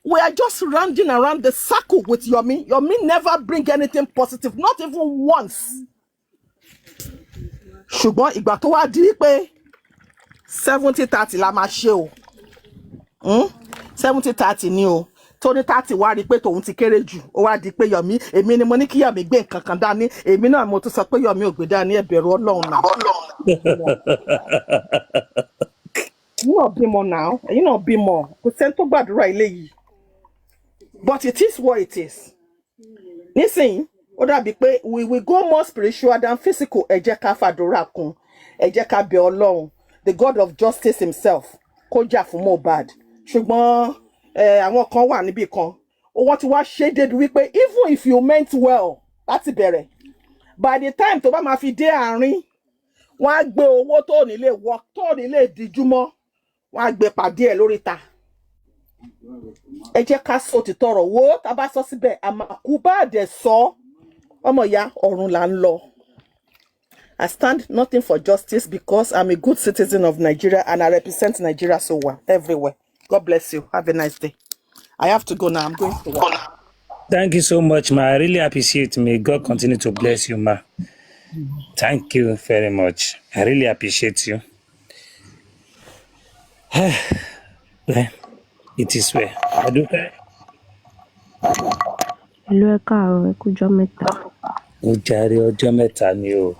we are just rounding around the circle with Yomi. Yomi never bring anything positive, not even once. Ṣùgbọ́n ìgbà tó wá di pé 70-30 la máa ṣe o. 70-30 ni o. Tony 30 wá rí pé tòun ti kéré jù. Ó wá di pé Yomi, èmi ni mo ní kí Yomi gbé nǹkan kan dání. Èmi náà mo tún sọ pé Yomi ò gbé dání, ẹ bẹ̀rù Ọlọ́run náà. You not be more now. You not be more. Kò sẹ́ni tó gbàdúrà eléyìí. But it is what it is. Nísìnyí, ó dàbí pé we will go more spiritual than physical. Ẹ jẹ́ ká fàdúrà kún. Ẹ jẹ́ ká bẹ̀ Ọlọ́run, the God of justice himself, kó jà fún Mohbad. Ṣùgbọ́n àwọn kan wà níbì kan. Ó wọ́n ti wá shaded wípé even if you meant well, láti bẹ̀rẹ̀. By the time tó bá máa fi dé àárín, wọ́n á gbé owó tó ní lè work, tó ní lè díjú mọ́. Wọ́n á gbé pàdé ẹ̀ lórí ta. Ẹ jẹ́ ká sọ òtítọ́ ọ̀rọ̀ wo tá bá sọ síbẹ̀ àmàkù bá dẹ̀ sọ ọmọ ìyá ọ̀run là ń lọ. I stand nothing for justice because I'm a good citizen of Nigeria and I represent Nigeria so well everywhere. God bless you. Have a nice day. I have to go now. I'm going to work. Thank you so much, ma. I really appreciate it. May God continue to bless you, ma. Thank you very much. I really appreciate you. Well, it is well. Adúpẹ́. Hello, ẹ káàárọ̀, ẹ kújọ́ mẹ́ta. Ó jàre ọjọ́ mẹ́ta ni o.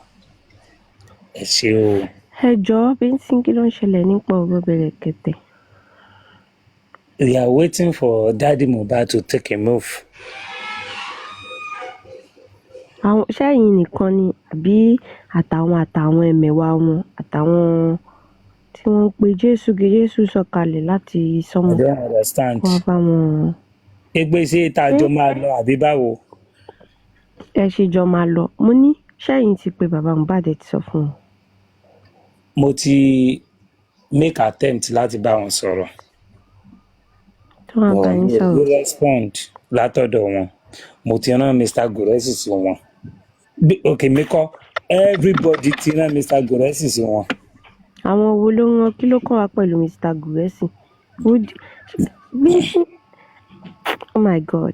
Ẹ ṣé o. Ẹ jọ̀ọ́ bí n tí kí ló ń ṣẹlẹ̀ nípa ọ̀rọ̀ Bẹ̀rẹ̀kẹ̀tẹ̀. We are waiting for Daddy Mohbad to take a move. Àwọn ṣẹ́yìn nìkan ni àbí àtàwọn ẹ̀mẹ̀wà wọn àtàwọn tí wọ́n ń pe Jésù sọ̀kalẹ̀ láti sánmọ̀. I don't understand. Wọ́n bá wọn. Ẹgbẹ́ ṣé ìtajọ máa lọ àbí báwo? Ẹ ṣe jọ máa lọ. Mo ní ṣẹ́yìn ti pe bàbá Mohbad ti sọ fún wọn. Mo ti make attempt láti bá wọn sọ̀rọ̀. Tí wọ́n bá yín sọ̀rọ̀. Mo respond látọ̀dọ̀ wọn. Mo ti rán Mr. Guresi sí wọn. Okay, mi kọ́ everybody ti rán Mr. Guresi sí wọn. Àwọn wo ló rán kí ló kàn wá pẹ̀lú Mr. Guresi? Oh my God.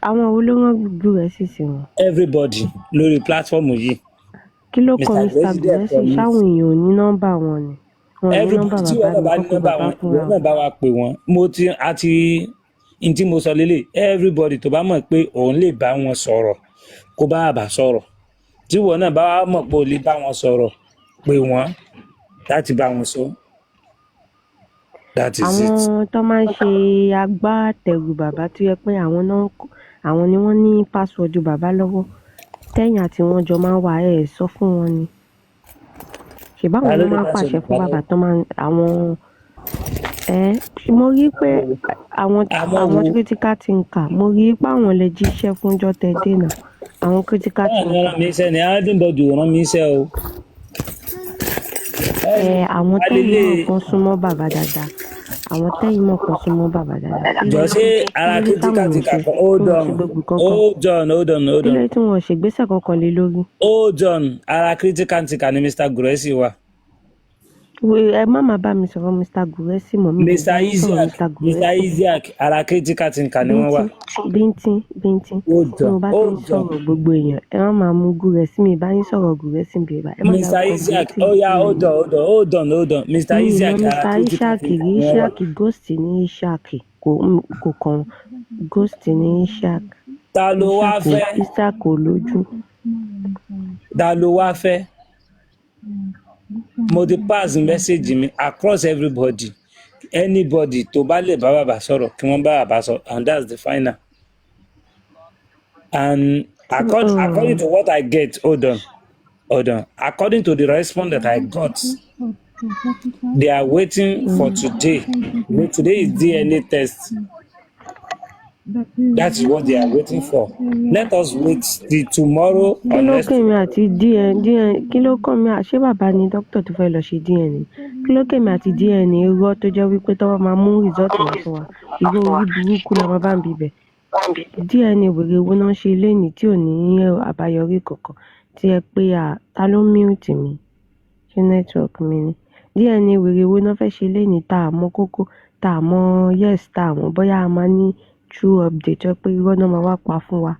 Àwọn wo ló rán Guresi sí wọn? Everybody lórí platform yìí. Kí ló kàn Mr. Guresi? Ṣáwọn èèyàn ò ní nọ́mbà wọn ni? Wọ́n ní nọ́mbà Everybody tí wọ́n bá ní nọ́mbà wọn, wọ́n náà bá wa pè wọ́n. Mo ti àti n tí mo sọ lélẹ̀, everybody tó bá mọ̀ pé òun lè bá wọn sọ̀rọ̀ kó bá bá sọ̀rọ̀. Tí wọ́n náà bá mọ̀ pé ó lè bá wọn sọ̀rọ̀ pé wọ́n láti bá wọn sọ. That is it. Àwọn tó máa ń ṣe agbátẹrù bàbá tó yẹ pé àwọn ni wọ́n ní password bàbá lọ́wọ́. Tẹ́yìn àti wọ́n jọ máa ń wà ẹ̀ sọ fún wọn ni. Ṣèbáwọn ló máa ń pàṣẹ fún bàbá tó máa ń àwọn mo rí pé àwọn critical thinker mo rí pé àwọn lè jíṣẹ́ fúnjọ́ tẹ dènà àwọn critical thinker. Rán mi iṣẹ́ ni everybody rán mi iṣẹ́ o. Àwọn tẹ́yìn mọ̀ kan súnmọ́ bàbá dáadáa. Àwọn tẹ́yìn mọ̀ kan súnmọ́ bàbá dáadáa. Jọ ṣé ara critical thinker kan hold on. Kí ló tí wọ́n ṣègbésẹ̀ kankan lé lórí? Hold on, ara critical thinker ni Mr. Guresi wa. Ẹ má máa bá mi sọ̀rọ̀ Mr. Guresi mọ́ mi. Mr. Isiaq ara critical thinker ni wọ́n wà. Bíntín. Tí mo bá ti ń sọ̀rọ̀ gbogbo èèyàn, ẹ má máa mú Guresi mi bá yín sọ̀rọ̀ Guresi bí ibà. Mr. Isiaq, hold on. Mr. Isiaq ara critical thinker ni wọ́n wà. Isiaq ghost ní Isiaq kò kàn ghost ní Isiaq. Ta ló wá fẹ́? Isiaq ò lójú. Ta ló wá fẹ́? Mo ti pass message mi across everybody. Anybody tó bá lè bá bàbá sọ̀rọ̀ kí wọ́n bá bàbá sọ̀rọ̀, and that's the final. And according to what I get, hold on. According to the response that I got, they are waiting for today. Today is DNA test. That is what they are waiting for. Let us wait till tomorrow. Kí ló kàn mí àti DNA? Kí ló kàn mí àṣé bàbá ni dókítà tó fẹ́ lọ ṣe DNA? Kí ló kàn mí àti DNA irọ́ tó jẹ́ wípé tó máa mú result wá fún wa? Irú orí burúkú la máa bá ń bíbẹ̀. DNA wèrè owó náà ṣe lénìí tí ò ní àbáyọrí kankan. Tí ẹ pé ta ló mute mi? Ṣé network mi ni? DNA wèrè owó náà fẹ́ ṣe lénìí tá a mọ kókó tá a mọ̀ yes tá a mọ̀ bóyá a máa ní true update tó pé irọ́ náà máa wá pa fún wa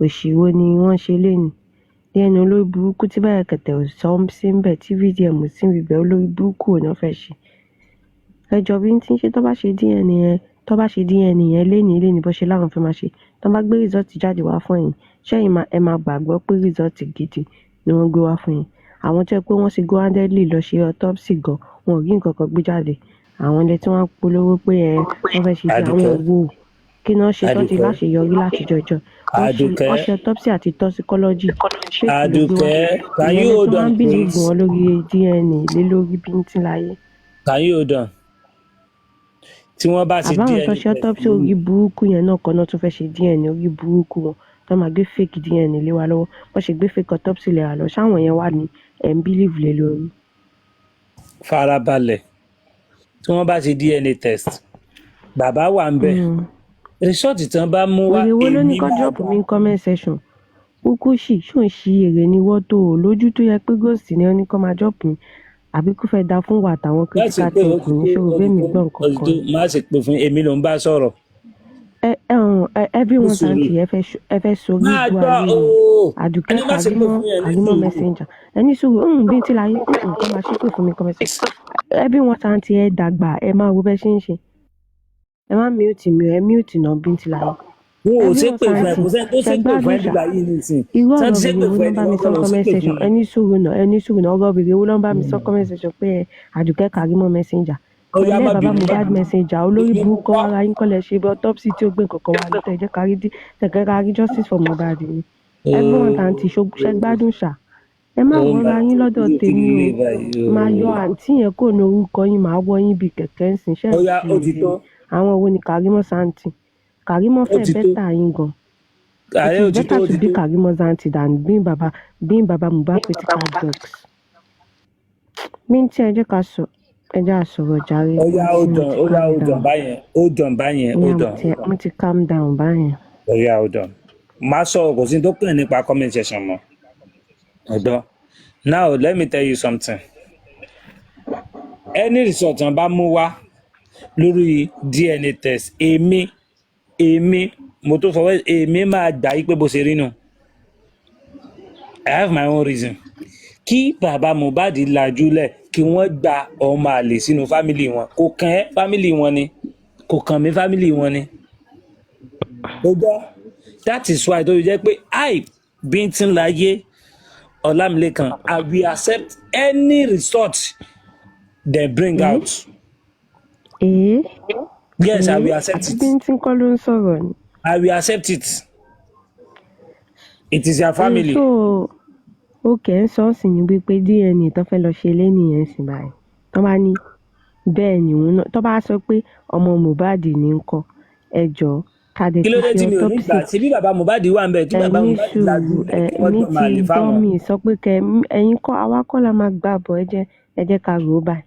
òṣìwò ni wọ́n ṣe lénìí lẹ́nu olórí burúkú tí báyọ̀ kẹ̀tẹ̀ ò sọ sí ń bẹ̀ tí vdm sí ń bibẹ̀ olórí burúkú ò náà fẹ́ ṣe ẹjọ́ bí n ti ń ṣe tó bá ṣe dna yẹn lénìí bó ṣe láwọn fẹ́ máa ṣe tó bá gbé rìsọ́ọ̀tì jáde wá fún yín ṣẹ́yìn ẹ máa gbàgbọ́ pé rìsọ́ọ̀tì gidi ni wọ́n gbé wá fún yín àwọn tó yẹ pé wọ́n ti go handedly lọ ṣe autopsy gan wọn ò rí nǹkan kan gbé jáde àwọn ilé tí wọ́n polówó pé wọ́n fẹ́ ṣe sí àwọn òwò kí náà ṣe tó ti láṣeyọrí láti jọjọ wọ́n ṣe autopsy àti toxicology Àdùkẹ́ can you hold on please wọn lórí dna lé lórí bíntín láyé. can you hold on tí wọ́n bá ṣe àbáwọn tó ṣe autopsy orí burúkú yẹn náà kan náà tún fẹ́ ṣe dna orí burúkú wọn tó máa gbé fake dna lé wa lọ́wọ́ wọ́n ṣe gbé fake autopsy lé wa lọ ṣáwọn yẹn wà ní believe lé lórí. farabalẹ̀ tí wọ́n bá ṣe dna test bàbá wà ń bẹ̀ rìsọ́ọ̀tì tán bá mú wá èwo ló ní kó drop mi ní comment section kúkú ṣùn ṣí èrè ní wọ́tò lójú tó yẹ pé ghost ni ó ní kó máa drop mi àbí kó fẹ́ da fún wa àtàwọn critical thinking ní ṣòro bẹ́ẹ̀ mi gbọ́ nǹkan kan. má ṣe pé fún èmi ló ń bá sọ̀rọ̀. everyone santi ẹ fẹ́ sórí ìbú ayé àdùkẹ́ àrímọ́ messenger ẹni sọ̀rọ̀ bí n ti láyé nǹkan máa ṣépè fún mi comment section everyone santi ẹ dàgbà ẹ máa wo bẹ́ẹ̀ ṣe ń ṣe ẹ má mute mi ẹ mute náà bí n ti láyé. wọn ò ṣépè fún ẹ kò sẹ́ni tó ṣépè fún ẹ nígbà yìí nìsín. irú ọ̀rọ̀ bèrè wo ló ń bá mi sọ comment section ẹni sùúrù náà ọ̀rọ̀ bèrè wo ló ń bá mi sọ comment section pé àdùkẹ́ kàrímọ́ messenger pẹ̀lú ẹ̀ bàbá Mohbad messenger olórí burúkú ara yín kọ́lẹ̀ ṣe bí autopsy tí ó gbé nǹkan wá lọ́tọ̀ ẹ̀jẹ̀ kárí justice for Mohbad ni everyone àǹtí ṣe gbádùn ṣá ẹ má wọra yín lọ́dọ̀ tèmi o máa yọ àǹtí yẹn kò ní orúkọ yín máa wọ yín bí kẹ̀kẹ́ ń sìn ṣẹ́ àwọn wo ni Kàrímọ́ santi Kàrímọ́ fẹ́ bẹ́tà yín gan it is better to be Kàrímọ́ santi than being baba Mohbad critical drugs bí n tí ẹ jẹ́ ká sọ ẹjẹ́ àsọ̀rọ̀ jàre. ó dàn báyẹn. mo ti calm down báyẹn. ó dàn má sọ̀rọ̀ kò sí tó kàn nípa comment section mọ́ ọ̀dọ́ now let me tell you something any result tán bá mú wá lórí dna test èmi mo tó fọwọ́ èmi máa gbà yí pé bó ṣe rí nù I have my own reason kí bàbá Mohbad lajúlẹ̀ kí wọ́n gba ọmọ àlè sínú fámìlì wọn kò kàn ẹ́ fámìlì wọn ni kò kàn mí fámìlì wọn ni ó gbọ́ that is why tó jẹ́ pé Bíntín láyé Ọlámilékan I will accept any result they bring out. Yes, I will accept it. Bíntín kọ́ ló ń sọ̀rọ̀ ni. I will accept it. It is your family. Ó kẹ́ ń sọ sí ni wípé DNA tó fẹ́ lọ ṣe lẹ́nìyẹn sì báyìí tó bá ní bẹ́ẹ̀ ni òun náà tó bá sọ pé ọmọ Mohbad ní ń kọ́ ẹjọ́ kàdé kí ló dé tí mi ò ní gbà ṣe bí bàbá Mohbad wà ń bẹ tí bàbá Mohbad lajú wọ́n tó máa lè fáwọn. mi sọ pé ẹ̀yin kọ́ àwa kọ́ la máa gbà bọ̀ ẹ jẹ́ ká rò ó báyìí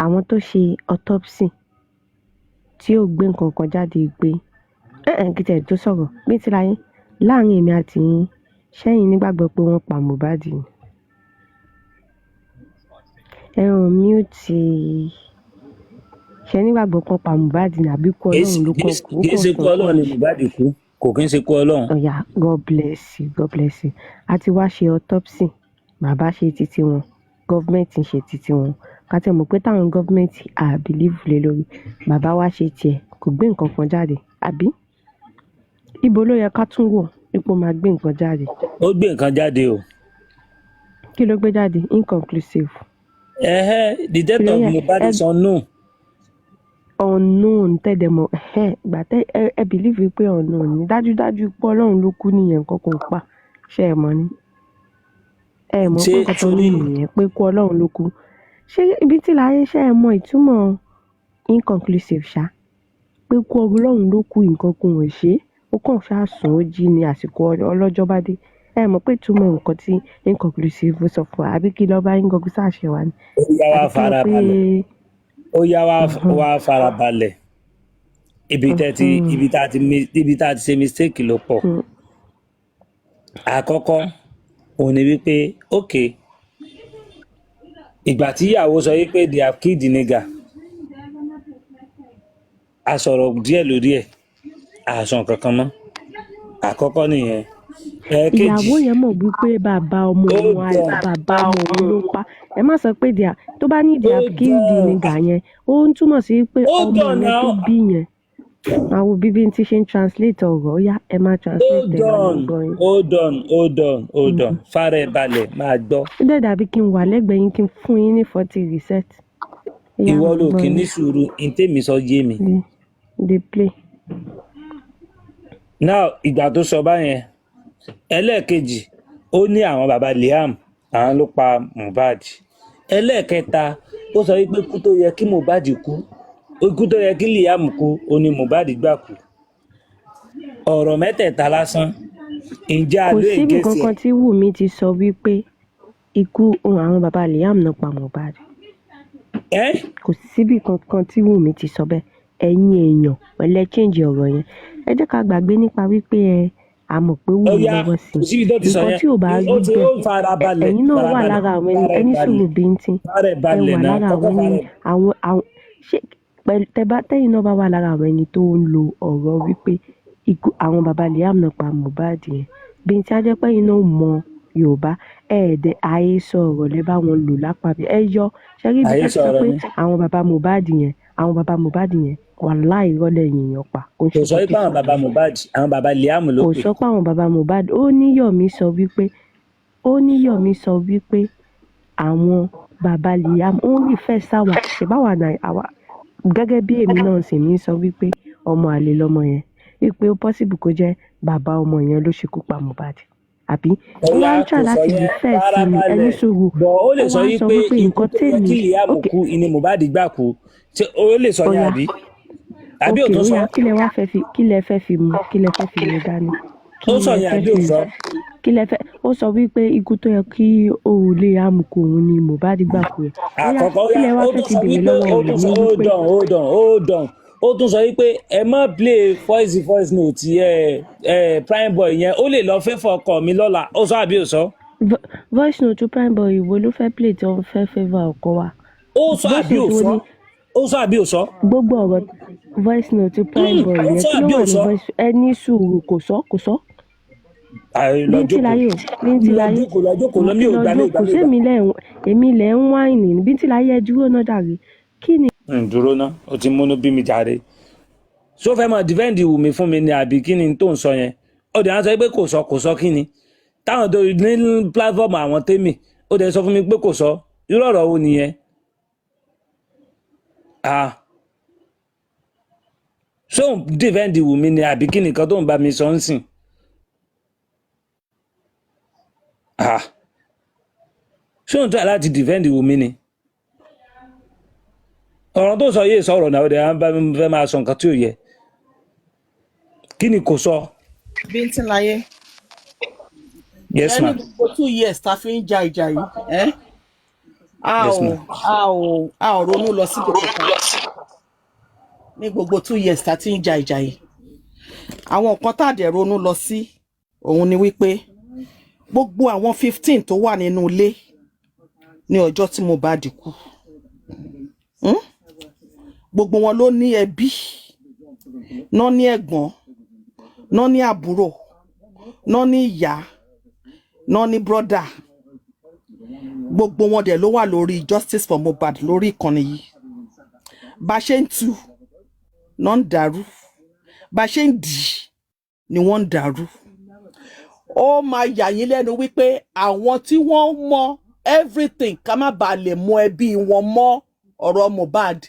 àwọn tó ṣe autopsy tí ò gbé nǹkan kan jáde pé kìtẹ̀ tó sọ̀rọ̀ bí ti láyé láàrin èmi àti yín ṣẹ́yìn nígbàgbọ́ pé wọ́n pa Mohbad ni ẹ̀rùn mute ṣe nígbàgbọ́ kan pa Mohbad ní àbí kú Ọlọ́run ló kọ́ kú. kì í ṣe kú Ọlọ́run ni Mohbad kú kò kì í ṣe kú Ọlọ́run. ọ̀yà God bless you a ti wá ṣe autopsy bàbá ṣe títí wọn gọ́fìmẹ̀ntì ń ṣe títí wọn ká tẹ̀ mọ̀ pé táwọn gọ́fìmẹ̀ntì believe lé lórí bàbá wa ṣe tiẹ̀ kò gbé nǹkan kan jáde àbí ibo ló yẹ ká tún wò ipò máa gbé nǹkan jáde. ó gbé nǹkan jáde o. kí ló gbé jáde inconclusive. The death of Mohbad is unknown tẹ́dẹ̀mọ̀ gbà tẹ́ ẹ believe pé unknown ni dájúdájú pé Ọlọ́run ló kú nìyẹn kankan pa ṣe ẹ mọ̀ ni ẹ mọ̀ pé kankan ní nìyẹn pé kú Ọlọ́run ló kú ṣé ibi tí láyé ṣe ẹ mọ̀ ìtumọ̀ inconclusive ṣá pé kú Ọlọ́run ló kú nǹkan kan ò ṣe ó kàn ṣáà sùn ó jí ní àsìkò ọlọ́jọ́ bá dé ẹ mọ̀ pé ìtumọ̀ nǹkan tí inconclusive sọ fún wa àbí kí lọ́ba inconclusive ṣe wà ní. ó yá wá farabalẹ̀ ibi tá a ti ṣe mistake ló pọ̀ àkọ́kọ́ òun ni wípé ìgbà tí ìyàwó sọ wípé they have killed the nigger a sọ̀rọ̀ díẹ̀ lórí ẹ̀ àsàn kankan mọ́ àkọ́kọ́ nìyẹn ẹ̀ẹ̀kejì ìyàwó yẹn mọ̀ wípé bàbá ọmọ òun ló pa ẹ má sọ pé tó bá ní they have killed the nigga yẹn ó ń túmọ̀ sí pé ọmọ yẹn tó bí yẹn àwọn bíbí ti ṣe ń translate ọ̀rọ̀ ó yá ẹ má translate ẹ̀ lọ́wọ́ gbọ́ yín. hold on fara ẹ̀ balẹ̀ máa gbọ́. ó dẹ̀ dàbí kí n wà lẹ́gbẹ̀ẹ́ yín kí n fún yín ní 40 reset. ìwọ ló kì í ní sùúrù ntẹ́mi sọ yé mi. dey play. now ìgbà tó sọ báyẹn ẹlẹ́ẹ̀kejì ó ní àwọn baba Liam àwọn ló pa Mohbad ẹlẹ́ẹ̀kẹta ó sọ wípé kú tó yẹ kí Mohbad kú ikú tó yẹ kí Liam kú ó ní Mohbad gbà kú ọ̀rọ̀ mẹ́tẹ̀ẹ̀ta lásán ǹjẹ́ kò adó síbi ègèsì kankan tí Wùmí ti sọ wípé ikú àwọn baba Liam náà pa Mohbad kò síbi kankan tí Wùmí ti sọ bẹ́ẹ̀ ẹ̀yin èèyàn pẹ̀lẹ́ change ọ̀rọ̀ yẹn ẹ jẹ́ ká gbàgbé nípa wípé a mọ̀ pé Wùmí lọ́wọ́ sí nǹkan tí ò bá rí bẹ́ẹ̀ ẹ̀yin náà wà lára àwọn ẹni sùúrù bíntín ẹ wà lára àwọn ṣé tẹ́yìn náà bá wà lára àwọn ẹni tó ń lo ọ̀rọ̀ wípé ikú àwọn baba Liam náà pa Mohbad yẹn bíntín á jẹ́ pé ẹ̀yin náà mọ Yorùbá ẹ̀ẹ́dẹ̀ àhesọ ọ̀rọ̀ lẹ́ bá wọn lò lápá bí ẹ yọ ṣẹ́rí bí ká sọ pé àwọn baba Mohbad yẹn wàláì rọ́lẹ̀ èèyàn pa. kò sọ pé àwọn baba Mohbad àwọn baba Liam ló pè. kò sọ pé àwọn baba Mohbad ó ní Yomi sọ wípé àwọn baba Liam ó ń rífẹ́ sáwà ṣèbáwà àwa gẹ́gẹ́ bí èmi náà sì ní sọ wípé ọmọ àlè lọmọ yẹn wípé ó possible kó jẹ́ bàbá ọmọ yẹn ló ṣekú pa Mohbad àbí ó wá ń try láti rífẹ́ sí ẹni sùúrù ó wá sọ wípé nǹkan tèmi kí Liam kú ni Mohbad gbà kú ó lè sọ yẹn àbí òtún sọ. kí lẹ fẹ́ fi mú dání. ó sọ yẹn àbí òsọ. ó sọ wípé ikú tó yẹ kí òun lè amukú òun ni Mohbad gbà kú ẹ. àkọ́kọ́ kí lẹ wá fẹ́ fi bèrè lọ́wọ́ rẹ̀ ní wípé. hold on ó tún sọ wípé ẹ má play voice note prime boy yẹn ó lè lọ fẹ́ fọkọ mi lọ́la ó sọ àbí òsọ. voice note prime boy ìwo ló fẹ́ play tí wọ́n fẹ́ favour ọkọ wa. ó sọ àbí òsọ. gbogbo ọ̀rọ̀ voice note prime boy yẹn kí ló wà ní voice ẹni sùúrù kò sọ. bíntílayé kò sí èmi lẹ̀ ń wáìnì bíntílayé ẹ dúró náà dàrí kí ni. dúró náà ó ti múnú bí mi jàre ṣó fẹ́ mọ̀ defend Wùmí fún mi ni àbí kí ni tó ń sọ yẹn ó dẹ̀ á sọ pé kò sọ kí ni táwọn tó ní platform àwọn tèmi ó dẹ̀ sọ fún mi pé kò sọ irú ọ̀rọ̀ wo nìyẹn. ṣé òun defend Wùmí ni àbí kí nìkan tó ń bá mi sọ ń sìn. ṣé òun tó yà láti defend Wùmí ni ọ̀rọ̀ tó sọ yé sọ̀rọ̀ náà ó dẹ̀ bá mi fẹ́ máa sọ nǹkan tí ò yẹ kí ni kò sọ. Bíntínláyé yes ma. ẹni gbogbo 2 years ta fi ń ja ìjà yìí a ò ronú lọ sí gbogbo kan ní gbogbo 2 years ta ti ń ja ìjà yìí àwọn nǹkan tá a dẹ̀ ronú lọ sí òun ni wípé gbogbo àwọn 15 tó wà nínú ilé ní ọjọ́ tí Mohbad kú gbogbo wọn ló ní ẹbí náà ní ẹ̀gbọ́n náà ní àbúrò náà ní ìyá náà ní brọ́dà gbogbo wọn dẹ̀ ló wà lórí justice for Mohbad lórí ìkànnì yìí bá ṣe ń tu náà ń dàrú bá ṣe ń dì ni wọ́n ń dàrú ó máa yà yín lẹ́nu wípé àwọn tí wọ́n mọ everything ká má bàa lè mọ ẹbí wọn mọ́ ọ̀rọ̀ Mohbad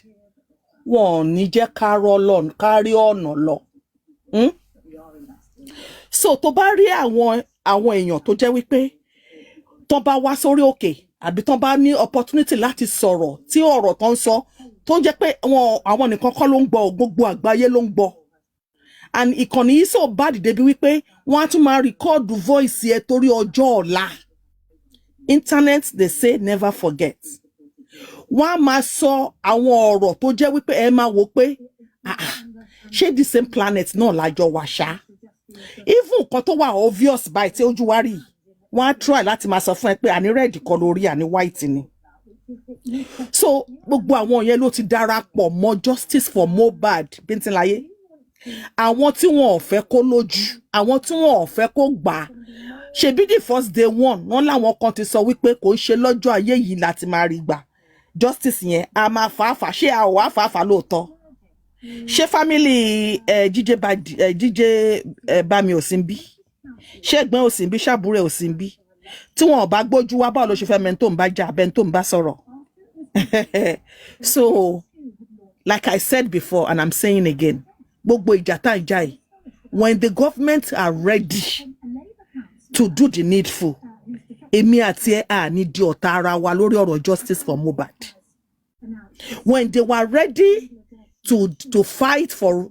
wọn ò ní jẹ́ kárí ọ̀nà lọ. So tó bá rí àwọn èèyàn tó jẹ́ wípé tán bá wá sórí òkè àbí tán bá ní opportunity láti sọ̀rọ̀ tí ọ̀rọ̀ tán ń sọ tó jẹ́ pé àwọn nìkan kọ́ ló ń gbọ́ gbogbo àgbáyé ló ń gbọ́ and ìkànnì yìí so bad débi wípé wọ́n á tún máa rìkọ́ọ̀dù voice ẹ torí ọjọ́ ọ̀la internet they say never forget wọ́n á máa sọ àwọn ọ̀rọ̀ tó jẹ́ wípé ẹ máa wò pé ṣé the same planet náà lájọ wà ṣá even nǹkan tó wà obvious báyìí tí ojú wa rí wọ́n á try láti máa sọ fún ẹ pé àní red kọ́ lórí àní white ni So gbogbo àwọn yẹn ló ti darapọ̀ mọ́ justice for Mohbad Bíntínláyé. Àwọn tí wọn ò fẹ́ kó lójú, àwọn tí wọn ò fẹ́ kó gbà. Ṣebí the first day one, wọ́n láwọn kan ti sọ wípé kò ń ṣe lọ́jọ́ ayé yìí láti máa rí gbà. Justice yẹn a máa fàáfà, ṣé a ò wá fàáfà lóòótọ́? Ṣé family jíjẹ Bámi ò sí ń bí? Ṣé ẹ̀gbọ́n ò sí ń bí? Ṣàbúrò ò sí ń bí? Tí wọn ò bá gbójú wá, báwo ló ṣe fẹ́ mẹ́ni tó ń bá jà, bẹ́ni tó ń bá sọ̀rọ̀? So, like I said before, and I'm saying again, gbogbo ìjà tá ìjà yìí, when the government are ready to do the needful, èmi àti ẹ à ní di ọ̀tá ara wa lórí ọ̀rọ̀ justice for Mohbad. When they were ready to fight for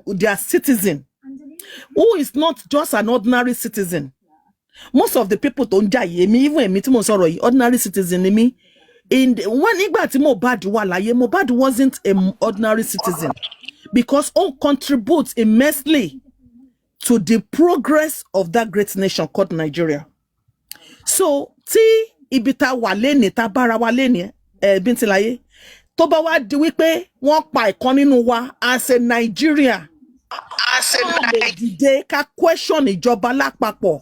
their citizen, who is not just an ordinary citizen. Most of the people tó ń jà yìí, èmi even èmi tí mo sọ̀rọ̀ yìí, ordinary citizen ni mí. When nígbà tí Mohbad wà láyé, Mohbad wasn't an ordinary citizen because all contributes immensely to the progress of that great nation called Nigeria. So, tí ibi tá wà lénìí, tá bára wa lénìí, Bíntínláyé, tó bá wá di wípé wọ́n pa ìkan nínú wa as a Nigeria, lè dìde ká question ìjọba lápapọ̀,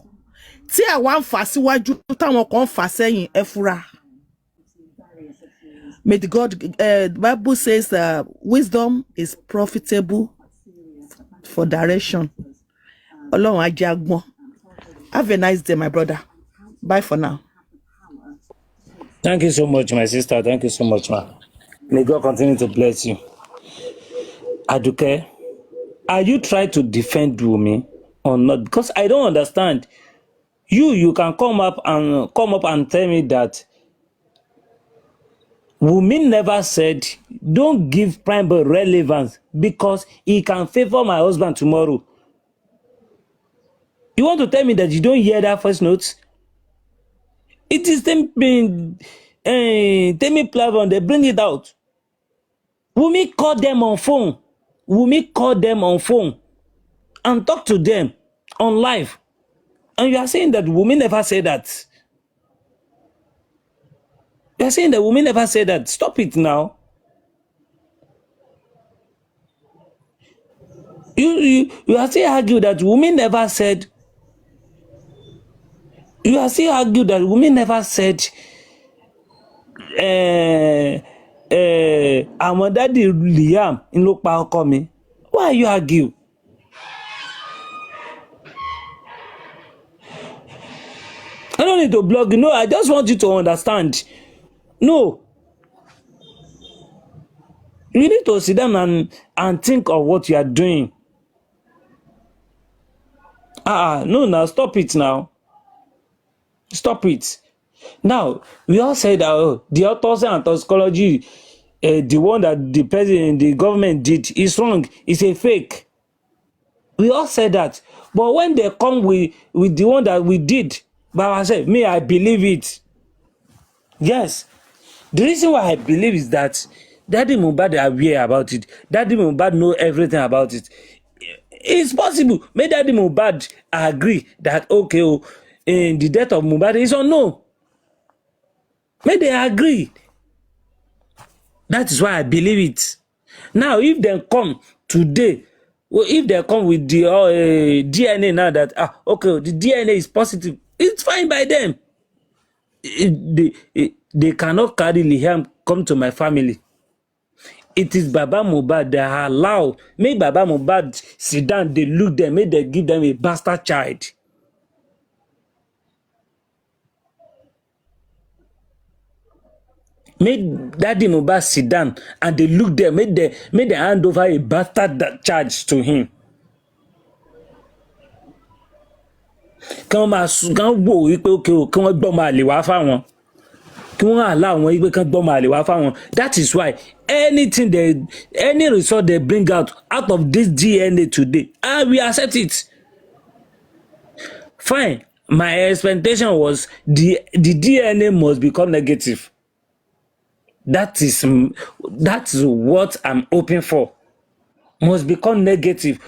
tí àwa ń fà síwájú táwọn kan ń fà sẹ́yìn, ẹ fura. May the God, the Bible says wisdom is profitable for direction. Ọlọ́run á jẹ́ agbọ́n. Have a nice day, my brother. Bye for now. Thank you so much, my sister. Thank you so much, ma. May God continue to bless you. Aduke, are you trying to defend Yomi or not? Because I don't understand. You can come up and tell me that Wunmi never said, don't give primary relevance because he can favor my husband tomorrow. You want to tell me that you don't hear that first note? It is them being platform, they bring it out. Wunmi called them on phone. Wunmi called them on phone and talk to them on live. And you are saying that Wunmi never said that. You are saying that Wunmi never said that. Stop it now. You are still arguing that Wunmi never said. You are still arguing that Wunmi never said. Àwọn daddy Liam in ló pa ọkọ mi. Why are you arguing? I don't need to blog you. No, I just want you to understand. No. You need to sit down and think of what you are doing. No, now stop it now. Stop it. Now, we all said that the autopsy and toxicology, the one that the president, the government did is wrong. It's a fake. We all said that. But when they come with the one that we did by ourselves, me, I believe it. Yes. The reason why I believe is that Daddy Mohbad are aware about it. Daddy Mohbad know everything about it. It's possible. May Daddy Mohbad agree that, okay, the death of Mohbad is unknown. May they agree. That is why I believe it. Now, if they come today, if they come with the DNA now that, okay, the DNA is positive, it's fine by them. They cannot carry Liam come to my family. It is Baba Mohbad that allow, make Baba Mohbad sit down, they look them, make they give them a bastard child. Make Daddy Mohbad sit down and they look them, make they hand over a bastard charge to him. Kàn wò wípé okay o, kí wọ́n gbọ́mọ àlè wá fáwọn. Kí wọ́n allow wọn wípé kàn gbọ́mọ àlè wá fáwọn. That is why any result they bring out of this DNA today, I will accept it. Fine. My expectation was the DNA must become negative. That's what I'm hoping for. Must become negative.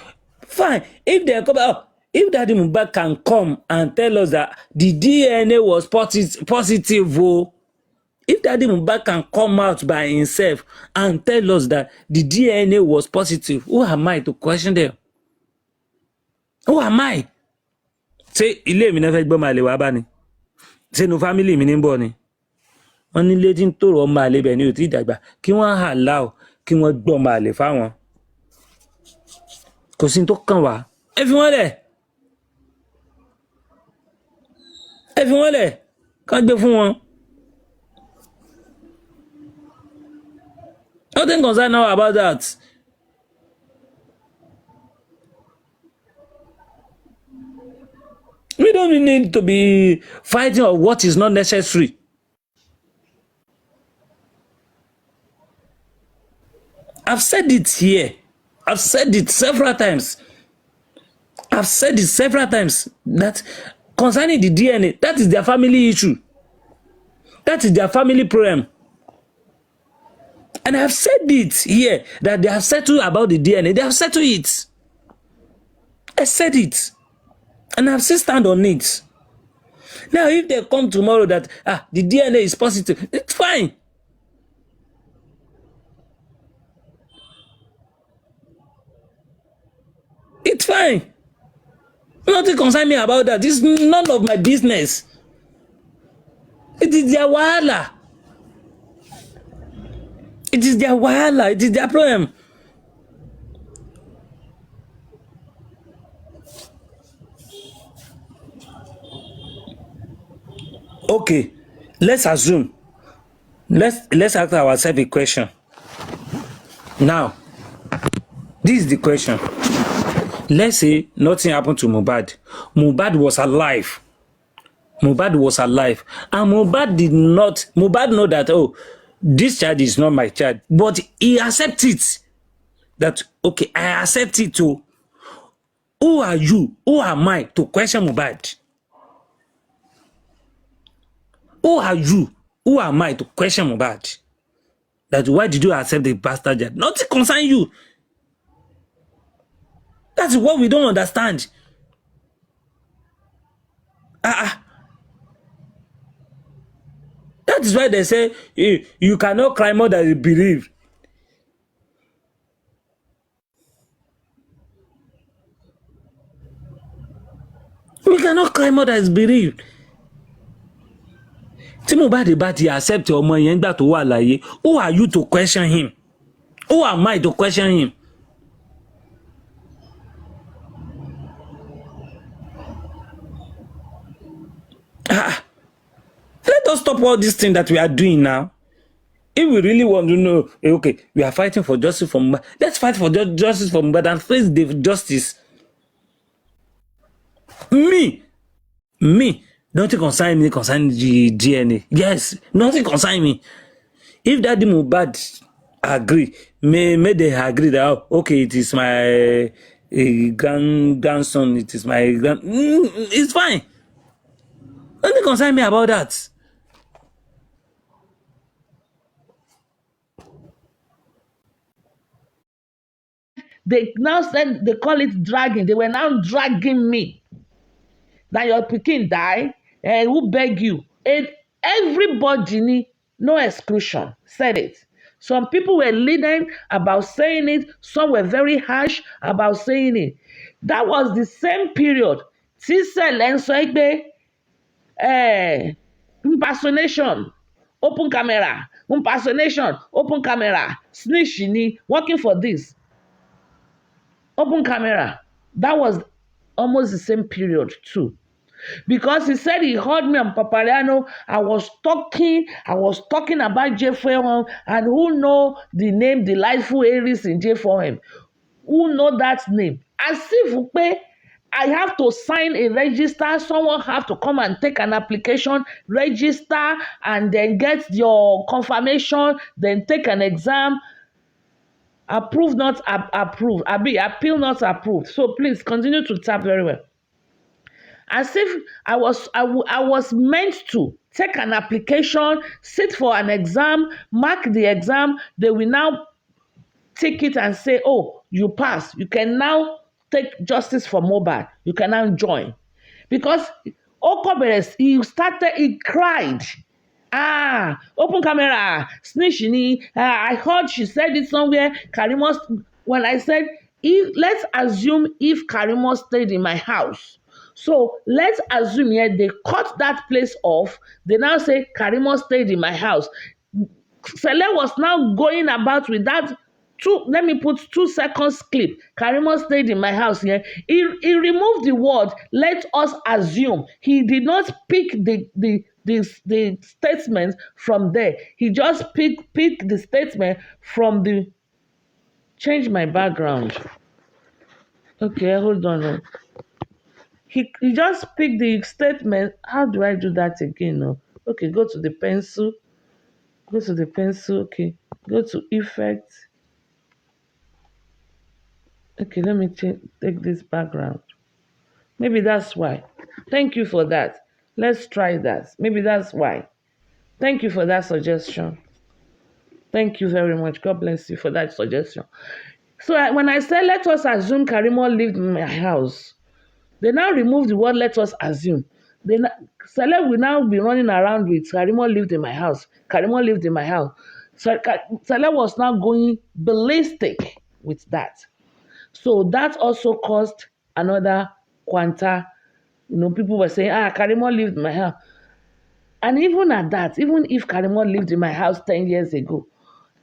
Fine. If they come out, if Daddy Mohbad can come and tell us that the DNA was positive, If Daddy Mohbad can come out by himself and tell us that the DNA was positive, who am I to question them? Who am I? Ṣé ilé mi náà fẹ́ gbọ́ máa lè wá bá ni? Ṣé inú family mi ní ń bọ̀ ni? Wọ́n ní ilé tí ń tòrò ọmọ àlè bẹ̀ ni ò tí ì dàgbà. Kí wọ́n allow kí wọ́n gbọ́ ọmọ àlè fáwọn. Kò sí ní tó kàn wá. Ẹ fi wọ́n lẹ̀. Ẹ fi wọ́n lẹ̀. Kán gbé fún wọn. Nothing concerned now about that. We don't need to be fighting on what is not necessary. I've said it here. I've said it several times. That concerning the DNA, that is their family issue. That is their family problem. And I've said it here that they have settled about the DNA. They have settled it. I said it. And I've still stand on it. Now, if they come tomorrow that the DNA is positive, it's fine. It's fine. Nothing concern me about that. It's none of my business. It is their wahala. It is their wahala. It is their problem. Okay, let's assume. Let's ask ourselves a question. Now, this is the question. Let's say nothing happened to Mohbad. Mohbad was alive. And Mohbad know that, this child is not my child. But he accepts it. That, okay, I accept it too. Who are you? Who am I to question Mohbad? Who are you? Who am I to question Mohbad? That why did you accept the bastard child? Nothing concern you. That's what we don't understand. That is why they say you cannot cry more than you believe. We cannot cry more than you believe. Tí Mohbad bá ti accept ọmọ yẹn gbà tó wà láyé, who are you to question him? Who am I to question him? Let us stop all this thing that we are doing now. If we really want to know, okay, we are fighting for justice for Mohbad, let's fight for justice for Mohbad and face the justice. Me, nothing concern me concerning the DNA. Yes, nothing concern me. If Daddy Mohbad agree, may they agree that, okay, it is my grandson, it is my it's fine. Nothing concern me about that. They now said they call it dragging. They were now dragging me. That your pikin die, who beg you? And everybody, no exclusion, said it. Some people were leading about saying it. Some were very harsh about saying it. That was the same period. Impersonation, open camera, snitch ni, working for this. Open camera. That was almost the same period too. Because he said he heard me on Papariano. I was talking about J4M, and who know the name Delightful Aries in J4M? Who know that name? As if I have to sign a register, someone have to come and take an application, register, and then get your confirmation, then take an exam. Approved, not approved. Appeal, not approved. So please continue to tap very well. As if I was meant to take an application, sit for an exam, mark the exam. They will now take it and say, oh, you passed. You can now take justice for Mohbad. You can now join. Because Okoberes, he cried. Open camera, snitch ni. I heard she said it somewhere. When I said, let's assume if Karimo stayed in my house. So let's assume here they cut that place off. They now say Karimo stayed in my house. Sele was now going about with that let me put 2 seconds clip. Karimo stayed in my house here. He removed the word, let us assume. He did not pick the statement from there. He just picked the statement from the change my background. Okay, hold on. He just picked the statement. How do I do that again? No. Okay, go to the pencil. Go to the pencil. Okay, go to effect. Okay, let me take this background. Maybe that's why. Thank you for that. Let's try that. Maybe that's why. Thank you for that suggestion. Thank you very much. God bless you for that suggestion. So when I said let us assume Karimo lived in my house, they now remove the word let us assume. Celeb will now be running around with Karimo lived in my house. Karimo lived in my house. So Celeb was now going ballistic with that. So that also caused another quanta. People were saying, Karimo lived in my house. And even at that, even if Karimo lived in my house 10 years ago,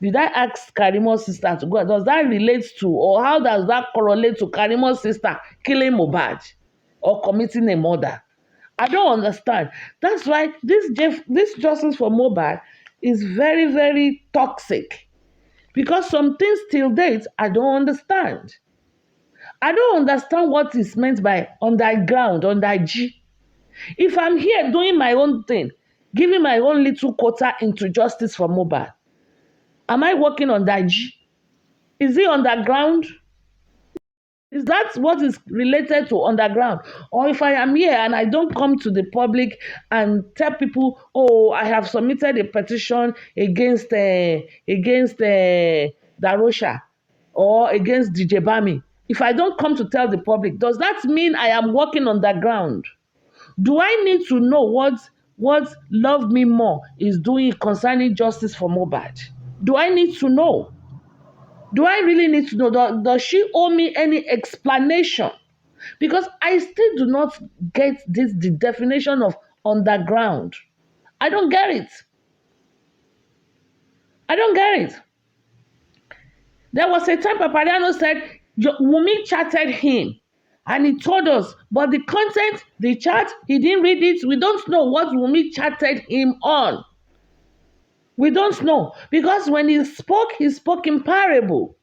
did I ask Karimo's sister to go? Does that relate to, or how does that correlate to Karimo's sister killing Mohbad or committing a murder? I don't understand. That's why this justice for Mohbad is very, very toxic. Because some things till date, I don't understand. I don't understand what is meant by underground, underg. If I'm here doing my own thing, giving my own little quota into justice for Mohbad, am I working on that G? Is it underground? Is that what is related to underground? Or if I am here and I don't come to the public and tell people, oh, I have submitted a petition against Darosha or against DJ Bami. If I don't come to tell the public, does that mean I am working underground? Do I need to know what Love Me More is doing concerning justice for Mohbad? Do I need to know? Do I really need to know? Does she owe me any explanation? Because I still do not get the definition of underground. I don't get it. I don't get it. There was a time Papariano said Wumi chatted him and he told us, but the content, the chat, he didn't read it. We don't know what Wumi chatted him on. We don't know, because when he spoke in parable.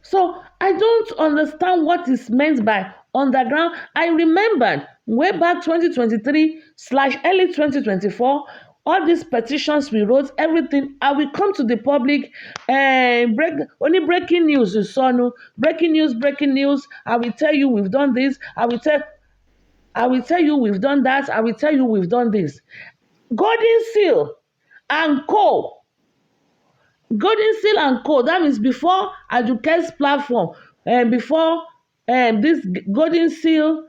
So I don't understand what is meant by underground. I remembered way back 2023/early 2024, all these petitions we wrote, everything, I will come to the public and only breaking news, breaking news. I will tell you we've done this. I will tell you we've done that. I will tell you we've done this. Golden Seal and Co. That means before Aduke's platform, and before this Golden Seal,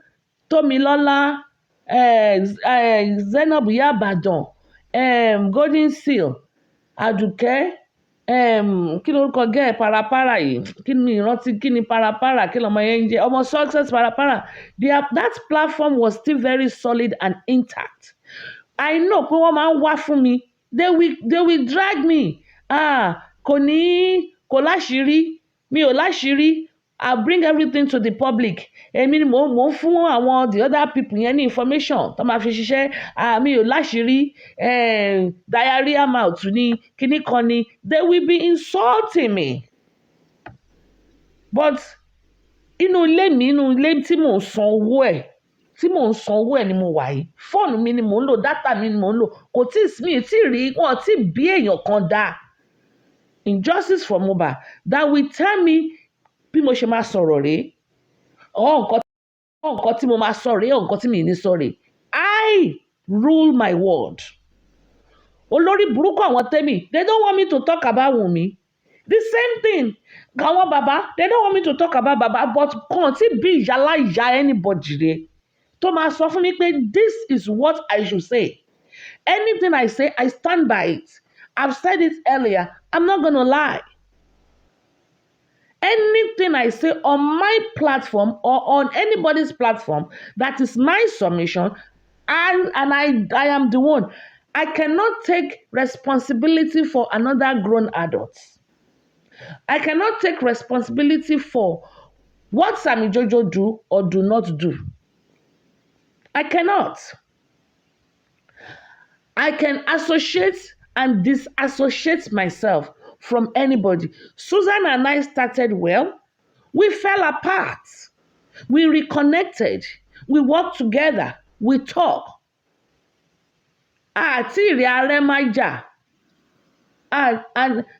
Tomilola, Zainab Iyabadan, Golden Seal, Aduke, kí lorúkọ gẹ́ parapara yìí, kí ni ìrántí, kí ni parapara, kí lọmọ yẹn ń jẹ́, ọmọ success parapara. That platform was still very solid and intact. I know pé wọ́n máa ń wá fún mi, they will drag me. Kò láṣìírí, mi ò láṣìírí. I bring everything to the public. Èmi ni mò ń fún àwọn the other people yẹn ní information tó máa fi ṣiṣẹ́. Mi ò láṣìírí. Diarrhea mouth ni, kíní kan ni. They will be insulting me. But inú ilé tí mò ń san owó ẹ̀ ni mo wà yìí. Fóònù mi ni mò ń lò, dátà mi ni mò ń lò. Kò mi tí rí, wọn tí bí èèyàn kan dá. Injustice for Mohbad that will tell me bí mo ṣe máa sọ̀rọ̀ rèé. Nǹkan tí mo máa sọ rèé, nǹkan tí mi ní sọ rèé. I rule my word. Olórí burúkú àwọn tẹ́mi, they don't want me to talk about Wunmi. The same thing. Àwọn bàbá, they don't want me to talk about bàbá, but kàn tí bí ìyálà ìyá anybody rèé. tó máa sọ fún mi pé this is what I should say. Anything I say, I stand by it. I've said it earlier. I'm not going to lie. Anything I say on my platform or on anybody's platform, that is my submission, and I am the one. I cannot take responsibility for another grown adult. I cannot take responsibility for what Sammy Jojo do or do not do. I cannot. I can associate and disassociate myself from anybody. Susan and I started well. We fell apart. We reconnected. We worked together. We talk. Àti ìrì ààrẹ máa jà.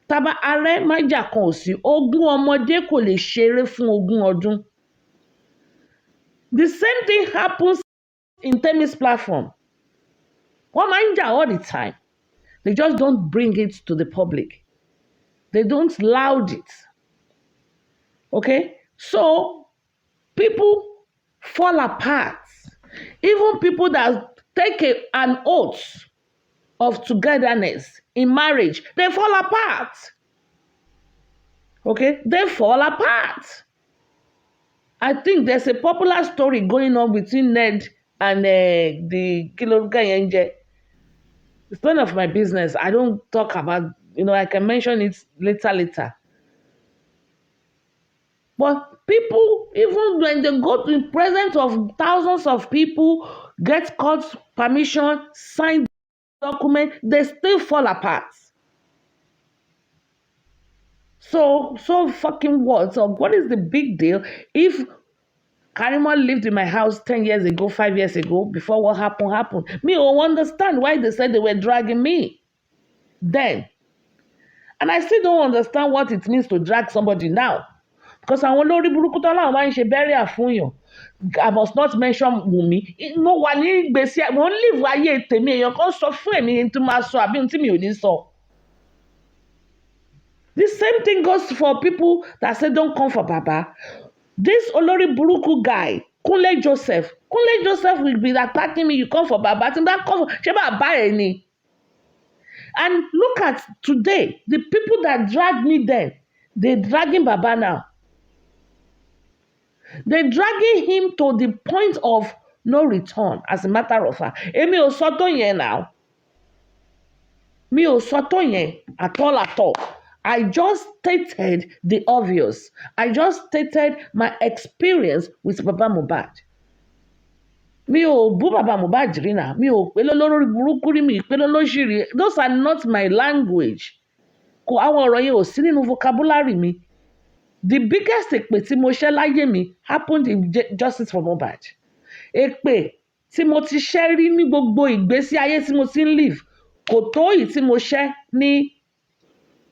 Tàbá ààrẹ máa jà kan ò sí. Ogún ọmọdé kò lè ṣeré fún ogún ọdún. The same thing happens in Temi's platform. Wọ́n máa ń jà all the time. They just don't bring it to the public. They don't loud it. Okay? So, people fall apart. Even people that take an oath of togetherness in marriage, they fall apart. Okay? They fall apart. I think there's a popular story going on between Ned and the Kiloruka Yenje. It's none of my business. I don't talk about, I can mention it later. But people, even when they go in presence of thousands of people, get court permission, sign document, they still fall apart. So fucking what? So what is the big deal if Karima lived in my house 10 years ago, 5 years ago, before what happened? Me, I don't understand why they said they were dragging me then. And I still don't understand what it means to drag somebody now. Because àwọn olórí burúkú tó láwọn máa ń ṣe burial fún yàn. I must not mention Wumi. Mo wà ní gbèsè, mo ń live ayé tèmi, èèyàn kan sọ fún èmi tí máa sọ àbí tí mi ò ní sọ. The same thing goes for people that say don't come for Baba. This olórí burúkú guy, Kunle Joseph will be attacking me, you come for Baba. Tí n bá come for, ṣé bàbá ẹ̀ ni? And look at today, the people that dragged me then, they're dragging Baba now. They're dragging him to the point of no return, as a matter of fact. Èmi ò sọ tó yẹn now. Mi ò sọ tó yẹn at all. I just stated the obvious. I just stated my experience with Baba Mohbad. Mi ò bú Baba Mohbad rí náà. Mi ò pé lólórí burúkú rí, mi pé lólóṣìírí. Those are not my language. Kò àwọn ọ̀rọ̀ yẹn ò sí nínú vocabulary mi. The biggest èpè tí mo ṣẹ́ láyé mi happened in Justice for Mohbad. Èpè tí mo ti ṣẹ́ rí ní gbogbo ìgbésí ayé tí mo ti ń live kò tó èyí tí mo ṣẹ́ ní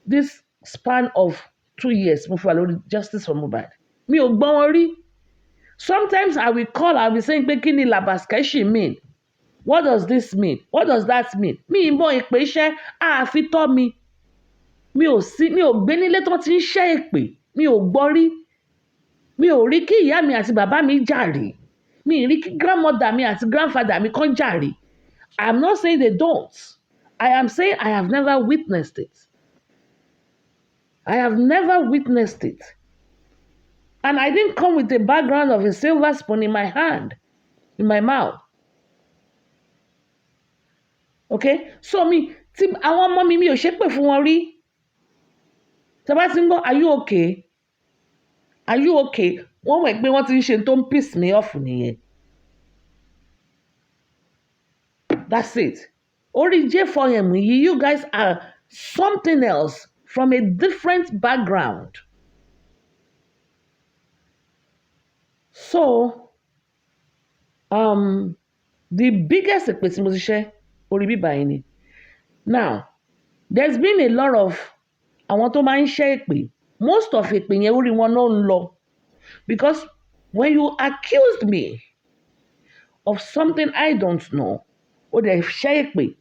this span of 2 years mo fi wà lórí Justice for Mohbad. Mi ò gbọ́ wọn rí. Sometimes I will be saying pé kí ni làbàskẹ́ṣì mean? What does this mean? What does that mean? Mi ì mọ èpè iṣẹ́ àfi tọ́ mi. Mi ò gbé nílé tó ti ń ṣẹ́ èpè. Mi ò gbọ́ rí. Mi ò rí kí ìyá mi àti bàbá mi jà rí. Mi ì rí kí grandmother mi àti grandfather mi kan jà rí. I'm not saying they don't. I am saying I have never witnessed it. I have never witnessed it. And I didn't come with a background of a silver spoon in my hand, in my mouth. Okay? So tí àwọn ọmọ mi ò ṣépè fún wọn rí. Tẹ́bá ti ń gbọ́, are you okay? Are you okay? Wọ́n mọ̀ pé wọ́n ti ń ṣe tó ń piss me off nìyẹn. That's it. Orí J4M yìí, you guys are something else from a different background. So, the biggest èpè tí mo ti ṣẹ́ orí bíbá yìí ni. Now, there's been a lot of àwọn tó máa ń ṣẹ́ èpè. Most of èpè yẹn orí wọn náà ń lọ. Because when you accused me of something I don't know, ó dẹ̀ ṣẹ́ èpè,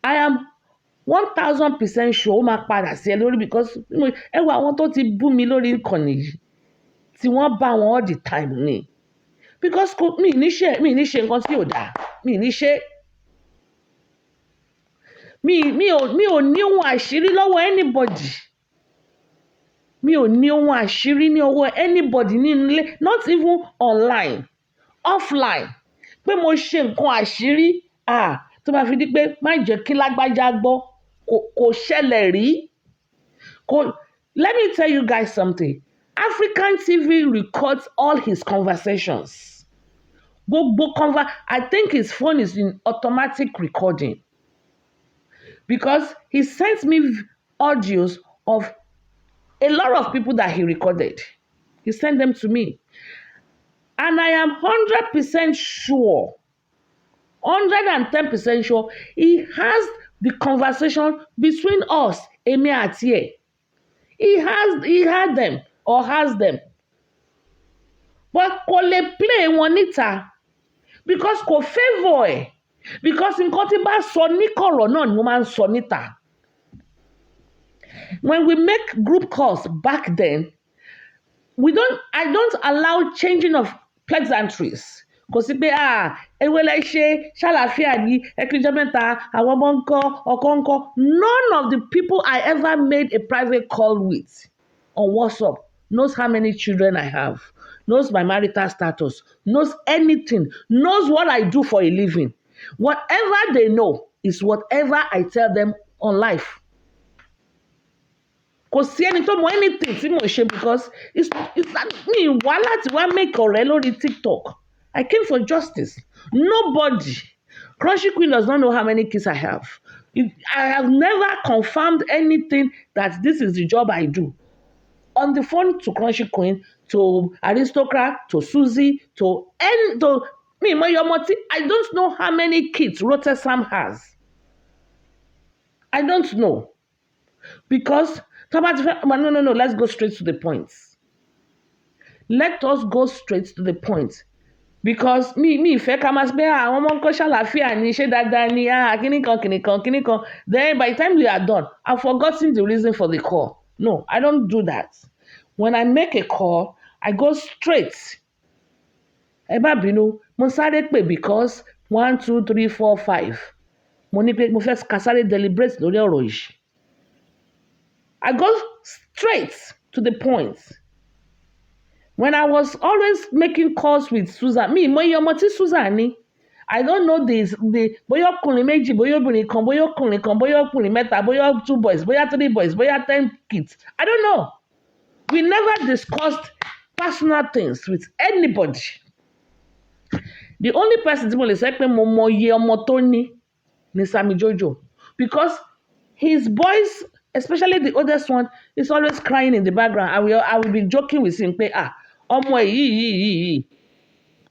I am 1000% sure ó máa padà sí ẹ lórí because ẹ wo àwọn tó ti bú mi lórí ìkànnì yìí tí wọ́n bá wọn all the time ni. because mi ní ṣe nǹkan tí ò dáa, mi ní ṣe. Mi ò ní ohun àṣírí lọ́wọ́ anybody. Mi ò ní ohun àṣírí ní ọwọ́ anybody nínú ilé, not even online, offline. Pé mo ṣe nǹkan àṣírí, tó bá fi di pé má jẹ́ kí lágbájá gbọ́, kò ṣẹlẹ̀ rí. Let me tell you guys something. African TV records all his conversations. I think his phone is in automatic recording. Because he sent me audios of a lot of people that he recorded. He sent them to me. And I am 100% sure, 110% sure, he has the conversation between us, Emi àti ẹ̀. He had them or has them. But kò lè play wọn níta because kò favour ẹ̀. Because nǹkan tí bá sọ níkọ̀rọ̀ náà ni mo máa ń sọ níta. When we make group calls back then, I don't allow changing of pleasantries. Kò sí pé ewé lẹ ṣe ṣàlàáfíà ní ẹkùnjẹ mẹ́ta àwọn ọmọ ńkọ́ ọkọ ńkọ́. None of the people I ever made a private call with on WhatsApp knows how many children I have, knows my marital status, knows anything, knows what I do for a living. Whatever they know is whatever I tell them on life. Kò sí ẹni tó mọ anything tí mo ṣe because it's me wá láti wá make ọ̀rẹ́ lórí TikTok. I came for justice. Nobody. Crunchy Queen does not know how many kids I have. I have never confirmed anything that this is the job I do. On the phone to Crunchy Queen, to Aristocrat, to Susie, to me, my Yomoti, I don't know how many kids Rote Sam has. I don't know. Because, no, let's go straight to the point. Let us go straight to the point. Because me ìfẹ́ ká máa sọ pé àwọn ọmọ nǹkan ṣàlàáfíà ní ṣé dáadáa ní kíníkan. Then by the time we are done, I've forgotten the reason for the call. No, I don't do that. When I make a call, I go straight. Ẹ má bínú, mo sáré pè because 1, 2, 3, 4, 5. Mo ní pé mo fẹ́ ká sáré deliberate lórí ọ̀rọ̀ yìí. I go straight to the point. When I was always making calls with Susan, mo iye ọmọ tí Susan ní. I don't know bóyá ọkùnrin méjì, bóyá obìnrin kan, bóyá ọkùnrin kan, bóyá ọkùnrin mẹ́ta, bóyá 2 boys, bóyá 3 boys, bóyá 10 kids. I don't know. We never discussed personal things with anybody. The only person tí mo lè sọ pé mo mọ iye ọmọ tó ní ni Sammy Jojo. Because his boys, especially the oldest one, is always crying in the background. I will be joking with him pé ọmọ yìí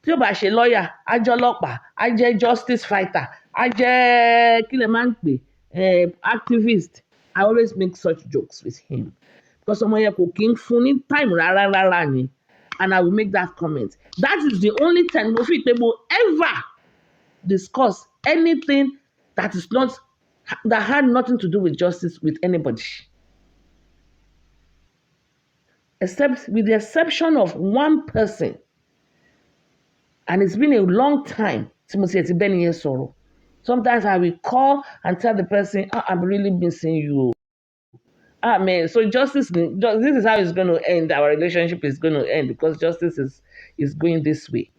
tí ó bá ṣe lọ́ọ̀yà á jẹ́ ọlọ́pàá á jẹ́ justice fighter á jẹ́ kí lè máa ń pè activist. I always make such jokes with him because ọmọ yẹn kò kí ń fún ní time rárá ni, and I will make that comment. That is the only time mo fi pé mo ever discuss anything that had nothing to do with justice with anybody. Except with the exception of one person. And it's been a long time since I been here sorrow. Sometimes I will call and tell the person, I'm really missing you. Man, so justice, this is how it's going to end. Our relationship is going to end because justice is going this way.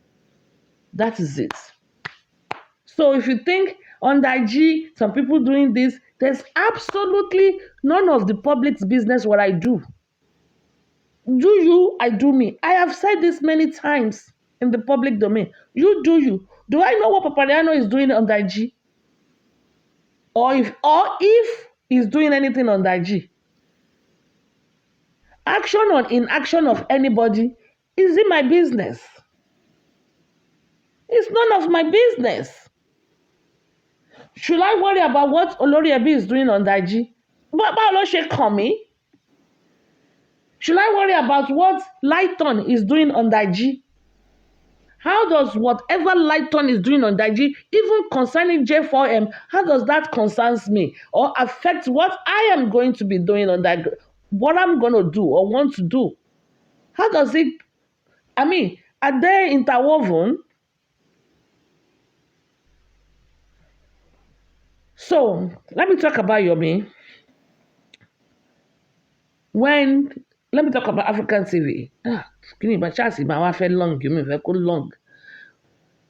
That is it. So if you think under G, some people doing this, there's absolutely none of the public's business what I do. Do you, I do me. I have said this many times in the public domain. You do you. Do I know what Papariano is doing on IG? Or if he's doing anything on IG? Action or inaction of anybody is in my business. It's none of my business. Should I worry about what Olori Ebi is doing on IG? Báwo ló ṣe kàn mí? Should I worry about what Lighton is doing on IG? How does whatever Lighton is doing on IG, even concerning J4M, how does that concerns me or affect what I am going to be doing on that, what I'm going to do or want to do? How does it, Are they interwoven? So let me talk about Yomi. When Let me talk about African TV. Can you imagine my wife long? You mean long?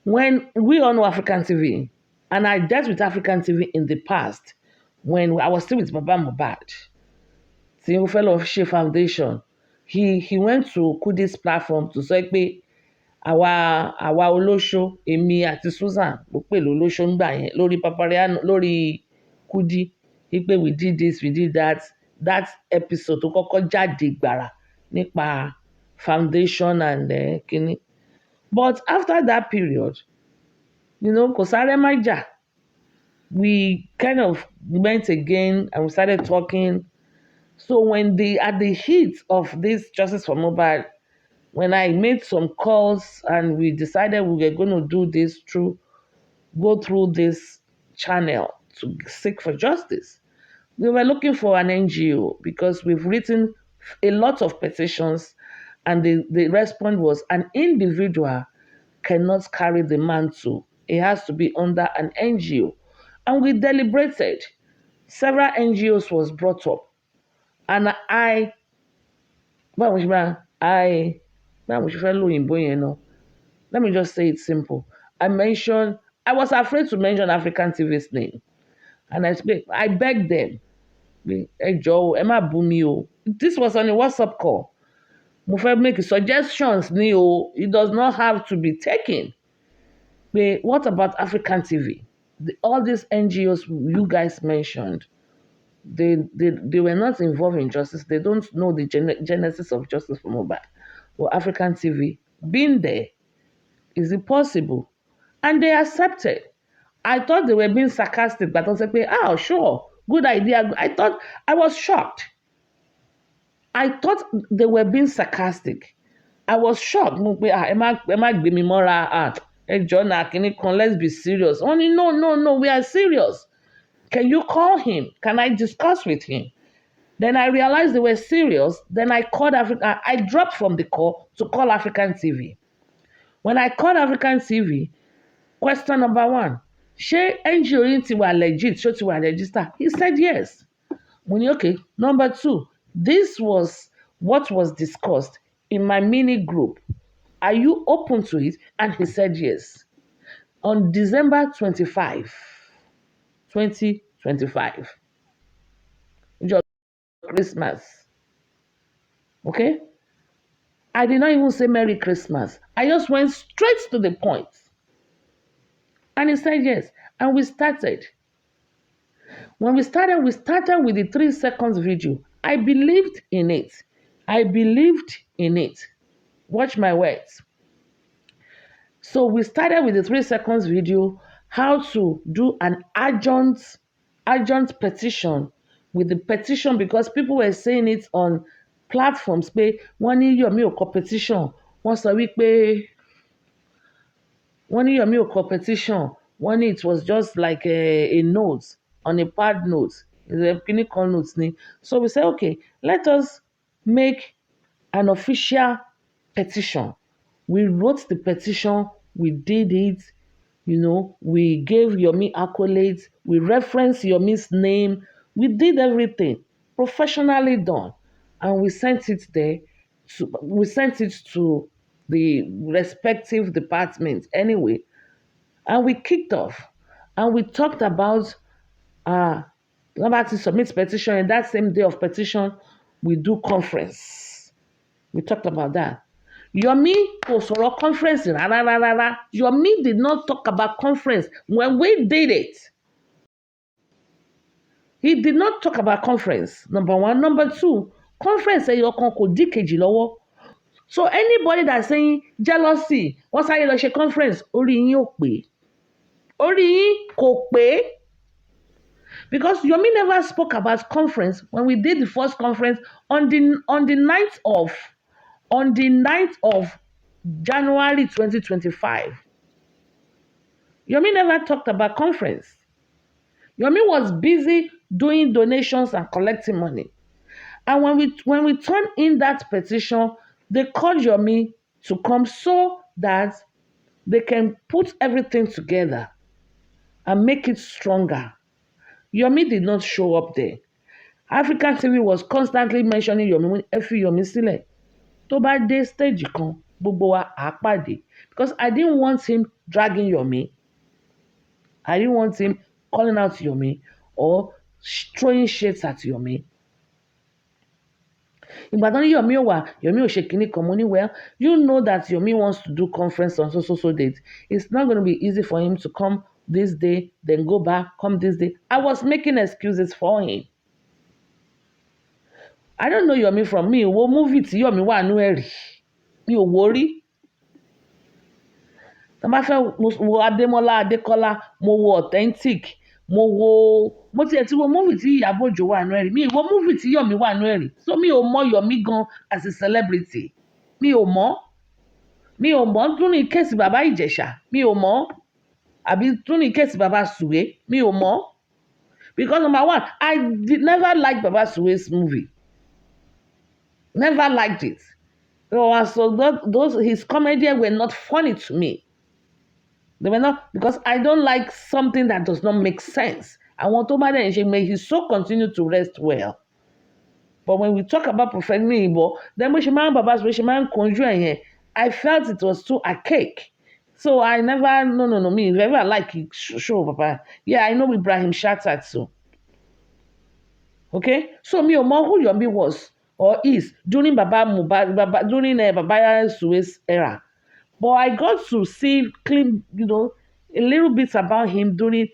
When we all know African TV, and I dealt with African TV in the past when I was still with Baba Mohbad, Single Fellow of She Foundation. He went to Kudi's platform to say pé àwa olóṣó èmi àti Susan ló pè lólóṣó ń gbà yẹn lórí Papariano lórí Kudi wípé we did this we did that episode tó kọ́kọ́ jáde gbàrà nípa foundation and kínní. But after that period, kò sáré má jà. We kind of went again and we started talking. So at the heat of this Justice for Mobile, when I made some calls and we decided we were going to go through this channel to seek for justice, we were looking for an NGO because we've written a lot of petitions, and the response was an individual cannot carry the mantle. It has to be under an NGO. And we deliberated. Several NGOs was brought up. And let me just say it simple. I was afraid to mention African TV's name. And I begged them, hey Joe, ẹ má bú mi o. This was on a WhatsApp call. Mo fẹ́ make suggestions ni o. It does not have to be taken. But what about African TV? All these NGOs you guys mentioned, they were not involved in justice. They don't know the genesis of Justice for Mobile. Well, African TV, being there, is it possible? And they accepted. I thought they were being sarcastic, but I was like, oh, sure, good idea. I was shocked. I thought they were being sarcastic. I was shocked. Let's be serious. Only no, we are serious. Can you call him? Can I discuss with him? Then I realized they were serious. Then I called Africa. I dropped from the call to call African TV. When I called African TV, question number one, ṣé NGO yìí ti wà legit? Ṣó ti wà register? He said yes. Okay. Number two, this was what was discussed in my mini group. Are you open to it? And he said yes. On December 25, 2025, just Christmas. Okay? I did not even say Merry Christmas. I just went straight to the point. And he said yes. And we started. When we started with the 3 seconds video. I believed in it. Watch my words. So we started with the 3 seconds video, how to do an urgent petition with the petition, because people were saying it on platforms pé wọ́n ní Yomi ò kọ petition, wọ́n sọ wípé wọ́n ní Yomi ò kọ petition, wọ́n ní it was just like a note on a pad note, a clinical note ni. So we said, okay, let us make an official petition. We wrote the petition, we did it, we gave Yomi accolades, we referenced Yomi's name, we did everything professionally done, and we sent it to the respective departments anyway, and we kicked off, and we talked about to submit petition, and that same day of petition, we do conference. We talked about that. Yomi kò sọ̀rọ̀ conference rárá. Yomi did not talk about conference when we did it. He did not talk about conference, number one. Number two, conference ẹyọkan kò dí kejì lọ́wọ́. So anybody that's saying jealousy, wọ́n sáré lọ ṣe conference, orí yín ò pé. Orí yín kò pé. Because Yomi never spoke about conference when we did the first conference on the 9th of January 2025. Yomi never talked about conference. Yomi was busy doing donations and collecting money. And when we turned in that petition, they called Yomi to come so that they can put everything together and make it stronger. Yomi did not show up there. African TV was constantly mentioning Yomi. Ẹ fi Yomi sílẹ̀. Tó bá dé stage kan, gbogbo wa á pàdé. Because I didn't want him dragging Yomi. I didn't want him calling out Yomi or throwing shades at Yomi. Ìgbà tán ní Yomi ò ṣe kinní kan, mo ní, well, you know that Yomi wants to do conference on so date. It's not going to be easy for him to come this day, then go back, come this day. I was making excuses for him. I don't know Yomi from me. Wo movie tí Yomi wà nú ẹ̀ rí. Mi ò wò rí. Tí wọ́n bá fẹ́ wo Adémọ́lá Adékọ́lá, mo wo Authentic, mo tiẹ̀ ti wo movie tí Ìyábọ̀ Òjó wà nú ẹ̀ rí. Mi ò wo movie tí Yomi wà nú ẹ̀ rí. So mi ò mọ Yomi gan as a celebrity. Mi ò mọ̀. Tún ní kéèsì bàbá Ìjẹ̀ṣà. Mi ò mọ̀. Àbí tún ní kéèsì bàbá Sùwé. Mi ò mọ̀. Because number one, I did never like Baba Suwe's movie. Never liked it. So his comedy were not funny to me. They were not, because I don't like something that does not make sense. I want to may his soul continue to rest well. But when we talk about Prophet Igbo, then we conjure, I felt it was too archaic. So I never, me never like it. Show, Papa. Yeah, I know Ibrahim Shattat so. Okay, so me or who Yomi was or is during Baba Suwe's era. But I got to see clean, a little bit about him during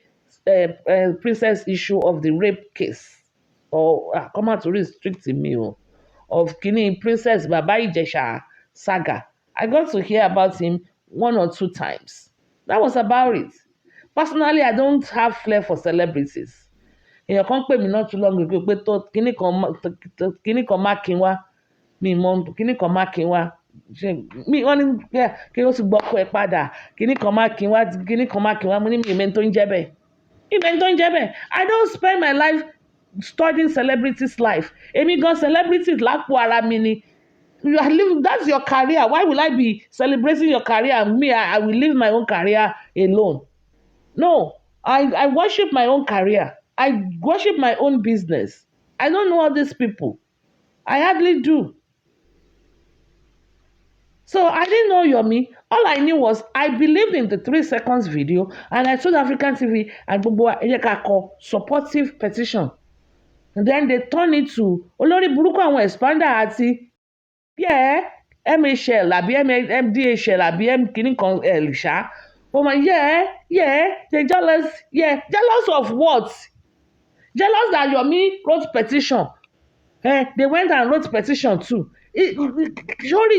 Princess issue of the rape case. Or come out to restrict me of Kini Princess Baba Ijesha saga. I got to hear about him 1 or 2 times. That was about it. Personally, I don't have flair for celebrities. Èèyàn kan pè mí not too long ago pé tó kíní kan má kí n wá mi mọ kíní kan má kí n wá mi wọ́n ní kí ó sì gbọ́ ọkọ ẹ̀ padà kíní kan má kí n wá mo ní mi ìmẹ̀ tó ń jẹ́ bẹ́ẹ̀. I don't spend my life studying celebrities' life. Èmi gan celebrities lápò ara mi ni. You are living, that's your career. Why will I be celebrating your career and me, I will leave my own career alone? No, I worship my own career. I worship my own business. I don't know all these people. I hardly do. So I didn't know Yomi. All I knew was I believed in the 3 seconds video and I told African TV and Gbogbo supportive petition. And then they turned it to Olórí burúkú àwọn expander àti MHL àbí MDHL àbí kìíní kan ṣá. They jealous. Jealous of what? Jealous that Yomi wrote petition. They went and wrote petition too. Ṣé orí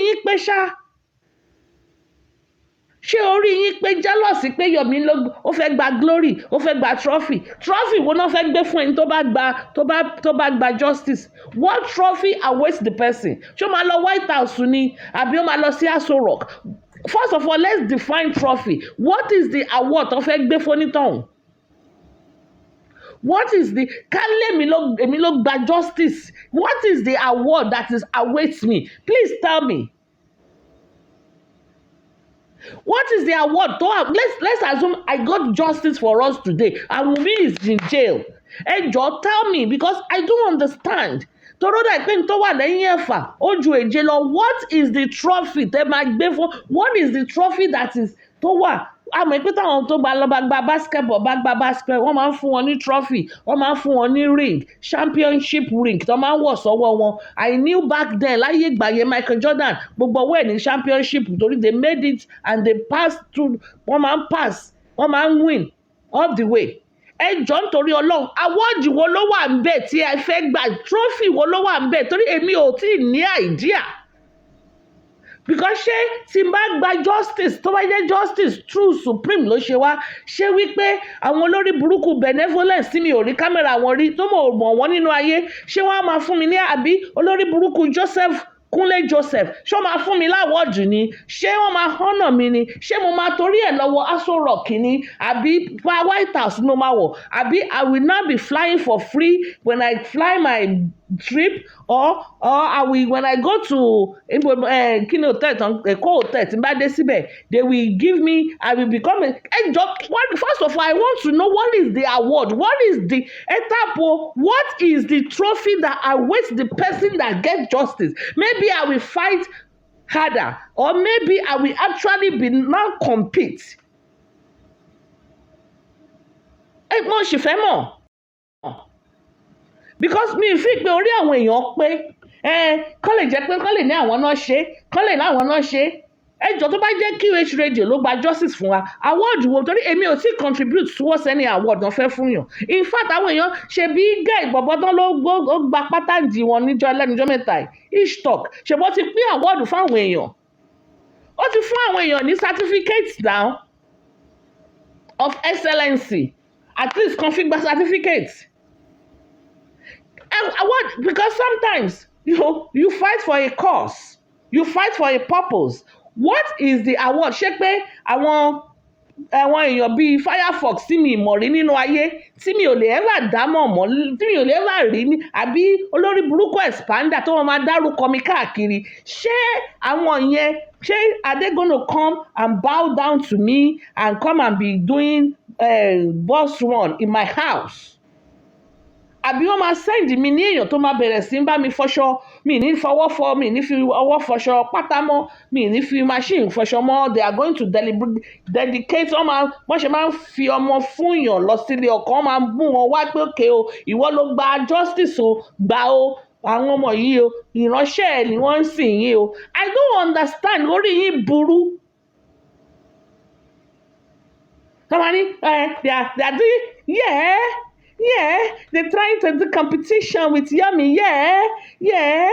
yín pé jealous pé Yomi ó fẹ́ gba glory, ó fẹ́ gba trophy wo náà fẹ́ gbé fún ẹni tó bá gba justice? What trophy awaits the person? Ṣé ó máa lọ White House ni àbí ó máa lọ sí Aso Rock? First of all, let's define trophy. What is the award tó fẹ́ gbé fún onítọ̀hún? What is the èmi ló gba justice? What is the award that awaits me? Please tell me. What is the award? Let's assume I got justice for us today and Wunmi is in jail. Jọ̀ọ́ tell me, because I don't understand. Tọ́rọ́dà ìpín tó wà lẹ́yìn ẹ̀fà ó ju èje lọ. What is the trophy tẹ́ máa gbé fún? What is the trophy that is tó wà? Àmọ́ ìpín táwọn tó gba basketball wọ́n máa ń fún wọn ní trophy, wọ́n máa ń fún wọn ní ring, championship ring tó máa ń wọ̀ sọ́wọ́ wọn. I knew back then láyé ìgbà yẹn Michael Jordan gbogbo owó ẹ̀ ní championship torí they made it and they passed through. Wọ́n máa ń win all the way. Jọ̀ọ́ nítorí Ọlọ́run, awọ́ọ̀dì wo ló wà ń bẹ̀ tí ẹ fẹ́ gbà? Trophy wo ló wà ń bẹ̀? Torí èmi ò tí ì ní idea. Because ṣé tí n bá gba justice tó bá jẹ́ justice true supreme ló ṣe wá, ṣé wípé àwọn olórí burúkú benevolence tí mi ò rí kámẹ́rà wọn rí tó mọ̀ wọ́n nínú ayé, ṣé wọ́n á máa fún mi ní àbí olórí burúkú Kúnlé Joseph ṣé wọ́n máa fún mi láwọ́ọ̀dù ni? Ṣé wọ́n máa honour mi ni? Ṣé mo máa torí ẹ̀ lọ́wọ́ Aso Rock ni? Àbí White House ló máa wọ̀? Àbí I will not be flying for free when I fly my trip, or I will, when I go to Kini Hotel, Eko Hotel, Timbade Sibe, they will give me, I will become first of all, I want to know what is the award, what is the etapo, what is the trophy that awaits the person that gets justice. Maybe I will fight harder, or maybe I will actually be now compete. Mo sì fẹ́ mọ̀, because mi fi pé orí àwọn èèyàn pé kán lè jẹ́ pé kán lè ní àwọn náà ṣe, kán lè ní àwọn náà ṣe. Ẹjọ́ tó bá jẹ́ QH radio ló gba justice fún wa, award wo, torí èmi ò tí contribute towards any award náà fẹ́ fún yàn. In fact, àwọn èèyàn ṣe bí gẹ́ ìbọ̀bọ̀dán ló gba pátánì wọn níjọ́ lẹ́nujọ́ mẹ́ta yìí, each talk ṣe bó ti pín award fún àwọn èèyàn. Ó ti fún àwọn èèyàn ní certificate now of excellency, at least kan fi gba certificate. Award, because sometimes you fight for a cause, you fight for a purpose. What is the award? Ṣé pé àwọn èèyàn bíi Firefox tí mi mọ̀ rí nínú ayé, tí mi ò lè ever dámọ̀ mọ́, tí mi ò lè ever rí ní, àbí olórí burúkú expander tó máa dárúkọ mi káàkiri, ṣé àwọn yẹn, ṣé are they gonna come and bow down to me and come and be doing boss run in my house? Àbí wọ́n máa send mi ní èèyàn tó máa bẹ̀rẹ̀ sí ń bá mi fọṣọ, mi ní fọwọ́ fọ, mi ní fi ọwọ́ fọṣọ pátá mọ́, mi ní fi machine fọṣọ mọ́. They are going to dedicate, wọ́n ṣe máa ń fi ọmọ fún èèyàn lọ sílé ọkọ, wọ́n máa ń mú wọn wá pé òkè o, ìwọ ló gba justice o, gbà o, àwọn ọmọ yìí o, ìránṣẹ́ ẹ̀ ni wọ́n ń sìn yìí o. I don't understand, orí yín burú. Somebody, they are doing, yeah, they're trying to do competition with Yomi, yeah.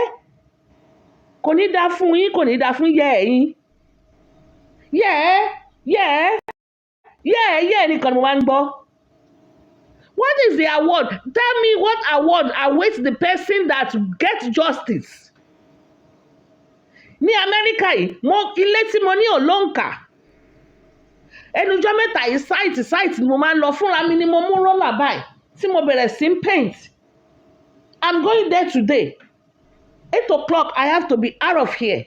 Kò ní dá fún yín, kò ní dá fún yín. Yeah, nìkan ni mo máa ń gbọ́. What is the award? Tell me what award awaits the person that gets justice. Ní Amẹ́ríkà yìí, ilé tí mo ní ò lóǹkà. Ẹnujọ́ mẹ́ta yìí site ni mo máa ń lọ, fúnra mi ni mo mú roller báyìí tí mo bẹ̀rẹ̀ sí paint. I'm going there today. 8 o'clock, I have to be out of here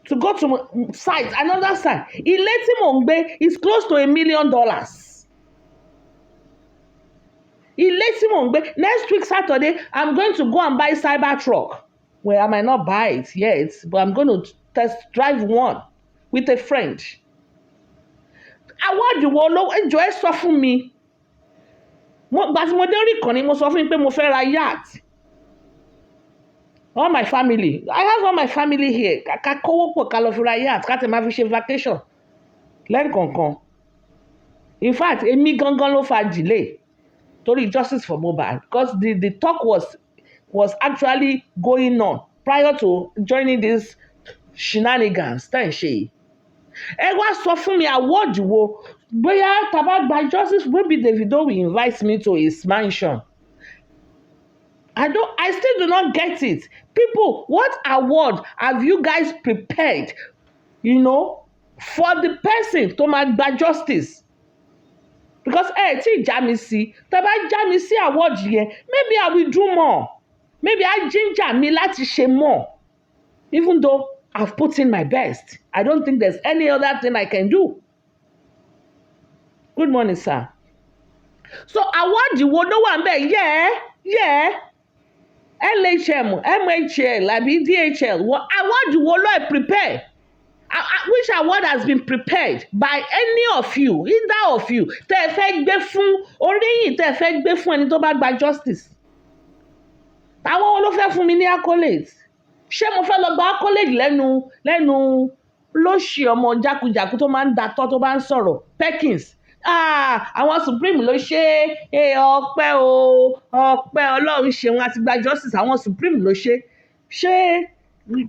to go to site, another site. Ilé tí mò ń gbé is close to $1 million. Ilé tí mò ń gbé, next week Saturday, I'm going to go and buy Cybertruck. Well, I might not buy it yet, but I'm going to test drive one with a friend. Award wo ló ẹjọ́ ẹ sọ fún mi. Gbà tí mo dé orí ìkànnì, mo sọ fún yín pé mo fẹ́ ra yacht. All my family, I have all my family here. Ká kówó pọ̀ ká lọ fi ra yacht, ká tẹ̀ máa fi ṣe vacation lẹ́ẹ̀kọ̀ọ̀kan. In fact, èmi gangan ló fa delay torí justice for Mohbad, because the talk was actually going on prior to joining this shenanigans tẹ́ ń ṣe yìí. Ẹ wá sọ fún mi award wo, bóyá tá bá gba justice, maybe Davido will invite me to his mansion. I still do not get it. People, what award have you guys prepared, for the person to máa gba justice? Because tí já mi sí, tá bá já mi sí award yẹn, maybe I will do more. Maybe I ginger mi láti ṣe more. Even though I've put in my best, I don't think there's any other thing I can do. Good morning, sir. So award wo ló wà ńbẹ̀? Yeah. LHM, MHL, àbí DHL. Award wo ló prepare? Which award has been prepared by any of you, either of you, tẹ́ ẹ fẹ́ gbé fún oríyìn, tẹ́ ẹ fẹ́ gbé fún ẹni tó bá gba justice? Àwọn ló fẹ́ fún mi ní accolades. Ṣé mo fẹ́ lọ gba accolade lẹ́nu lóṣì ọmọ jákujàku tó máa ń datọ́ tó bá ń sọ̀rọ̀ Perkins? Àwọn Supreme ló ṣe ọpẹ́ Ọlọ́run ṣeun àti gba justice, àwọn Supreme ló ṣe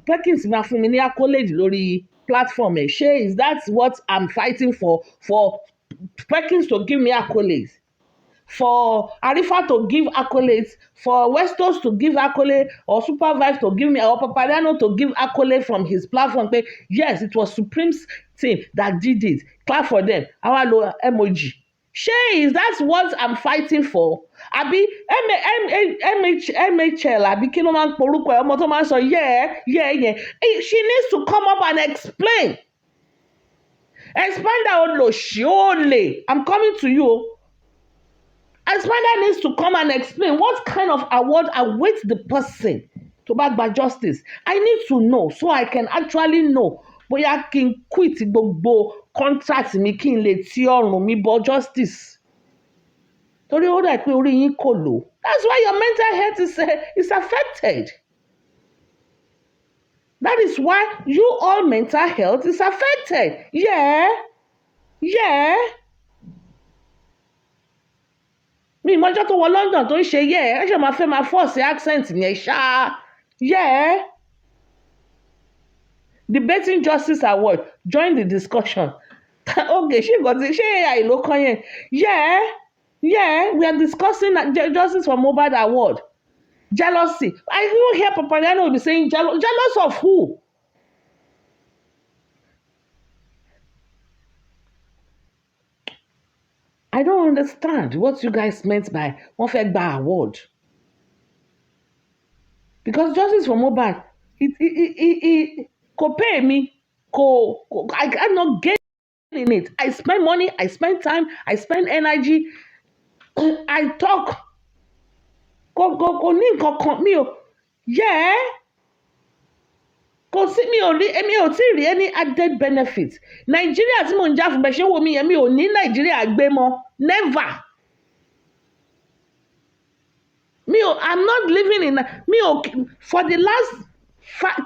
Perkins máa fún mi ní accolade lórí platform ẹ̀? Ṣé is that what I'm fighting for Perkins to give me accolades, for Arifa to give accolades, for Westos to give accolade, or Supervise to give me, or Papariano to give accolade from his platform? Yes, it was Supreme's team that did it. Clap for them. Àwa lo emoji. Is that what I'm fighting for? Àbí MHL àbí kí ló máa ń porúkọ ẹ̀ ọmọ tó máa ń sọ yẹn. She needs to come up and explain. Expander olòṣì olè. I'm coming to you. Expander needs to come and explain what kind of award awaits the person to bá gba justice. I need to know so I can actually know bóyá kí n quit gbogbo contract mi kí n lè ti ọrùn mi bọ justice. Torí ó dà pé orí yín kò lò. That's why your mental health is affected. That is why you all mental health is affected. Yeah. Mi ìmọ̀jọ́ tó wọ London tó ń ṣe ẹ ṣe máa fẹ́ máa force accent yẹn ṣá. Debating Justice Award, join the discussion. Okay, ṣé AI ló kàn yẹn? We are discussing Justice for Mohbad Award. Jealousy. I even hear Papariano will be saying jealous of who? I don't understand what you guys meant by wọ́n fẹ́ gba award. Because Justice for Mohbad, kò pay me, I cannot gain in it. I spend money, I spend time, I spend energy, I talk. Kò ní nǹkan kan mi ò. Kò sí mi ò tí ì rí any added benefit. Nàìjíríà tí mò ń jà fún bẹ́ẹ̀ ṣé wo mi yẹn mi ò ní Nàìjíríà gbé mọ́. Never. I'm not living in for the last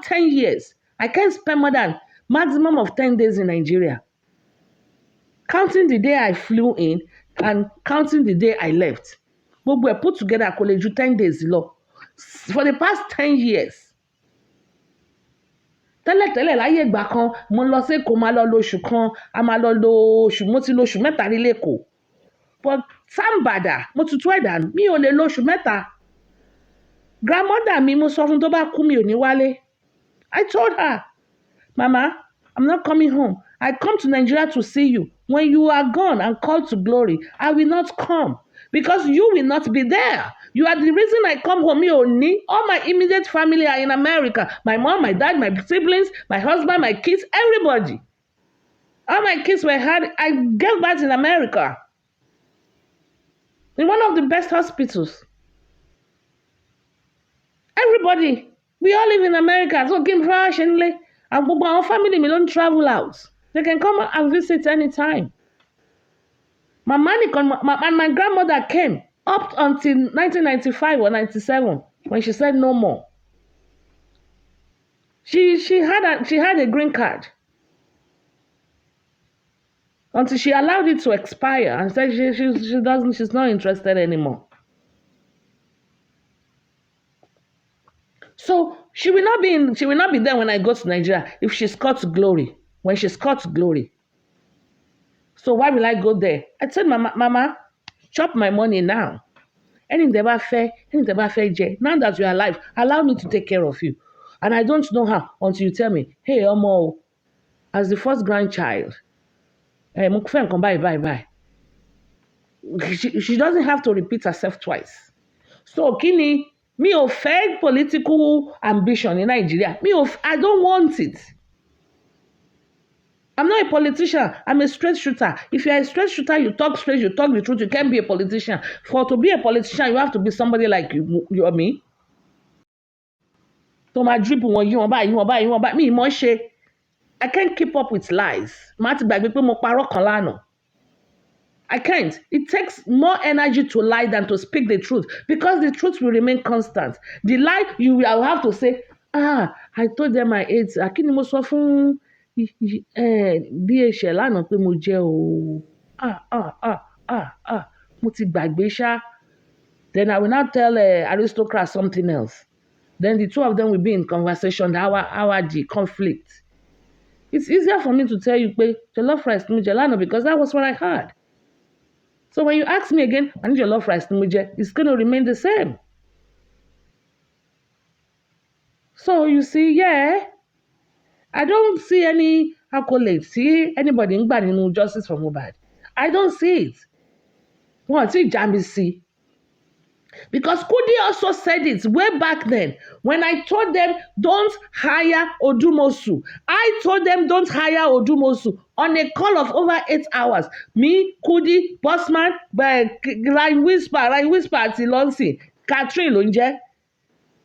10 years. I can't spend more than maximum of 10 days in Nigeria. Counting the day I flew in and counting the day I left. Gbogbo ẹ̀ put together kò lè ju 10 days lọ. For the past 10 years. Tẹ́lẹ̀tẹ́lẹ̀ láyé ìgbà kan mo lọ sí Èkó máa lọ lóṣù kan a máa lọ lóṣù mo ti lóṣù mẹ́ta ní l'Ékòó. But Sambada mo tutù ẹ̀dà mi ò lè lóṣù mẹ́ta. Grandmother mi mo sọ fún tó bá kú mi ò ní wálé. I told her, Mama, I'm not coming home. I come to Nigeria to see you. When you are gone and called to glory, I will not come because you will not be there. You are the reason I come home. All my immediate family are in America. My mom, my dad, my siblings, my husband, my kids, everybody. All my kids I gave birth in America. In one of the best hospitals. Everybody, we all live in America. So Kim Fresh and our family don't travel out. They can come and visit anytime. My grandmother came up until 1995 or 97 when she said no more. She had a green card until she allowed it to expire and said she's not interested anymore. So she will not be there when I go to Nigeria if she's called to glory. When she's called to glory. So why will I go there? I said, Mama, chop my money now. Now that you're alive, allow me to take care of you. And I don't know how until you tell me, hey, Omo, as the first grandchild, bye. She doesn't have to repeat herself twice. So, Kini, me of fake political ambition in Nigeria. I don't want it. I'm not a politician. I'm a straight shooter. If you're a straight shooter, you talk straight, you talk the truth. You can't be a politician. To be a politician, you have to be somebody like Yomi. So my drip won you buy me mo ṣe. I can't keep up with lies. I can't. It takes more energy to lie than to speak the truth because the truth will remain constant. The lie, you will have to say, I told them my age. Akini mo sọ fún DHL lánàá pé mo jẹ́ o. Mo ti gbàgbé ṣá. Then I will not tell aristocrat something else. Then the two of them will be in conversation, our the conflict. It's easier for me to tell you pé jollof rice ni mo jẹ lánàá because that was what I heard. So when you ask me again, I need jollof rice ni mo jẹ, it's going to remain the same. So you see, I don't see any accolades. See anybody in Justice for Mohbad. I don't see it. Wọ́n ti já mi sí. Because Kudi also said it way back then when I told them don't hire Odumosu. I told them don't hire Odumosu on a call of over 8 hours. Me, Kudi, Bossman, Ryan Whisper àti Lonsi, Catherine Lonje.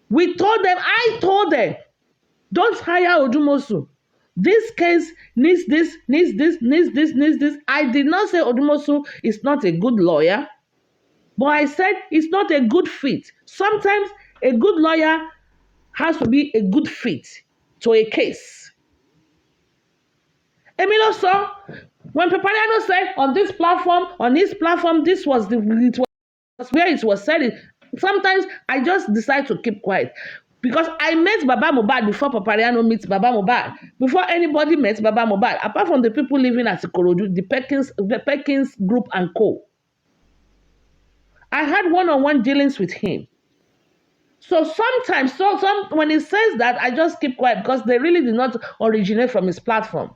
We told them, I told them, don't hire Odumosu. This case needs this. I did not say Odumosu is not a good lawyer. But I said it's not a good fit. Sometimes a good lawyer has to be a good fit to a case. Emilio saw when Papariano said on his platform, this was where it was said. Sometimes I just decide to keep quiet. Because I met Baba Mohbad before Papariano meets Baba Mohbad. Before anybody met Baba Mohbad, apart from the people living at Ikorodu, the Perkins Group and Co. I had one-on-one dealings with him. So sometimes, when he says that, I just keep quiet because they really did not originate from his platform.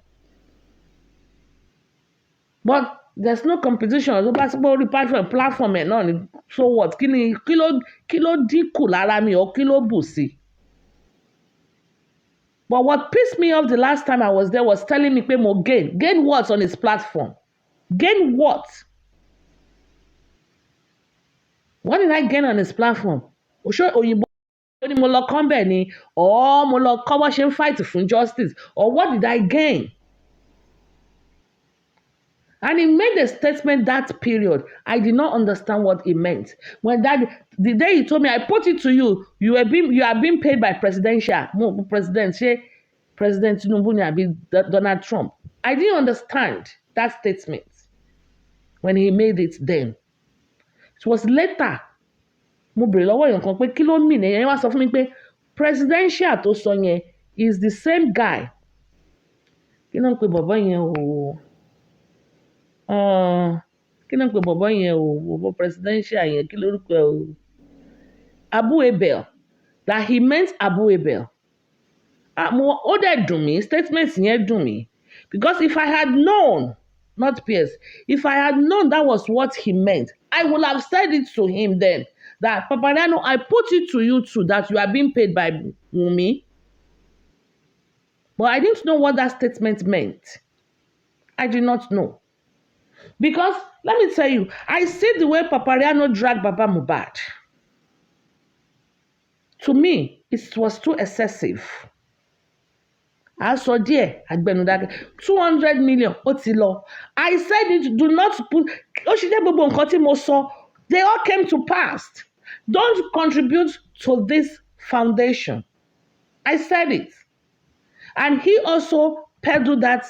But there's no competition. Platform and none. So what? Kilo dínkù lára mi or kilo bù sí. But what pissed me off the last time I was there was telling me pé mo gain. Gain what on his platform? Gain what? What did I gain on his platform? Òṣè òyìnbó ni mo lọ kọ́ bẹ́ẹ̀ ni, or mo lọ kọ́ bó ṣe ń fight for justice, or what did I gain? And he made a statement that period. I did not understand what he meant. When the day he told me, I put it to you, you are being paid by President Tinubu ni Donald Trump. I didn't understand that statement when he made it then. It was later. Mo bèrè lọ́wọ́ èèyàn kan pé kí ló mìn èèyàn wá sọ fún mi pé presidential tó sọ yẹn is the same guy. Kí ló ń pe bọ̀bọ́ yẹn o? Kí ló ń pe bọ̀bọ́ yẹn o? Bọ̀bọ́ presidential yẹn kí lórúkọ ẹ o? Abu Abel. That he meant Abu Abel. Ó dẹ̀ dùn mí, statement yẹn dùn mí. Because if I had known, not Pierce, if I had known that was what he meant, I would have said it to him then. That Papariano, I put it to you too, that you are being paid by Wumi. But I didn't know what that statement meant. I did not know. Because, let me tell you, I see the way Papariano dragged Baba Mohbad. To me, it was too excessive. I saw there, 200 million, Otilo. I said it, do not put, they all came to pass. Don't contribute to this foundation. I said it. And he also peddled that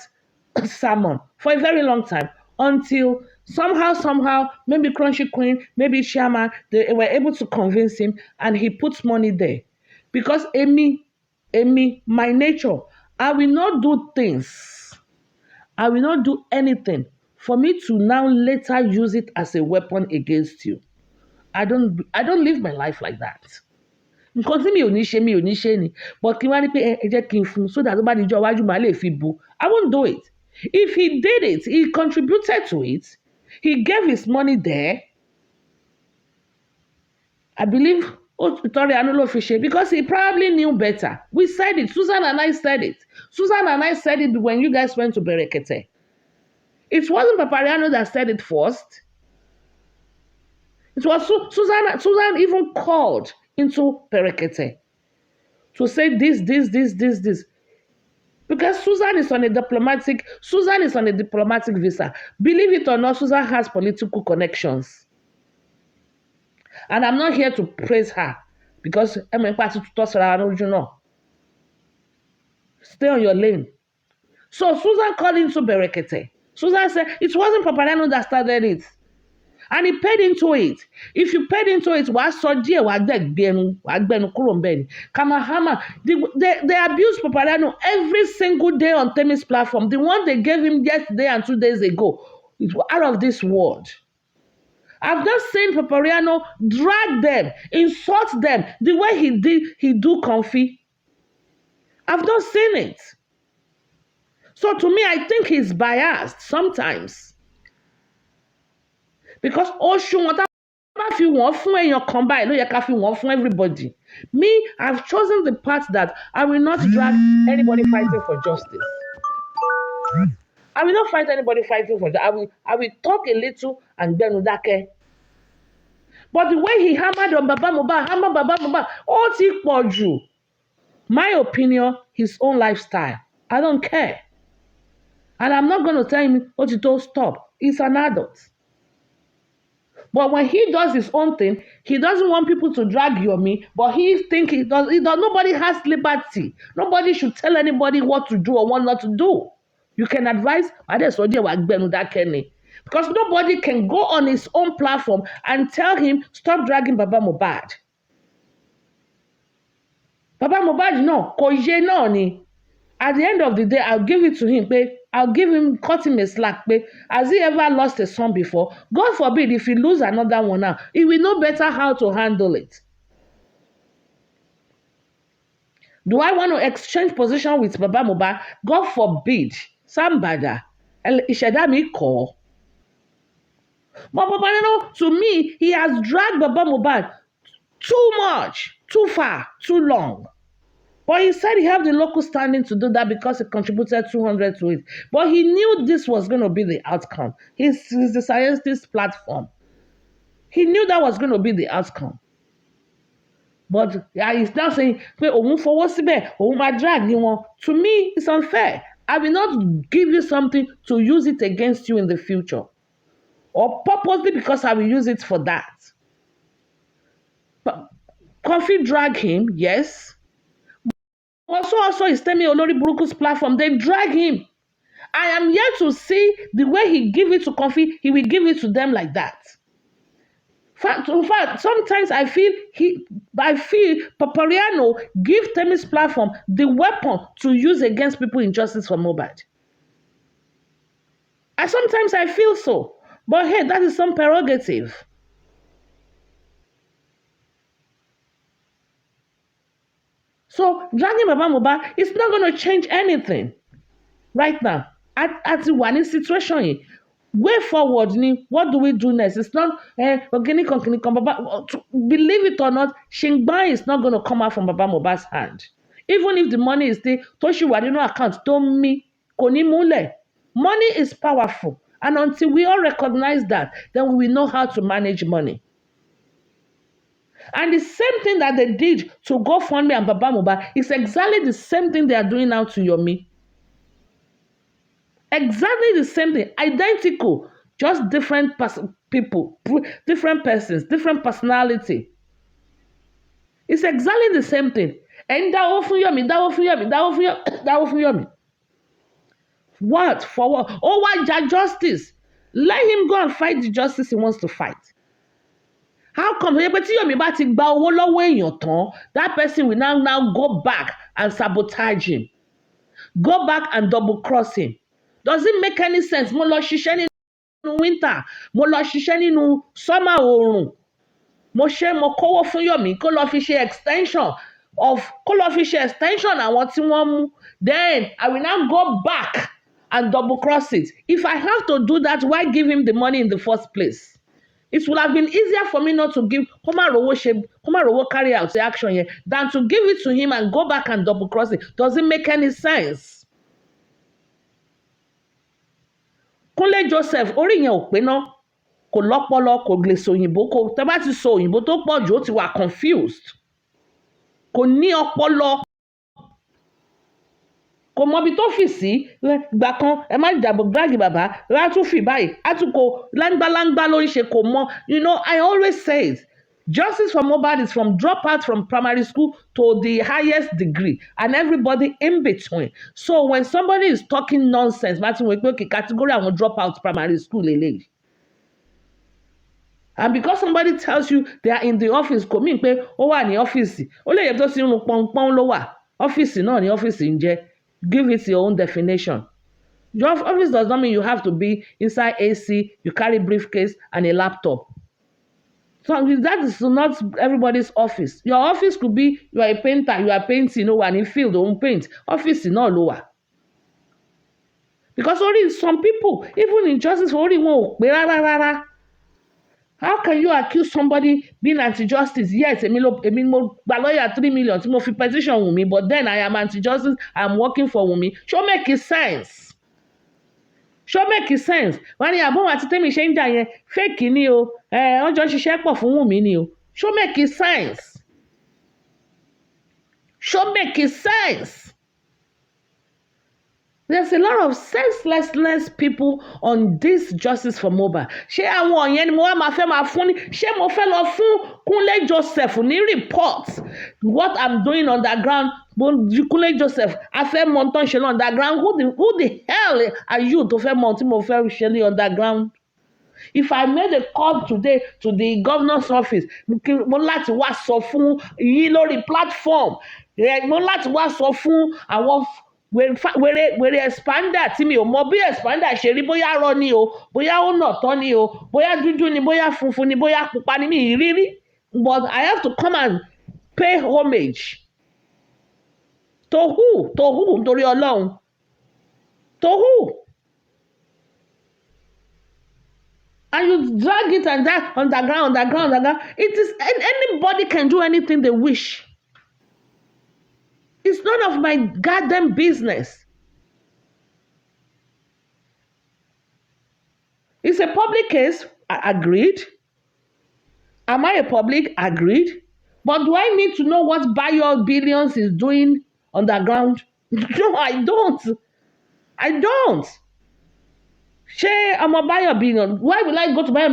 sermon for a very long time until somehow, maybe Crunchy Queen, maybe Shaman, they were able to convince him and he puts money there. Because Amy, my nature, I will not do things. I will not do anything for me to now later use it as a weapon against you. I don't live my life like that. Nǹkan tí mi ò ní ṣe ni, but kí wá ní pé ẹ jẹ́ kí n fún so that tó bá di ọjọ́ iwájú màá lè fi bu. I won't do it. If he did it, he contributed to it. He gave his money there. I believe Tori Anulo Fishe, because he probably knew better. We said it. Susan and I said it. Susan and I said it when you guys went to Berekete. It wasn't Papariano that said it first. It was Susan even called into Berekete to say this. Because Susan is on a diplomatic visa. Believe it or not, Susan has political connections. And I'm not here to praise her because stay on your lane. So Susan called into Berekete. Susan said it wasn't Papariano that started it. And he paid into it. If you paid into it, Kamahama, they abused Papariano every single day on Temi's platform. The one they gave him yesterday and 2 days ago, it was out of this world. I've just seen Papariano drag them, insult them, the way he do comfy. I've not seen it. So to me, I think he's biased sometimes. because òṣùwọ̀n tá bá fi wọ́n fún èèyàn kan báyìí ló yẹ ká fi wọ́n fún everybody. Me, I've chosen the path that I will not drag anybody fighting for justice. I will not fight anybody fighting for that. I will talk a little and then dake. But the way he hammered on Baba Mohbad, ó ti pọ̀ jù. My opinion, his own lifestyle. I don't care. And I'm not going to tell him, oh, to stop. He's an adult. But when he does his own thing, he doesn't want people to drag Yomi, but he thinks he does. Nobody has liberty. Nobody should tell anybody what to do or what not to do. You can advise, because nobody can go on his own platform and tell him, stop dragging Baba Mohbad. Baba Mohbad, no, koje no ni. At the end of the day, I'll give it to him. Cut him a slack. Has he ever lost a son before? God forbid if he lose another one now, he will know better how to handle it. Do I want to exchange position with Baba Mohbad? God forbid. Somebody. Ìṣẹ̀dá mi kọ̀. But Baba, to me, he has dragged Baba Mohbad too much, too far, too long. But he said he had the local standing to do that because he contributed 200 to it. But he knew this was going to be the outcome. He's the scientist platform. He knew that was going to be the outcome. But he's now saying, to me, it's unfair. I will not give you something to use it against you in the future. Or purposely because I will use it for that. But Kofi drag him, yes. Also, he's telling me Olori Buruku's platform, they drag him. I am yet to see the way he give it to Kofi, he will give it to them like that. In fact, sometimes I feel Papariano give Temi's platform the weapon to use against people in justice for Mohbad. Sometimes I feel so. But hey, that is some prerogative. So dragging Baba Mohbad is not going to change anything right now. At the one situation, way forward, what do we do next? It's not organic, Baba. Believe it or not, Shingbai is not going to come out from Baba Mohbad's hand. Even if the money is still Toshi Wadino account, don't me Koni Mule. Money is powerful. And until we all recognize that, then we will know how to manage money. And the same thing that they did to GoFundMe and Baba Mohbad is exactly the same thing they are doing now to Yomi. Exactly the same thing. Identical. Just different people, different persons, different personality. It's exactly the same thing. And that often Yomi. What? For what? Oh, why justice? Let him go and fight the justice he wants to fight. How come? That person will now go back and sabotage him. Go back and double cross him. Does it make any sense? Mo lọ ṣiṣẹ́ nínú winter. Mo lọ ṣiṣẹ́ nínú summer oòrùn. Mo kówó fún Yomi kó lọ fi ṣe extension àwọn tí wọ́n mú. Then I will now go back and double cross it. If I have to do that, why give him the money in the first place? It would have been easier for me not to give Komarowo carry out the action here than to give it to him and go back and double cross it. Does it make any sense? Kunle Joseph, orí yẹn ò pé ná, kò lọ́pọlọ, kò lè sọ òyìnbó, tẹ́ bá ti sọ òyìnbó tó pọ̀ jù, ó ti wà confused. Kò ní ọpọlọ. Kò mọ ibi tó fì sí, gbà kan, ẹ má dàbò gbági bàbá, rá tún fì báyìí, á tún kò láńgbáláńgbá ló ń ṣe kò mọ. I always say it. Justice for Mohbad is from dropout from primary school to the highest degree and everybody in between. So when somebody is talking nonsense, Martin will be category and dropout primary school. And because somebody tells you they are in the office, kò mí pé ó wà ní ọ́fíìsì. Ó lè yẹ tó sí irun pọ́npọ́n ló wà. Ọ́fíìsì náà ni ọ́fíìsì ń jẹ́. Give it your own definition. Your office does not mean you have to be inside AC, you carry briefcase and a laptop. So that is not everybody's office. Your office could be, you are a painter, you are painting, and in field, don't paint. Office is not lower. Because only some people, even in justice, only one. How can you accuse somebody being anti-justice? Yes, èmi mo gba lawyer 3 million tí mo fi petition Wunmi, but then I am anti-justice, I'm working for Wunmi. Ṣó make it sense? Ṣó make sense? Wọ́n ní àbọ̀wọ̀n àti tèmi ṣe ń jà yẹn fake ni o, wọ́n jọ ṣiṣẹ́ pọ̀ fún Wunmi ni o. Ṣó make sense? Ṣó make sense? There's a lot of senselessness people on this justice for Mohbad. Ṣé àwọn yẹn ni mo wá máa fẹ́ máa fún ní? Ṣé mo fẹ́ lọ fún Kúnlé Joseph ní report what I'm doing underground? Kúnlé Joseph, a fẹ́ mọ tán ṣe ní underground. Who the hell are you tó fẹ́ mọ tí mo fẹ́ ṣe ní underground? If I made a call today to the governor's office, mo láti wá sọ fún yín lórí platform. Mo láti wá sọ fún àwọn wèrè expander tí mi ò mọ bí expander ṣe rí, bóyá rọ ni o, bóyá ó nà tán ni o, bóyá dúdú ni, bóyá funfun ni, bóyá pupa ni, mi ìrírí. But I have to come and pay homage. To who? To who? Nítorí Ọlọ́run. To who? And you drag it and that underground. It is anybody can do anything they wish. It's none of my goddamn business. It's a public case. Agreed. Am I a public? Agreed. But do I need to know what Bayo Billions is doing underground? No, I don't. I don't. Ṣé ọmọ Bayo Billion? Why will I go to Bayo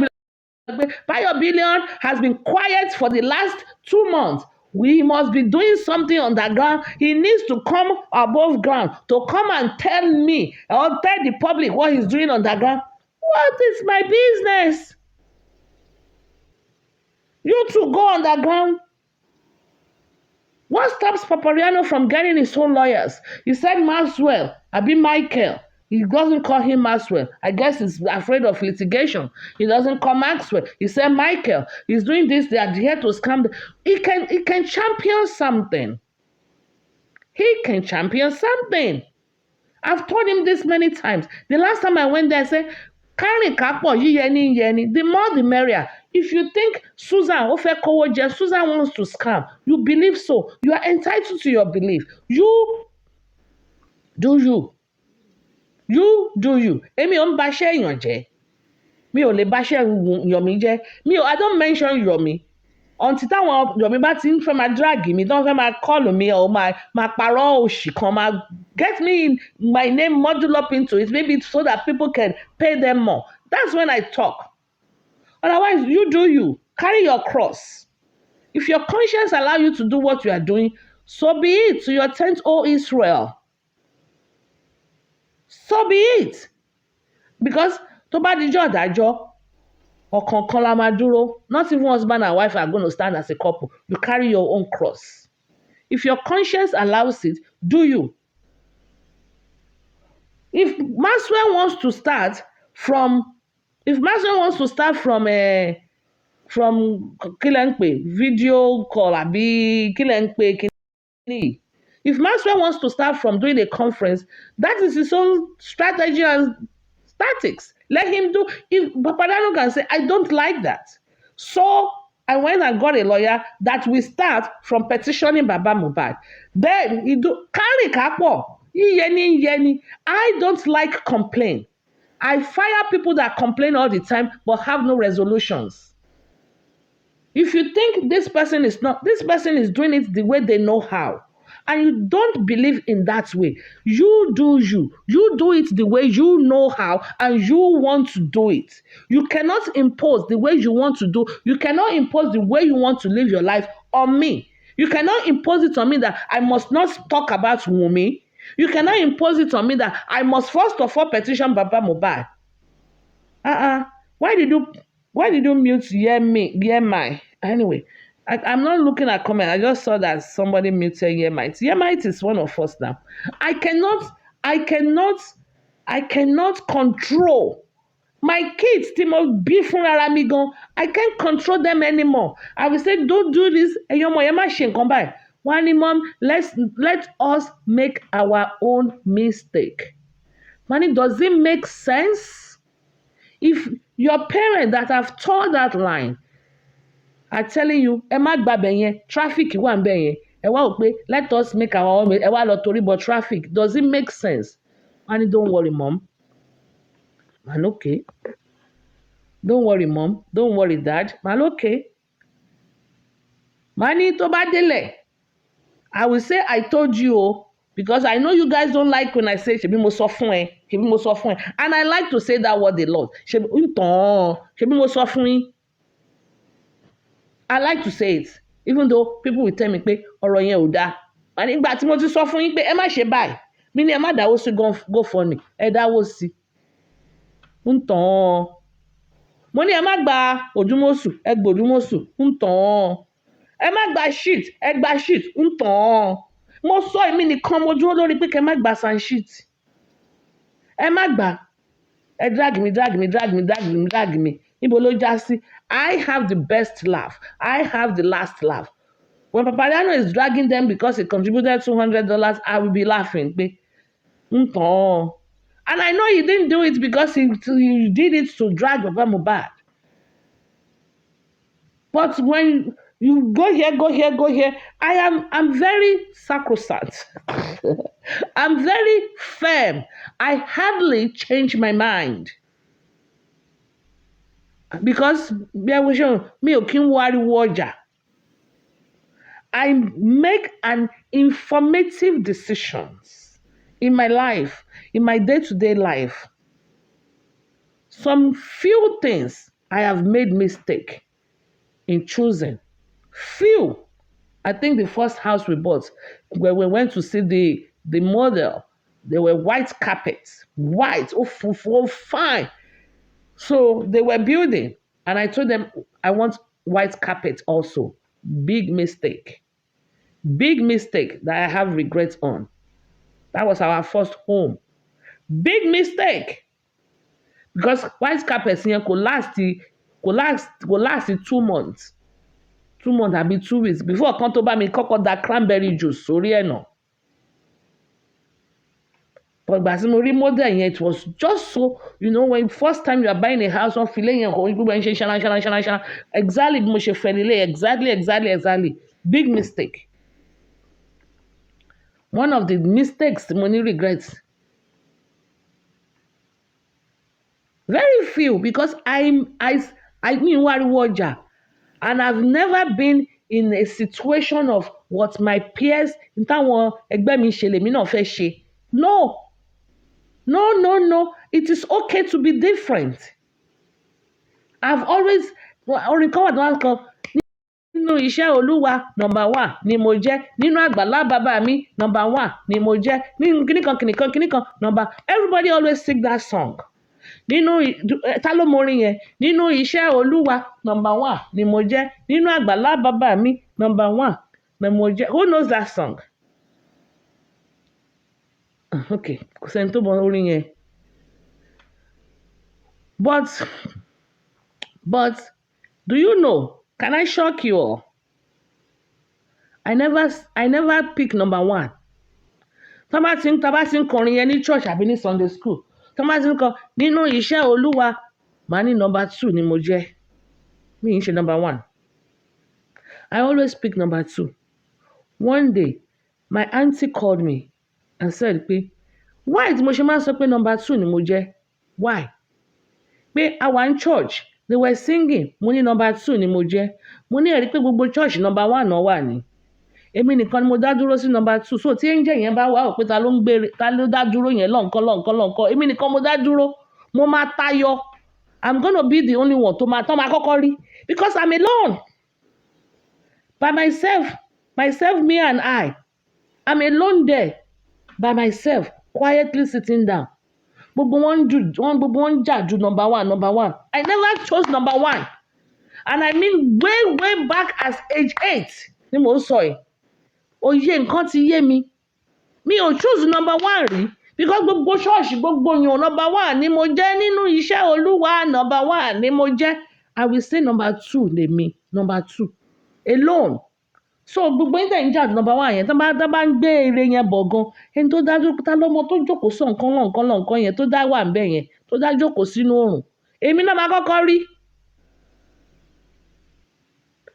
Billion? Bayo Billion has been quiet for the last 2 months. We must be doing something underground. He needs to come above ground to come and tell me or tell the public what he's doing underground. What is my business? You two go underground. What stops Papariano from getting his own lawyers? You said Maxwell, Michael. He doesn't call him Maxwell. I guess he's afraid of litigation. He doesn't call Maxwell. He said Michael. He's doing this. They are here to scam. He can champion something. He can champion something. I've told him this many times. The last time I went there, I said, Karen Kapo, yeni. The more the merrier. If you think Susan Susan wants to scam, you believe so. You are entitled to your belief. You do you. You do you. Èmi ò ń baṣẹ́ èèyàn jẹ́. Mi ò lè baṣẹ́ Yomi jẹ́. I don't mention Yomi. Until táwọn Yomi bá ti ń fẹ́ máa drag mi, don't fẹ́ máa call me or máa parọ́ òṣì kan, máa get me my name muddled up into it, maybe so that people can pay them more. That's when I talk. Otherwise, you do you. Carry your cross. If your conscience allow you to do what you are doing, so be it. To your tent, O Israel. So be it. Because tó bá dijọ́ ìdájọ́, ọ̀kọ̀ọ̀kan la máa dúró. Not even husband and wife are going to stand as a couple. You carry your own cross. If your conscience allows it, do you. If Maxwell wants to start from video call àbí kílẹ̀. If Maxwell wants to start from doing a conference, that is his own strategy and tactics. Let him do. If Papadano can say, I don't like that. So I went and got a lawyer that will start from petitioning Baba Mohbad. Then he do carry kapo. Yeni. I don't like complain. I fire people that complain all the time but have no resolutions. If you think this person is doing it the way they know how, and you don't believe in that way, you do you. You do it the way you know how and you want to do it. You cannot impose the way you want to do. You cannot impose the way you want to live your life on me. You cannot impose it on me that I must not talk about Wunmi. You cannot impose it on me that I must first of all petition Baba Mohbad. Why did you mute Yemi? Anyway, I'm not looking at comment. I just saw that somebody muted Yemite. Yemite is one of us now. I cannot control my kids. I can't control them anymore. I will say, don't do this. Mom, let us make our own mistake. Money, does it make sense? If Your parents that have towed that line are telling you, ẹ má gbàbẹ̀ yẹn, traffic wà ń bẹ̀ yẹn. Ẹ wá wò pé let us make our own, ẹ wá lọ torí bọ traffic. Does it make sense? And don't worry, mom. Man, okay. Don't worry, mom. Don't worry, dad. Man, okay. Mani tó bá délẹ̀, I will say I told you, because I know you guys don't like when I say ṣebí mo sọ fún ẹ, ṣebí mo sọ fún ẹ. And I like to say that word a lot. Ṣebí mo sọ fún yín. I like to say it, even though people will tell me pé ọ̀rọ̀ yẹn ò dáa. And ìgbà tí mo ti sọ fún yín pé ẹ má ṣe báyìí, mi ni ẹ má dáwó sí GoFundMe, ẹ dáwó sí. Mo ní ẹ má gba òdúmọ̀sù, ẹ gba òdúmọ̀sù. Ẹ má gba shit, ẹ gba shit. Mo sọ èmi nìkan mo dúró lórí pé kẹ má gba san shit. Ẹ má gbà. Ẹ drag me. Níbo ló já sí? I have the best laugh. I have the last laugh. When Papariano is dragging them because he contributed $200, I will be laughing. And I know he didn't do it because he did it to drag Baba Mohbad. But when you go here, I'm very sacrosanct. I'm very firm. I hardly change my mind. Because me ò kí ń wo ariwo ọjà. I make an informative decisions in my life, in my day-to-day life. Some few things I have made mistake in choosing. Few. I think the first house we bought, when we went to see the model, there were white carpets. White, fine. So they were building, and I told them, I want white carpet also. Big mistake. Big mistake that I have regrets on. That was our first home. Big mistake. Because white carpets here could last 2 months. 2 months, I mean 2 weeks. Before kan tó bá mi kọ́kọ́ da cranberry juice sórí ẹ̀ náà. But ìgbà tí mo rí model yẹn, it was just so, when first time you are buying a house, wọ́n fi lẹ́yìn ọkọ̀ gbogbo ẹ̀ ń ṣe ṣáná. Exactly bí mo ṣe fẹ́ nílé, exactly. Big mistake. One of the mistakes mo ní regrets. Very few, because I mean wariwo ọjà, and I've never been in a situation of what my peers n táwọn ẹgbẹ́ mi ṣe lèmi náà fẹ́ ṣe. No. It is okay to be different. I've always orin kan wà tó wá kan nínú iṣẹ́ Olúwa #1 ni mo jẹ́, nínú àgbàlá bàbá mi #1 ni mo jẹ́, nínú kíníkan number. Everybody always sing that song. Ta ló mọ orin yẹn? Nínú iṣẹ́ Olúwa #1 ni mo jẹ́, nínú àgbàlá bàbá mi #1 ni mo jẹ́. Who knows that song? Okay, kò sẹ́ni tó mọ orin yẹn. But do you know? Can I shock you all? I never pick #1. Tá bá ti ń kọrin yẹn ní church àbí ní Sunday school. Tá bá ti ń kọ nínú iṣẹ́ Olúwa, màá ní #2 ni mo jẹ́. Mi ń ṣe #1. I always pick #2. One day, my auntie called me and said pé, why tí mo ṣe máa ń sọ pé #2 ni mo jẹ́? Why? Pé àwa in church, they were singing, mo ní #2 ni mo jẹ́. Mo ní ẹ̀rí pé gbogbo church #1 náà wà ní. Èmi nìkan ni mo dá dúró sí #2. So tí angel yẹn bá wá pé ta ló dá dúró yẹn lọ́nkán. Èmi nìkan mo dá dúró. Mo máa tayọ. I'm gonna be the only one tó máa kọ́kọ́ rí. Because I'm alone. By myself, me and I. I'm alone there. By myself, quietly sitting down. Gbogbo wọn jà ju #1. I never chose #1. And I mean way back as age 8 ni mo ń sọ yìí. Oyè nǹkan ti yé mi. Mi ò choose #1 rí. Because gbogbo ṣọ́ọ̀ṣì gbogbo yàn #1 ni mo jẹ́, nínú iṣẹ́ Olúwa #1 ni mo jẹ́. I will say #2 lèmi, #2. Alone. So gbogbo yín tẹ̀ ń jà ju #1 yẹn, tá bá ń gbé eré yẹn bọ̀ gan, ẹni tó dájú ta lọ́mọ tó jókòó sọ nǹkan yẹn tó dá wà ń bẹ̀ yẹn, tó dá jókòó sínú oòrùn. Èmi náà máa kọ́kọ́ rí.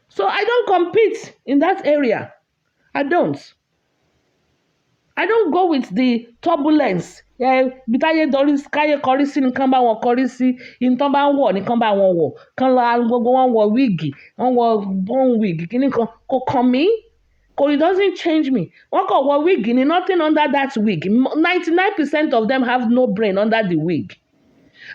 So I don't compete in that area. I don't. I don't go with the turbulence. Bí táyé dorí káyé kọrí sí ni kán bá wọn kọrí sí, ìtàn bá ń wọ̀ ni kán bá wọn wọ̀, kán lọ gbogbo wọn wọ wíìgì, wọ́n wọ bone wig, kíní kan, kò kàn mí. It doesn't change me. Wọ́n kàn wọ wíìgì ni, nothing under that wig. 99% of them have no brain under the wig.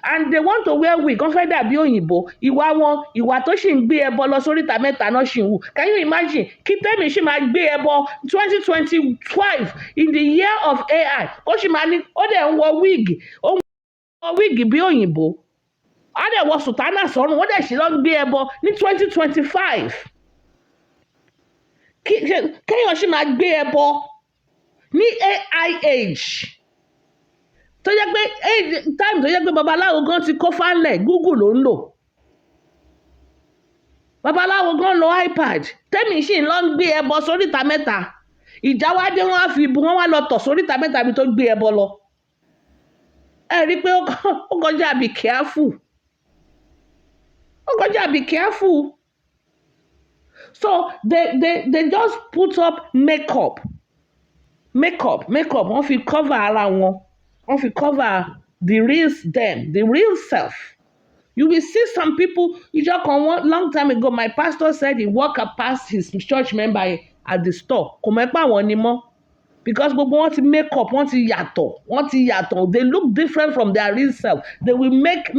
And they want to wear wig, wọ́n fẹ́ dàbí òyìnbó. Ìwà tó ṣì ń gbé ẹbọ lọ sóríta mẹ́ta náà ṣì ń wù. Can you imagine? Kí Tẹ́mi ṣì máa gbé ẹbọ 2012 in the year of AI. Ó ṣì máa ní, ó dẹ̀ ń wọ wig, ó ń wọ wig bí òyìnbó. Á dẹ̀ wọ sùtánà sọ́run, wọ́n dẹ̀ ṣì lọ gbé ẹbọ ní 2025. Kéèyàn ṣì máa gbé ẹbọ ní AI age. Tó jẹ́ pé time tó jẹ́ pé babaláwo gan ti kó fánlẹ̀, Google ló ń lò. Babaláwo gan lo iPad. Tẹ́mi ṣì ń lọ gbé ẹbọ sóríta mẹ́ta. Ìjà wá dé, wọ́n á fi bu, wọ́n wá lọ tọ̀ sóríta mẹ́ta bí tó gbé ẹbọ lọ. Ẹ rí i pé ó kọjá be careful. Ó kọjá be careful. So they just put up makeup. Wọ́n fi cover ara wọn. Wọ́n fi cover the real them, the real self. You will see some people, long time ago, my pastor said he walked past his church member at the store. Kò mọ̀ pé àwọn ni mọ́. Because gbogbo wọn ti make up, wọ́n ti yàtọ̀. They look different from their real self. They will make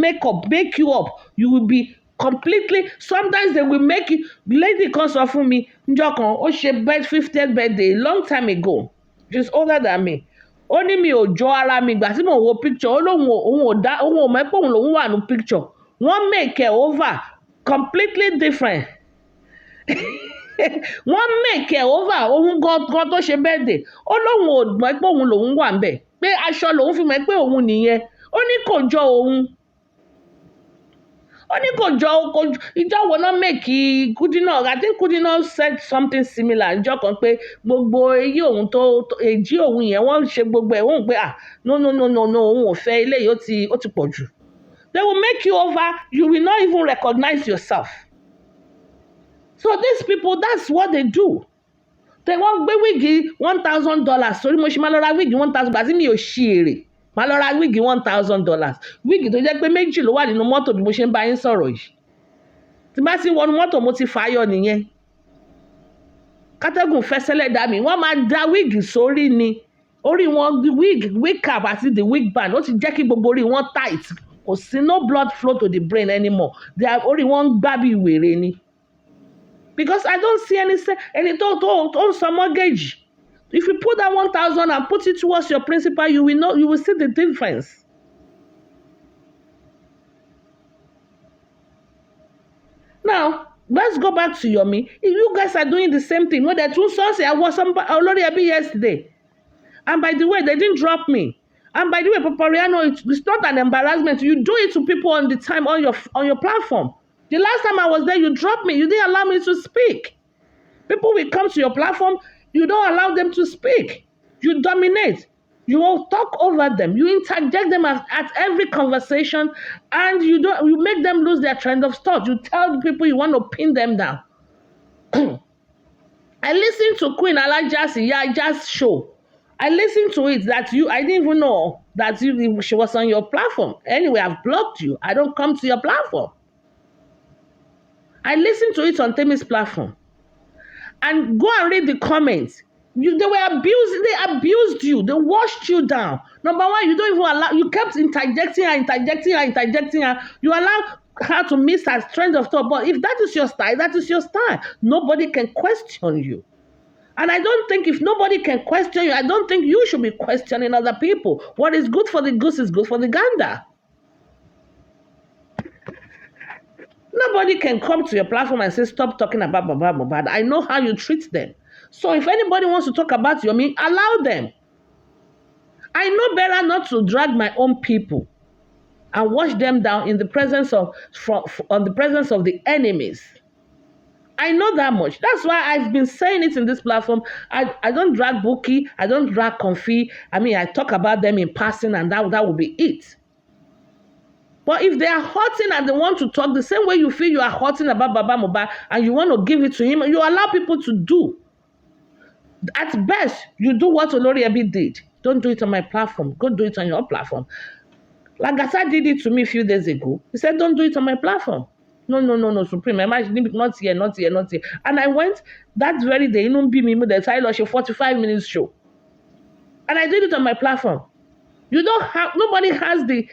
you up. You will be completely, sometimes they will make you, lady kan sọ fún mi, njọ́ kan, ó ṣe 50th birthday long time ago. She's older than me. Ó ní mi ò jọ ara mi ìgbà tí mò ń wo picture. Ó lóun ò mọ̀ pé òun lòun wà ní picture. Wọ́n make it over completely different. Wọ́n make it over òun gan tó ṣe birthday. Ó lóun ò mọ̀ pé òun lòun wà ńbẹ̀. Pé aṣọ lòun fi mọ̀ pé òun nìyẹn. Ó ní kò jọ òun. Ó ní kò jọ ìjọ wo náà make Kudina. I think Kudina said something similar. Ìjọ kan pé gbogbo èyí òun tó èjì òun yẹn wọ́n ṣe gbogbo ẹ̀ wọ́n pé no òun ò fẹ́ eléyìí ó ti pọ̀ jù. They will make you over. You will not even recognize yourself. So these people, that's what they do. They wọ́n gbé wíìgì $1,000. Sórí mo ṣe máa lọ ra wíìgì 1,000 gbàtí mi ò ṣí èrè. Màá lọ ra wíìgì $1,000. Wíìgì tó jẹ́ pé méjì ló wà nínú mọ́tò bí mo ṣe ń bá yín sọ̀rọ̀ yìí. Tí bá ti wọnú mọ́tò mo ti fàáyọ nìyẹn. Kátẹ́gùn fẹ́ sẹ́lẹ̀ dá mi. Wọ́n máa da wíìgì sórí ni. Orí wọn wig cap àti the wig band ó ti jẹ́ kí gbogbo orí wọn tight. Kò sí no blood flow to the brain anymore. Orí wọn ń gbá bí wèrè ni. Because I don't see any tó ń san mortgage. If you put that 1,000 and put it towards your principal, you will see the difference. Now, let's go back to Yomi. If you guys are doing the same thing, the two sources, I was already a bit yesterday. And by the way, they didn't drop me. And by the way, Papariano, it's not an embarrassment. You do it to people on the time on your platform. The last time I was there, you dropped me. You didn't allow me to speak. People will come to your platform. You don't allow them to speak. You dominate. You will talk over them. You interject them at every conversation, and you make them lose their train of thought. You tell people you want to pin them down. I listened to Queen Alaja's jazz show. I listened to it I didn't even know that she was on your platform. Anyway, I've blocked you. I don't come to your platform. I listened to it on Temi's platform. And go and read the comments. They abused you. They washed you down. Number one, you don't even allow, you kept interjecting her. You allow her to miss her train of thought. But if that is your style, that is your style. Nobody can question you. And I don't think if nobody can question you, I don't think you should be questioning other people. What is good for the goose is good for the gander. Nobody can come to your platform and say, stop talking about Mohbad. I know how you treat them. So if anybody wants to talk about Yomi, allow them. I know better not to drag my own people and wash them down in the presence of the enemies. I know that much. That's why I've been saying it in this platform. I don't drag Buki. I don't drag Comfy. I talk about them in passing, and that will be it. But if they are hurting and they want to talk the same way you feel you are hurting about Baba Mohbad and you want to give it to him, you allow people to do. At best, you do what Olori Ebi did. Don't do it on my platform. Go do it on your platform. Lagata did it to me a few days ago. He said, don't do it on my platform. No, Supreme. Not here, not here, not here. And I went that very day, the 45 minutes show. And I did it on my platform. You don't have, nobody has the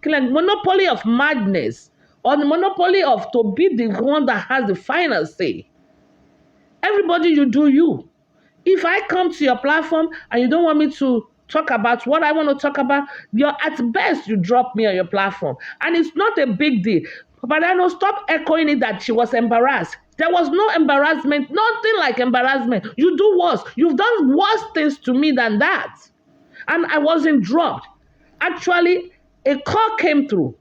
monopoly of madness or the monopoly of to be the one that has the final say. Everybody, you do you. If I come to your platform and you don't want me to talk about what I want to talk about, you're at best you drop me on your platform. And it's not a big deal. But I know, stop echoing it that she was embarrassed. There was no embarrassment, nothing like embarrassment. You do worse. You've done worse things to me than that. And I wasn't dropped. Actually, a call came through.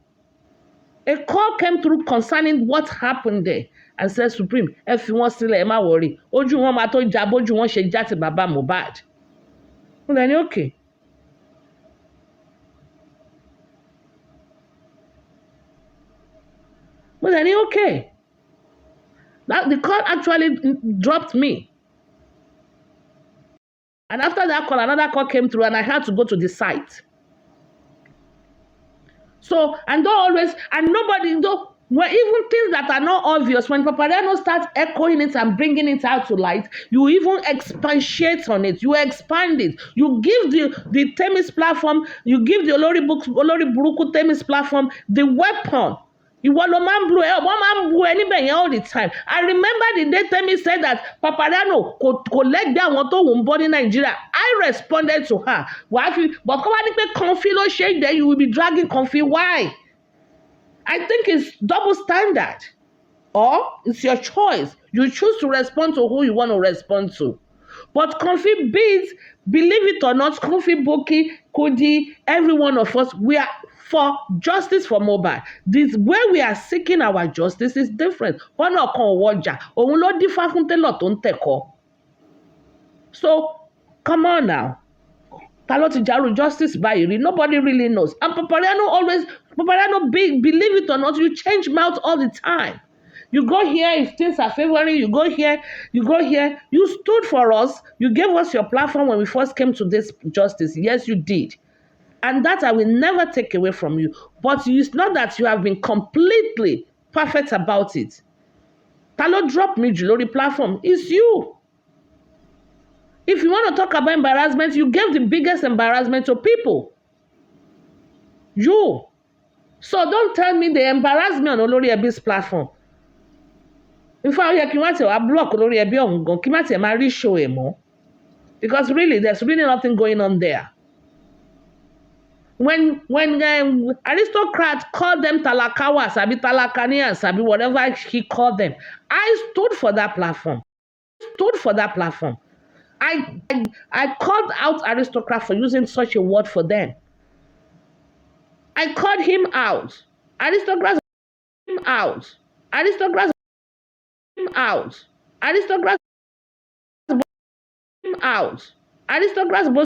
A call came through concerning what happened there and said, Supreme, ẹ fi wọ́n sílẹ̀, ẹ má worry. Ojú wọn máa tó já bójú wọn ṣe já ti bàbá Mohbad. Mo dẹ̀ ní okay. Mo dẹ̀ ní okay. The call actually dropped me. And after that call, another call came through and I had to go to the site. So, and don't always, and nobody, don't, well, even things that are not obvious, when Paparazzo starts echoing it and bringing it out to light, you even expatiate on it, you expand it, you give the Temis platform, you give the Olori Buruku Temis platform the weapon. Ìwọ ló máa ń bu ẹ, wọ́n máa ń bu ẹ níbẹ̀ yẹn all the time. I remember the day Temi said that Paparazzo kò lẹ́gbẹ̀ẹ́ àwọn tó wù ń bọ́ ní Nàìjíríà. I responded to her. Wàá fi, but kọ́ wá ní pé Comfy ló ṣe é, then you will be dragging Comfy. Why? I think it's double standard. Or it's your choice. You choose to respond to who you want to respond to. But Comfy beats, believe it or not, Comfy, Boki, Kudi, every one of us, we are for justice for Mohbad. This where we are seeking our justice is different. One kan wọjà, òun ló dífá fún télọ̀ tó ń tẹ̀kọ́. So come on now. Ta ló ti jàrú justice báyìí rí? Nobody really knows. And Paparazzo, believe it or not, you change mouth all the time. You go here if things are favoring, you go here, you go here. You stood for us. You gave us your platform when we first came to this justice. Yes, you did. And that I will never take away from you. But it's not that you have been completely perfect about it. Ta ló drop me jù lórí platform? It's you. If you want to talk about embarrassment, you gave the biggest embarrassment to people. You. So don't tell me they embarrass me on Olori Ebi's platform. In fact, kí n wá tẹ̀ wá block Olori Ebi ọ̀hún gan, kí n má tẹ̀ máa rí show ẹ̀ mọ́. Because really, there's really nothing going on there. When aristocrats called them talakawas, sabi talakanians, sabi whatever he called them, I stood for that platform. I called out aristocrat for using such a word for them. I called him out. Aristocrats him out. Aristocrats him out. Aristocrats him out. Aristocrats both.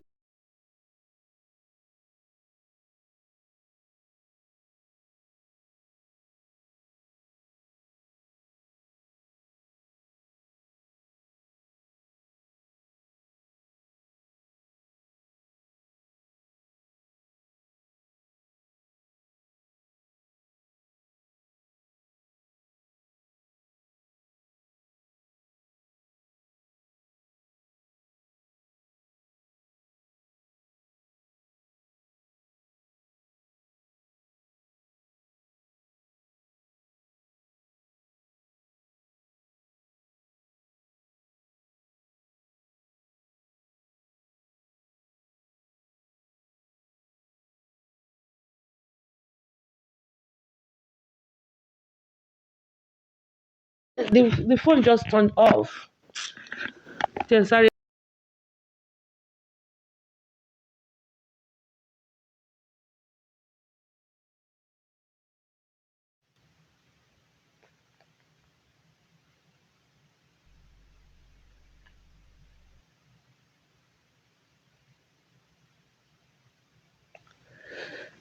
The phone just turned off. Sorry.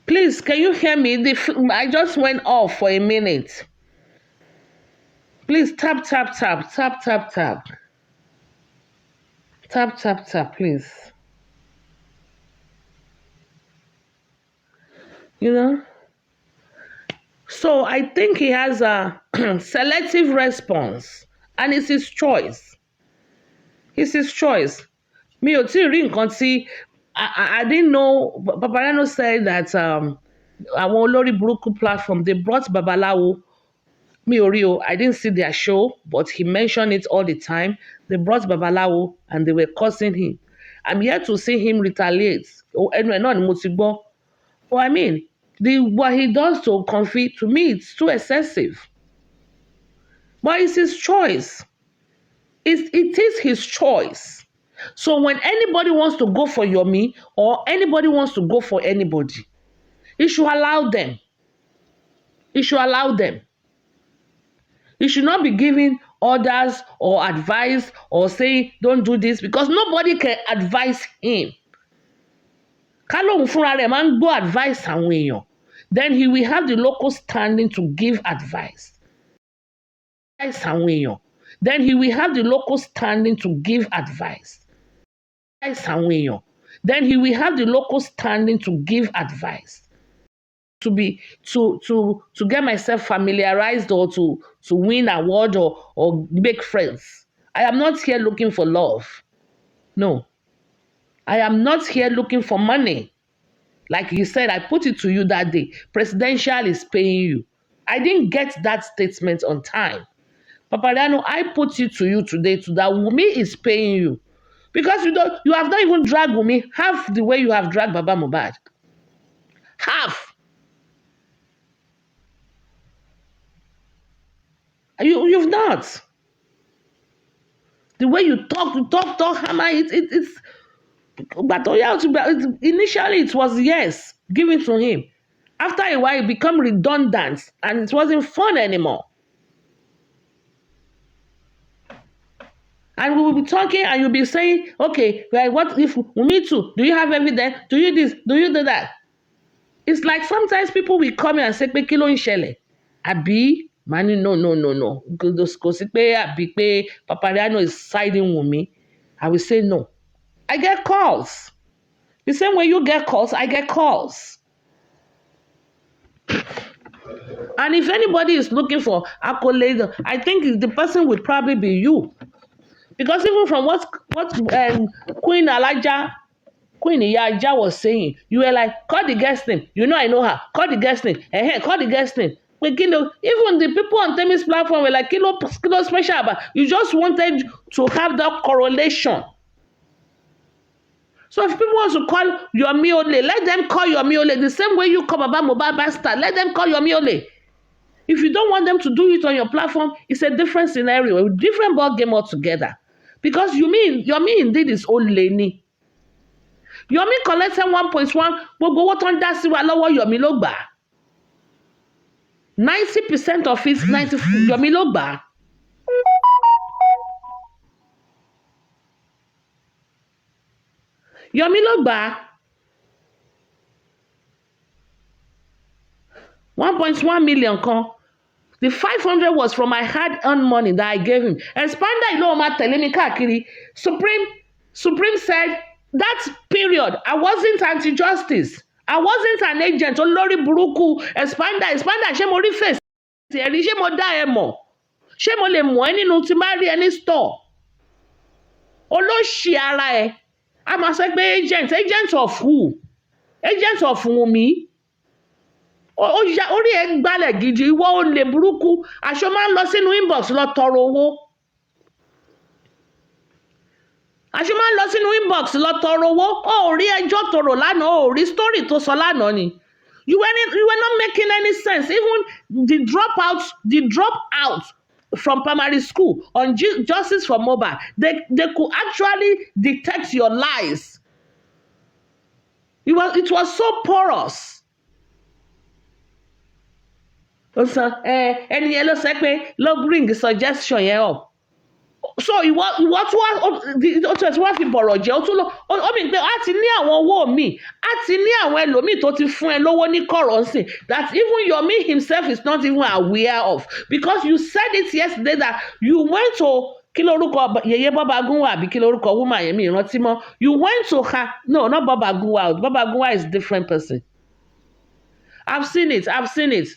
Please, can you hear me? I just went off for a minute. Please tap, tap, tap, tap, tap, tap. Tap, tap, tap, please. You know? So I think he has a selective response, and it's his choice. It's his choice. Mi ò tí ì rí nǹkan tí I didn't know. Paparano said that àwọn olórí burúkú platform, they brought Babalawo. Mi ò rí o, I didn't see their show, but he mentioned it all the time. They brought Babalawo and they were cursing him. I'm yet to see him retaliate. Ẹnu ẹ̀ náà ni mo ti gbọ́. But I mean, what he does to Comfy, to me, it's too excessive. But it's his choice. It is his choice. So when anybody wants to go for Yomi or anybody wants to go for anybody, he should allow them. He should allow them. He should not be giving orders or advice or saying, don't do this, because nobody can advise him. Kálóhùn fúnra rẹ̀ máa ń gbọ́ advice àwọn èèyàn. Then he will have the local standing to give advice. Then he will have the local standing to give advice. Then he will have the local standing to give advice. To get myself familiarized or to win award or make friends. I am not here looking for love. No. I am not here looking for money. Like you said, I put it to you that day. Presidential is paying you. I didn't get that statement on time. Papariano, I put it to you today to that Wumi is paying you. Because you have not even dragged Wumi half the way you have dragged Baba Mohbad. Half. You've not. The way you talk, hammer, it's but initially it was yes, given to him. After a while, it became redundant and it wasn't fun anymore. And we will be talking and you'll be saying, okay, well, what if me too? Do you have evidence? Do you this? Do you do that? It's like sometimes people will come in and say, pé kí ló ń ṣẹlẹ̀? Àbí? Mani, no. Kò sí pé àbí pé Papariano is siding with me. I will say no. I get calls. The same way you get calls, I get calls. And if anybody is looking for accolades, I think the person would probably be you. Because even from what Queen Iyaja was saying, you were like, call the guest name. You know I know her. Call the guest name. Call the guest name. But, even the people on Temi's platform were like, kilo special, but you just wanted to have that correlation. So if people want to call Yomi Ole, let them call Yomi Ole. The same way you call Baba Mohbad bastard, let them call Yomi Ole. If you don't want them to do it on your platform, it's a different scenario, a different ball game altogether. Because Yomi indeed is old lady. Yomi collected 1.1, gbogbo owó tó ń dá sí wa lọ́wọ́ Yomi ló gbà. 90% of it, Yomi ló gbà. Yomi ló gbà. 1.1 million kan. The 500 was from my hard-earned money that I gave him. Expander ìlú ọmọ tẹ̀lé mi káàkiri. Supreme said that period I wasn't anti-justice. I wasn't an agent. Olórí burúkú Expander ṣé mo rí face ẹ̀rí, ṣé mo dá ẹ mọ̀? Ṣé mo lè mọ̀ ẹ́ nínú tí máa rí ẹ ní store? Olóṣì ara ẹ. A máa sọ pé agent of who? Agent of Wunmi? Orí ẹ gbálẹ̀ gidi, ìwọ olè burúkú, aṣọ máa ń lọ sínú inbox lọ tọrọ owó. Aṣọ máa ń lọ sínú inbox lọ tọrọ owó. Ó rí ẹjọ́ tọrọ lánàá, ó rí story tó sọ lánàá ni. You were not making any sense. Even the dropout from primary school on Justice for Mobile, they could actually detect your lies. It was so porous. So, ẹni yẹn ló sọ pé ló bring suggestion yẹn up. so ìwọ tí wọ́n fi bọ̀rọ̀ jẹ́ ó tún lọ ó mì pé á ti ní àwọn owó míì á ti ní àwọn ẹlòmíì tó ti fún ẹ lówó ní kọ̀rọ̀ that even Yomi himself is not even aware of, because you said it yesterday that you went to kí lorúkọ Yèyé Bọ́bagúnwà àbí kí lorúkọ woman yẹn mi ìrántí mọ́, you went to her, no, not Bọ́bagúnwà is different person. I've seen it,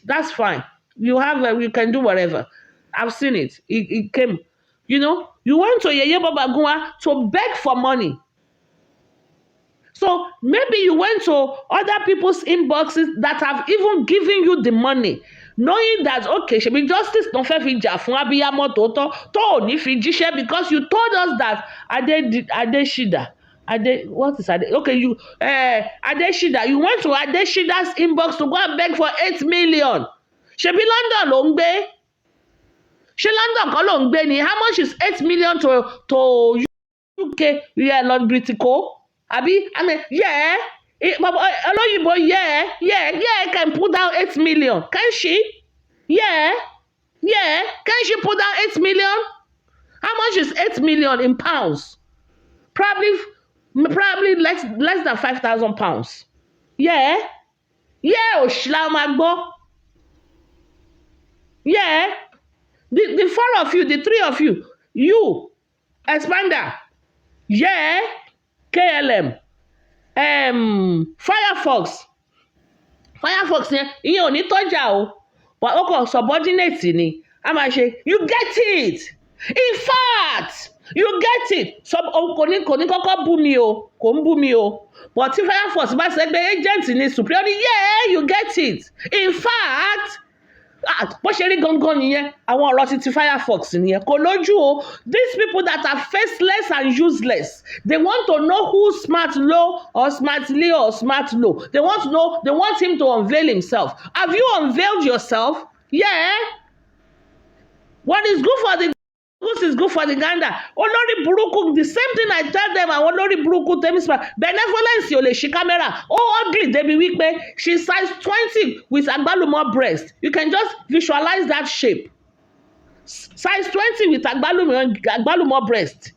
that's fine, you can do whatever. I've seen it. It came, you went to Yeye Bọ́bagúnwà to beg for money. So maybe you went to other people's inboxes that have even given you the money, knowing that, okay, ṣebí justice no fẹ́ fi jà fún abiyamọ tòótọ́ tó ò ní fi jíṣẹ́, because you told us that Adeshida, what is Ade? Okay, Adeshida, you went to Adeshida's inbox to go and beg for 8 million. Ṣebí London ló ń gbé? Ṣé London kan ló ń gbé ni? How much is 8 million to UK? Yeah, Lord Britico. Abi, I mean, yeah. Olóyìnbó, yeah, can put down 8 million. Can she? Yeah. Can she put down 8 million? How much is 8 million in pounds? Probably less than 5,000 pounds. Yeah, òṣìlá máa gbọ́. Yeah. The four of you, the three of you, Expander, yeah, KLM, Firefox yẹn, ìyẹn ò ní tọ́jà o, but ó kàn subordinate ni, a máa ṣe, you get it, in fact, you get it, kò ní kọ́kọ́ bú mi o, kò ń bú mi o, but tí Firefox bá ṣe pé agent ni superior, yeah, you get it, in fact, bó ṣe rí gangan nìyẹn, àwọn ọ̀rọ̀ ti Firefox nìyẹn, kò lójú o. These people that are faceless and useless, they want to know who's smart low or smartly or smart low. They want him to unveil himself. Have you unveiled yourself? Yeah. What is good for the goose is good for the gander. Olórí burúkú, the same thing I tell them, àwọn olórí burúkú tẹ́mi spa, benevolence ò lè ṣí camera. Ugly débi wípé she size 20 with agbalumo breast. You can just visualize that shape. Size 20 with agbalumo breast.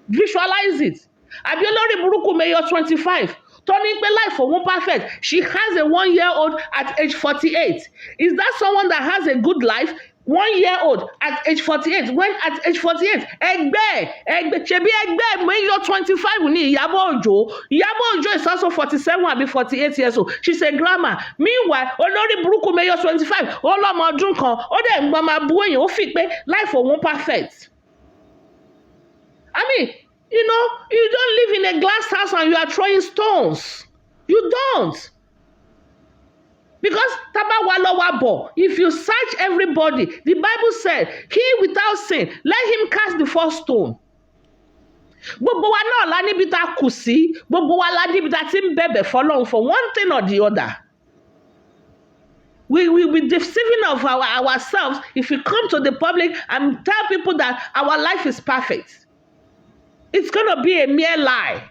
Visualize it. Àbí olórí burúkú mayor 25. Turning life for one perfect. She has a 1-year-old at age 48. Is that someone that has a good life? 1-year-old at age 48. When at age 48, ṣebí ẹgbẹ́ mayor 25 ní Ìyábọ̀ Òjó is also 47 and be 48 years old. She's a grandma. Meanwhile, olórí burúkú mayor 25, ó lọ́mọ ọdún kan, ó dẹ̀ ń gbọ́n máa bú èèyàn, ó fi pé life for one perfect. I mean, you don't live in a glass house and you are throwing stones. You don't. Because tabawa lọ́wọ́ bọ̀, if you search everybody, the Bible said, he without sin, let him cast the first stone. Gbogbo wa náà la níbi tá kù sí, gbogbo wa la níbi tá ti ń bẹ̀bẹ̀ fọ́lọ́run for one thing or the other. We will be deceiving of ourselves if we come to the public and tell people that our life is perfect. It's going to be a mere lie.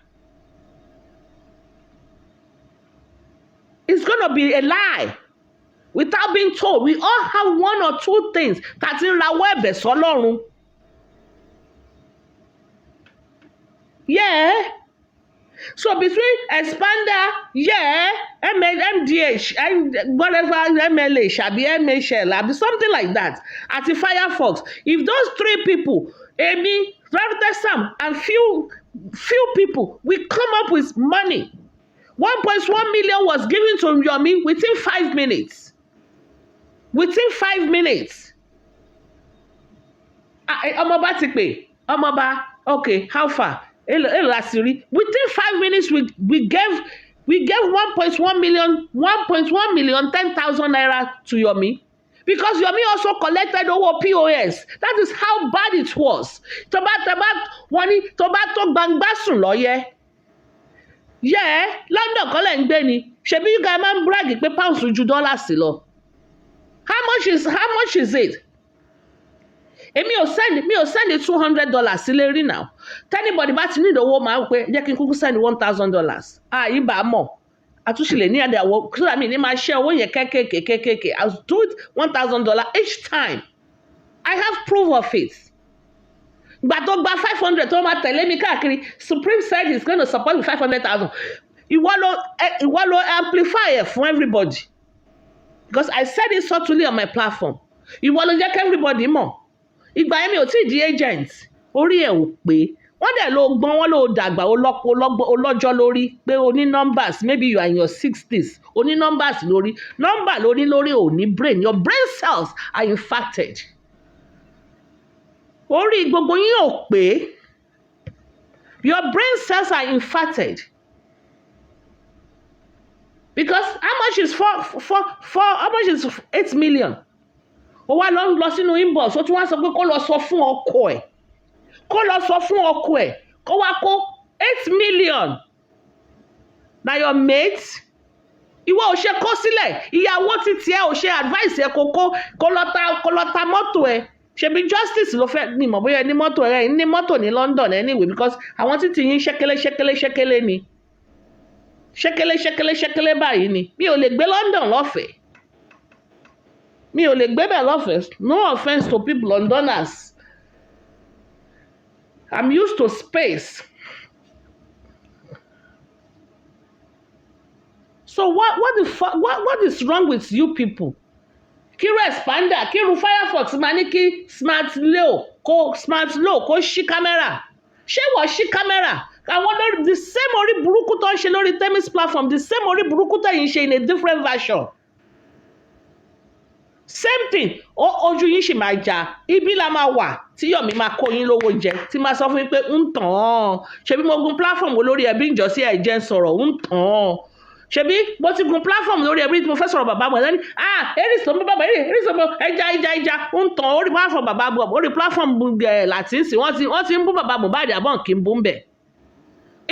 It's going to be a lie. Without being told, we all have one or two things that in rawọ́ ẹ̀bẹ̀ sọ́lọ́run. Yeah. So between Expander, yeah, MDH, and whatever, MLA, Shabi, MHL, Abi, something like that, at the Firefox, if those three people, Amy, Sam, and few people, we come up with money. 1.1 million was given to Yomi within 5 minutes. Within 5 minutes. Ọmọba ti pè. Ọmọba, okay, how far? Within 5 minutes, we gave 1.1 million 10,000 naira to Yomi. Because Yomi also collected over POS. That is how bad it was. Toba tó gbangba sùn lọ́yẹ́. Yeah, London kọ́ lẹ̀ ń gbé ni. Ṣebí you guys máa ń brag pé pounds ju dollars lọ. How much is it? Èmi ò send $200 sílé rí now. Anybody bá ti need owó máa ń pé jẹ́ kí n kúkú send $1,000. Ìbá mọ̀. Àtúnṣe lè ní àdàwọ̀ so that mi ní máa ṣe owó yẹn kékèké. I'll do it $1,000 each time. I have proof of it. ìgbà tó gba 500 tó máa tẹ̀lé mi káàkiri Supreme said he's going to support with 500,000 ìwọ ló amplify ẹ̀ fún everybody because I said it subtly on my platform ìwọ ló jẹ́ kí everybody mọ̀ ìgbà yẹn mi ò tí ì di agent orí ẹ̀ ò pé wọ́n dẹ̀ ló gbọ́n wọ́n ló dàgbà olọ́jọ́ lórí pé o ní numbers maybe you are in your 60s o ní numbers lórí number lórí ò ní brain your brain cells are infarcted orí gbogbo yín ò pé your brain cells are infarcted because how much is how much is 8 million ó wá lọ sínú inbox ó tún wá sọ pé kó lọ sọ fún ọkọ ẹ̀ kó wá kó 8 million na your mate ìwọ ò ṣe kó sílẹ̀ ìyàwó títí ẹ ò ṣe advice ẹ kó lọ ta mọ́tò ẹ ṣebí justice ló fẹ́ ní mọ̀ bóyá ní mọ́tò ẹ ní mọ́tò ní London anyway because àwọn títí yín ṣẹ́kẹ́lẹ́ ni ṣẹ́kẹ́lẹ́ báyìí ni mi ò lè gbé London lọ́fẹ̀ẹ́ mi ò lè gbé bẹ̀ lọ́fẹ̀ẹ́ no offence to people Londoners I'm used to space. So what is wrong with you people? Kíru expander, kíru Firefox máa ní kí smart low kó ṣí kámẹ́rà. Ṣé wọ́n ṣí kámẹ́rà? Àwọn lórí the same orí burúkú tó ń ṣe lórí Temis platform, the same orí burúkú tó yìí ń ṣe in a different version. Same thing, ojú yín ṣì máa jà, ibi la máa wà tí Yomi máa kó yín lówó jẹ, tí máa sọ fún yín pé ń tàn án. Ṣebí mo gun platform lórí ẹbí ìjọsí ẹ̀jẹ̀ ń sọ̀rọ̀ ń tàn án. Ṣebí mo ti gun platform lórí ẹbí tí mo fẹ́ sọ̀rọ̀ bàbá mọ̀ lẹ́ni eris ló ń bọ́ bàbá eris ló ń bọ́ ẹja ń tàn orí platform bàbá bọ̀ orí platform Látínsì wọ́n ti ń bú bàbá Mohbad àbọ̀ kì í bú ń bẹ̀.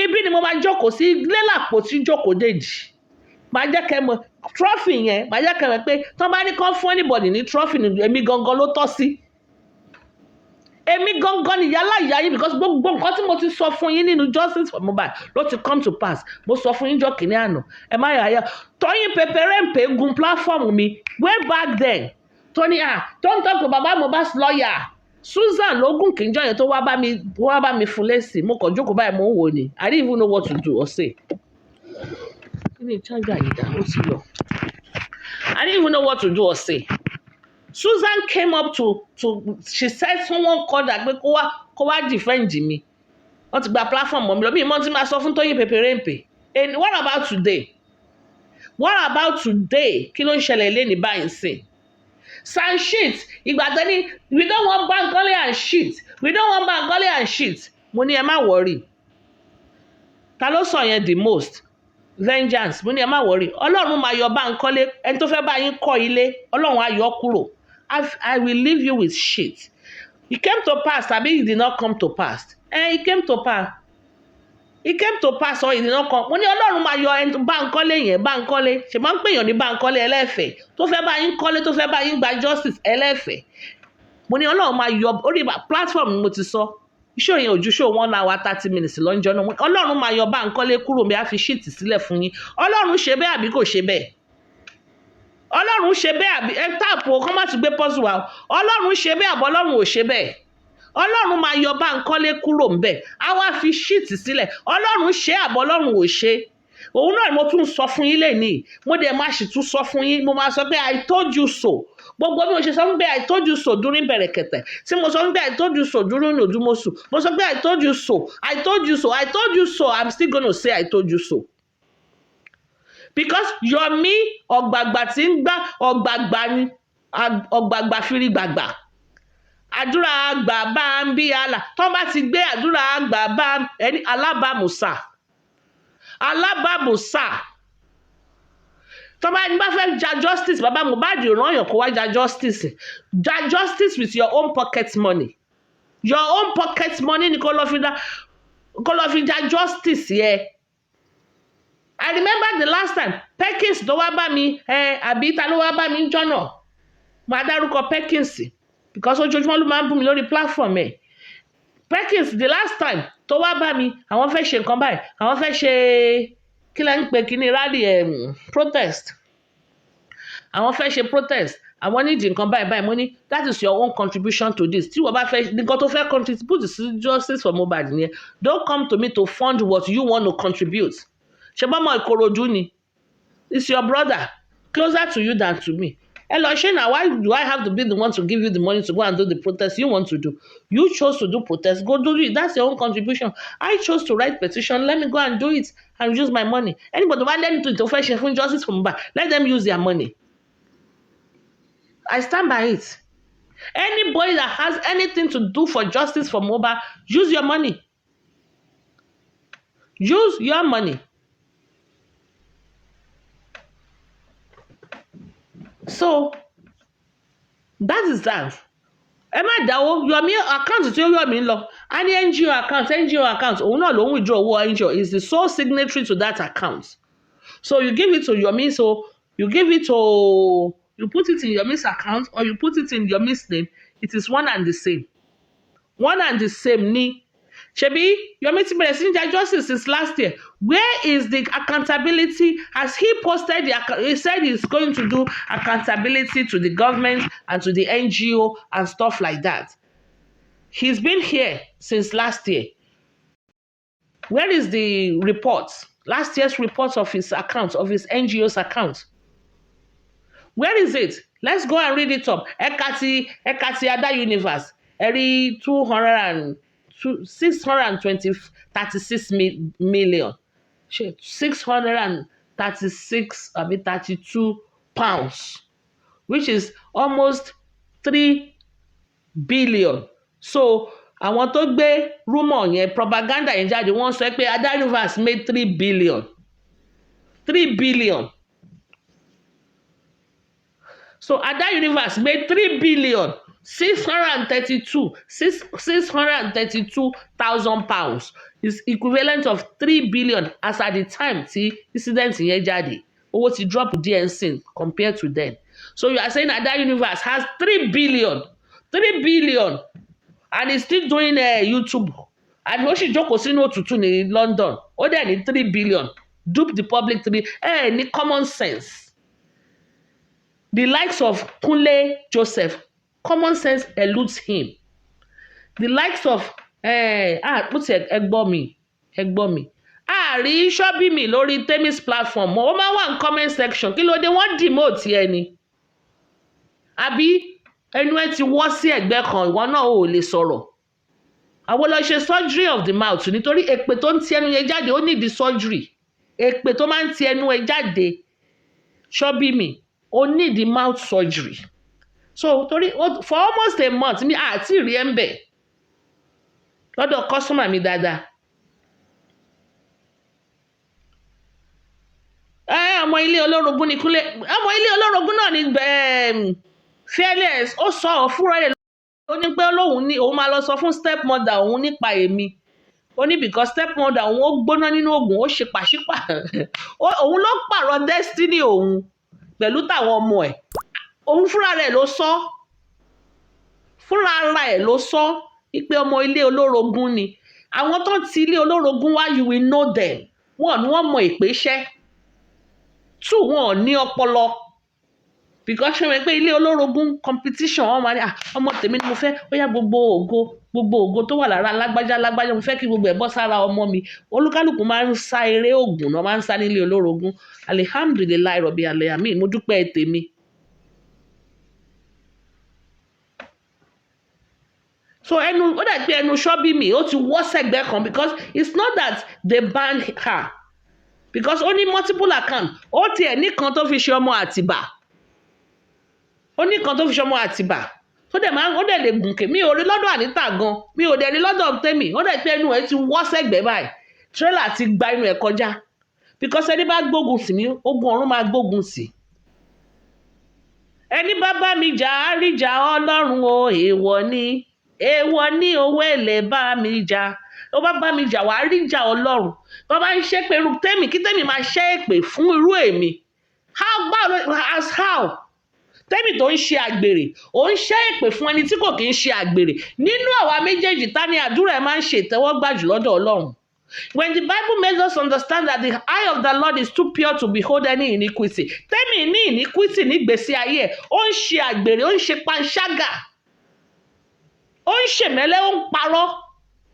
Ibi ni mo máa jókòó sí ilé làpò tí jókòó Dèjì máa jẹ́ kẹ́ mọ̀ trophy yẹn máa jẹ́ kẹ́ mọ̀ pé tán bá ní kán fún anybody ní trophy ni èmi gangan ló tọ́ sí èmi gangan ni yálà ìyá yín because gbogbo nǹkan tí mo ti sọ fún yín nínú justice for Mohbad ló ti come to pass mo sọ fún yín jọ́ kìíní àná ẹ má yà á yà Tóyìn Pẹpẹrẹmpẹ gun platform mi way back then Tony don't talk to baba Mohbad's lawyer Susan lógún kìíjọ yẹn tó wá bá mi fún lẹ́sìn mo kàn jókòó báyìí mo ń wò ni I didn't even know what to do or say. I didn't even know what to do or say. Susan came up to she said someone called her pé kó wá defend me. Wọ́n ti gba platform mọ́ mi lọ bí ìmọ̀ tí máa sọ fún Tóyìn Pẹpẹrẹmpẹ. And what about today? Kí ló ń ṣẹlẹ̀ lé ní báyìí sìn? San shit ìgbà tó ní we don't want Bankole and shit. Mo ní ẹ má worry. Ta ló sọ yẹn the most? Vengeance mo ní ẹ má worry Ọlọ́run máa yọ Bankole ẹni tó fẹ́ bá yín kọ́ ilé Ọlọ́run á yọ kúrò I will leave you with shit. It came to pass tàbí it did not come to pass. It came to pass or it did not come. Mo ní Ọlọ́run máa yọ ẹni Bankole yẹn Bankole ṣe máa ń pèèyàn ní Bankole ẹlẹ́fẹ̀ẹ́ tó fẹ́ bá yín kọ́lé tó fẹ́ bá yín gba justice ẹlẹ́fẹ̀ẹ́. Mo ní Ọlọ́run máa yọ orí platform mo ti sọ iṣẹ́ yẹn ojú ṣó 1 hour 30 minutes lọ́njọ́ náà Ọlọ́run máa yọ Bankole kúrò bí a fi ṣíìtì sílẹ̀ fún yín Ọlọ́run ṣe bẹ́ẹ̀ àbí kò ṣe bẹ́ẹ̀ Ọlọ́run ṣe bẹ́ẹ̀ àbí ẹ táàpù kọ́ má ti gbé pọ́sù wa Ọlọ́run ṣe bẹ́ẹ̀ àbọ̀ Ọlọ́run ò ṣe bẹ́ẹ̀ Ọlọ́run máa yọ Bankole kúrò ń bẹ̀ á wá fi ṣíìtì sílẹ̀ Ọlọ́run ṣe àbọ̀ Ọlọ́run ò ṣe òun náà mo tún sọ fún yín lẹ́nìí mo dẹ̀ máa sì tún sọ fún yín mo máa sọ pé I told you so gbogbo bí mo ṣe sọ pé I told you so during bẹ̀rẹ̀kẹ̀tẹ̀ tí mo sọ pé I told you so during òdùmọ̀sù mo sọ pé I told you so I'm still gonna say I told you so because Yomi ọ̀gbàgbà tí ń gbá ọ̀gbàgbà ni ọ̀gbàgbà firi gbàgbà àdúrà àgbà bá ń bí àlà tó bá ti gbé àdúrà àgbà bá ẹni alábàmùsà tó bá ní bá fẹ́ ja justice bàbá Mohbad ràn yàn kó wá ja justice with your own pocket money ni kó lọ fi ja justice yẹ. I remember the last time Perkins tó wá bá mi àbí ta ló wá bá mi jọ́nà máa dárúkọ Perkins because ojoojúmọ́ ló máa ń bú mi lórí platform ẹ̀ Perkins the last time tó wá bá mi àwọn fẹ́ ṣe nǹkan báyìí àwọn fẹ́ ṣe kí lẹ́ ń pè kí ní rally protest àwọn fẹ́ ṣe protest àwọn nídìí nǹkan báyìí mo ní that is your own contribution to this tí wọ́n bá fẹ́ nǹkan tó fẹ́ contribute sí justice for Mohbad nìyẹn don't come to me to fund what you want to contribute ṣe bá mọ Ìkòròdú ni it's your brother closer to you than to me ẹ lọ ṣe na why do I have to be the one to give you the money to go and do the protest you want to do you chose to do protest go do it that's your own contribution I chose to write petition let me go and do it and use my money anybody wá lẹ́nu tó fẹ́ ṣe fún justice for Mohbad let them use their money I stand by it anybody that has anything to do for justice for Mohbad use your money use your money. So that is that. Ẹ má dáwó Yomi account tí ó Yomi ń lọ a ní NGO account òun náà ló ń withdraw owó NGO is the sole signatory to that account. So you give it to Yomi so you give it to you put it in Yomi's account or you put it in Yomi's name it is one and the same ni. Ṣebí Yomi ti bẹ̀rẹ̀ sí ní jà justice since last year. Where is the accountability? Has he posted he said he's going to do accountability to the government and to the NGO and stuff like that. He's been here since last year. Where is the report? Last year's report of his account, of his NGO's account. Where is it? Let's go and read it up. Ekati Ada Universe. Eri 636 million. 632 pounds, which is almost 3 billion. So àwọn tó gbé rumor yẹn propaganda yẹn jáde wọ́n sọ pé Ada Universe made 3 billion. So Ada Universe made 3 billion 632,000 pounds is equivalent of 3 billion as at the time tí incident yẹn jáde. Owó ti drop díẹ̀ compared to then. So you are saying Ada Universe has 3 billion and is still doing YouTube. And ó sì jókòó sínú òtútù ní London. Ó dẹ̀ ní 3 billion. Dupe the public 3. Ní common sense. The likes of Kunle Joseph, common sense eludes him. The likes of ẹgbọ́n mi. Àrí Fabiyi lórí Temi's platform. Ó máa wà ní comment section. Kí ló dé wọ́n demote ẹni? Àbí ẹnu ẹ ti wọ́ sí ẹ̀gbẹ́ kan ìwọ náà ò lè sọ̀rọ̀. Àwọn lọ ṣe surgery of the mouth nítorí èpè tó ń ti ẹnu yẹn jáde ó nídìí surgery. Èpè tó máa ń ti ẹnu ẹ jáde Fabiyi ó nídìí mouth surgery. So for almost a month mi àti rí ẹ̀ ń bẹ̀ lọ́dọ̀ customer mi dáadáa. Ọmọ ilé olórogún ni Kúnlé ọmọ ilé olórogún náà ni Fearless ó sọ fúnra rẹ̀ ó ní pé òun máa lọ sọ fún stepmother òun nípa èmi ó ní because stepmother òun ó gbóná nínú oògùn ó ṣe pàṣípà òun ló pààrọ̀ destiny òun pẹ̀lú táwọn ọmọ ẹ̀ òun fúnra rẹ̀ ló sọ pé ọmọ ilé olórogún ni àwọn tó ti ilé olórogún wá you will know them wọ́n mọ ìpèsè two wọn ní ọpọlọ because ṣe wọ́n pé ilé olórogún competition wọ́n máa ní ọmọ tèmi ni mo fẹ́ ó yá gbogbo ògo tó wà lára lágbájá mo fẹ́ kí gbogbo ẹ̀ bọ́ sára ọmọ mi olúkálùkù máa ń sá eré ògùn náà máa ń sá nílé olórogún alihamdulilayi rọ̀bì alayamin mo dúpẹ́ tèmi. So ó dà pé ẹnu Fabiyi ó ti wọ́ sẹ́gbẹ́ kan because it's not that they ban her because ó ní multiple account ó tiẹ̀ nìkan tó fi ṣe ọmọ Àtìbà tó dẹ̀ ó dẹ̀ lè gùnkè mi ò rí lọ́dọ̀ Anita gan mi ò dẹ̀ rí lọ́dọ̀ Temi ó dẹ̀ pé ẹnu ẹ̀ ti wọ́ sẹ́gbẹ́ báyìí trailer ti gba inú ẹ̀ kọjá because ẹni bá gbógun sí mi ogun ọ̀run máa gbógun sí ẹni bá bá mi jà á rí jà Ọlọ́run o èèwọ̀ ni owó èlé bá mi jà ó bá mi jà wá rí jà Ọlọ́run tó bá ń ṣe pé irú Temi kí Temi máa ṣe èpè fún irú èmi how Temi tó ń ṣe àgbèrè ó ń ṣe èpè fún ẹni tí kò kí ń ṣe àgbèrè nínú àwa méjèèjì ta ni àdúrà ẹ máa ń ṣe ìtẹ́wọ́gbà jù lọ́dọ̀ Ọlọ́run When the Bible makes us understand that the eye of the Lord is too pure to behold any iniquity, tẹ́mi ní iniquity nígbésí ayé ẹ̀, ó ń ṣe àgbèrè, ó ń ṣe panṣágà, ó ń ṣèmẹ́lẹ́, ó ń parọ́.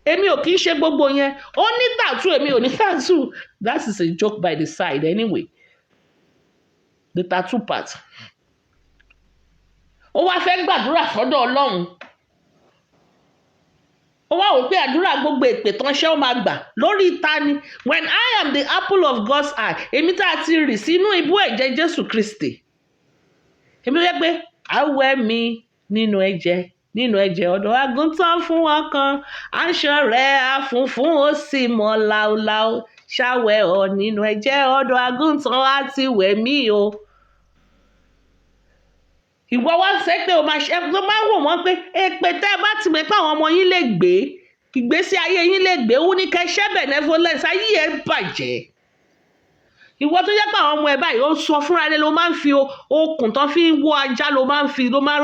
Èmi ò kì í ṣe gbogbo yẹn. Ó ní tattoo, èmi ò ní tattoo. That is a joke by the side anyway. The tattoo part. Ó wá fẹ́ gbàdúrà sọ́dọ̀ Ọlọ́run. Ó wá wò pé àdúrà gbogbo èpè tán ṣé ó máa gbà lórí ìta ni. When I am the apple of God's eye, èmi tá a ti rì sínú ibú ẹ̀jẹ̀ Jésù Kristi. Èmi wí pé àwẹ̀ mi nínú ẹ̀jẹ̀ ọ̀dọ́ àgùntàn fún ọkàn, aṣọ rẹ̀ àfunfun ó sì mọ́ láúláú, ṣàwẹ̀ ọ nínú ẹ̀jẹ̀ ọ̀dọ́ àgùntàn àti wẹ̀ mí o. Ìwọ wá ṣe pé o máa ṣe tó máa wò wọ́n pé èpè tẹ́ bá ti mọ̀ pé àwọn ọmọ yín lè gbé, ìgbésí ayé yín lè gbé, ó ní kẹ́ ṣẹ́ benevolence, ayé ẹ̀ bàjẹ́. Ìwọ tó jẹ́ pé àwọn ọmọ ẹ̀ báyìí ó sọ fúnra rẹ̀, ló máa ń fi okùn tán fi ń wọ́ ajá, ló máa ń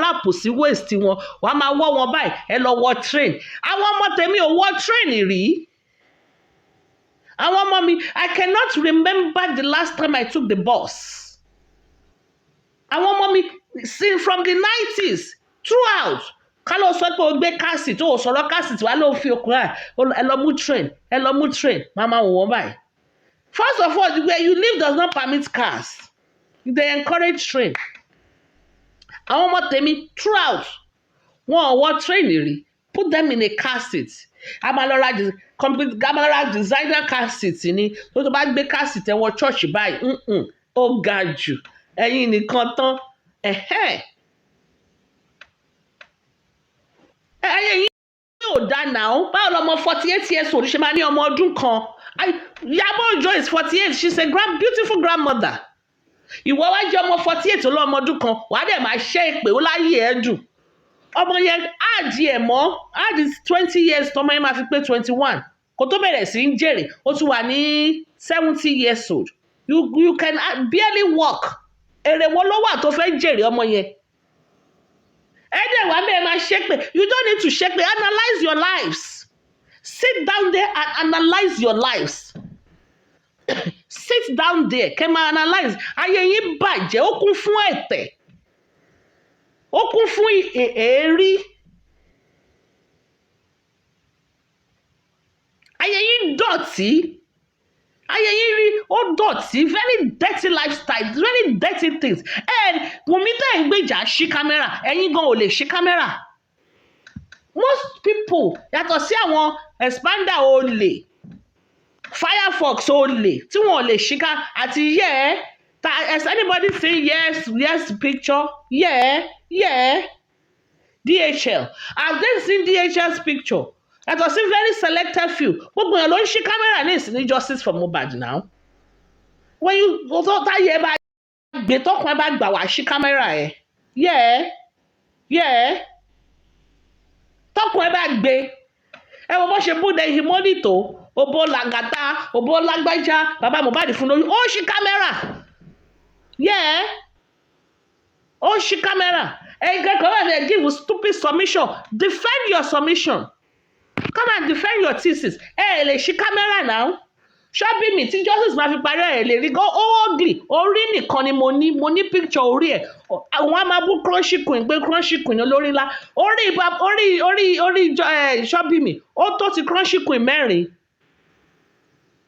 ráàpù sí waist wọn, wà á máa wọ́ wọn báyìí, ẹ lọ wọ train. Àwọn ọmọ tèmi ò wọ train rí. Àwọn ọmọ mi, I cannot remember the last time I took the bus. Àwọn ọmọ mi, from the 90s throughout, ká ló sọ pé o gbé káàsì tó o sọ̀rọ̀ káàsì tí wàá ló fi okùn ẹ̀, ẹ lọ mú train, máa wò wọ́n báyìí. First of all, where you live does not permit cars. They encourage train. Àwọn ọmọ tèmi throughout, wọn ò wọ train rí. Put them in a car seat. Amalora designer car seat ni. Tó bá gbé car seat ẹ wọ church báyìí. Ó ga jù. Ẹ̀yin nìkan tán. Ẹ̀yin yóò dá náà. Báwo lọmọ 48 years old ṣe máa ní ọmọ ọdún kan? Yabo Ojo is 48. She's a beautiful grandmother. Ìwọ wá jẹ́ ọmọ 48 olóòmọ ọdún kan, wàá dẹ̀ máa ṣe èpè ó láyé ẹ̀ dùn. Ọmọ yẹn áàdì ẹ̀ mọ́, áàdì 20 years tọmọ yẹn máa fi pé 21. Kò tó bẹ̀rẹ̀ sí ń jèrè, ó tún wà ní 70 years old. You can barely walk. Èrè wo ló wà tó fẹ́ jèrè ọmọ yẹn? Ẹ̀dẹ̀ wà bẹ́ẹ̀ máa ṣépè. You don't need to ṣépè. Analyze your lives. Sit down there and analyze your lives. Sit down there, kẹ́ máa analyze. Ayé yín bàjẹ́, ó kún fún ẹ̀tẹ̀. Ó kún fún èérí. Ayé yín dọ̀tí. Ayé yín rí ó dọ̀tí. Very dirty lifestyle, very dirty things. Wùmí tẹ́ ń gbèjà ṣí kámẹ́rà, ẹ̀yin gan ò lè ṣí kámẹ́rà. Most people, yàtọ̀ sí àwọn expander olè, Firefox olè, tí wọ́n lè ṣíká àti has anybody seen yes picture? Yeah. DHL. Have they seen DHL's picture? Yàtọ̀ sí very selected few. Gbogbo èèyàn ló ń ṣí kámẹ́rà ní ìsìn ní Justice for Mohbad now. When you tó táyé bá gbé tọkùn ẹ bá gbà wá ṣí kámẹ́rà ẹ̀. Yeah. Tọkùn ẹ bá gbé. Ẹ wo bó ṣe bú de ìmọ̀lì tó. Obo làgàtà, obo lágbájá, bàbá Mohbad fún lóyún. Ó ṣí kámẹ́rà. Ó ṣí kámẹ́rà. Kẹ́kọ̀ọ́ wà ní give stupid submission. Defend your submission. Come and defend your thesis. Lè ṣí kámẹ́rà now. Ṣọ́bí mi tí Justice máa fi parí lè rí gan ugly. Orí nìkan ni mo ní picture orí ẹ̀. Àwọn á máa bú crunchy queen pé crunchy queen olórí ńlá. Orí Ṣọ́bí mi. Ó tó ti crunchy queen 4.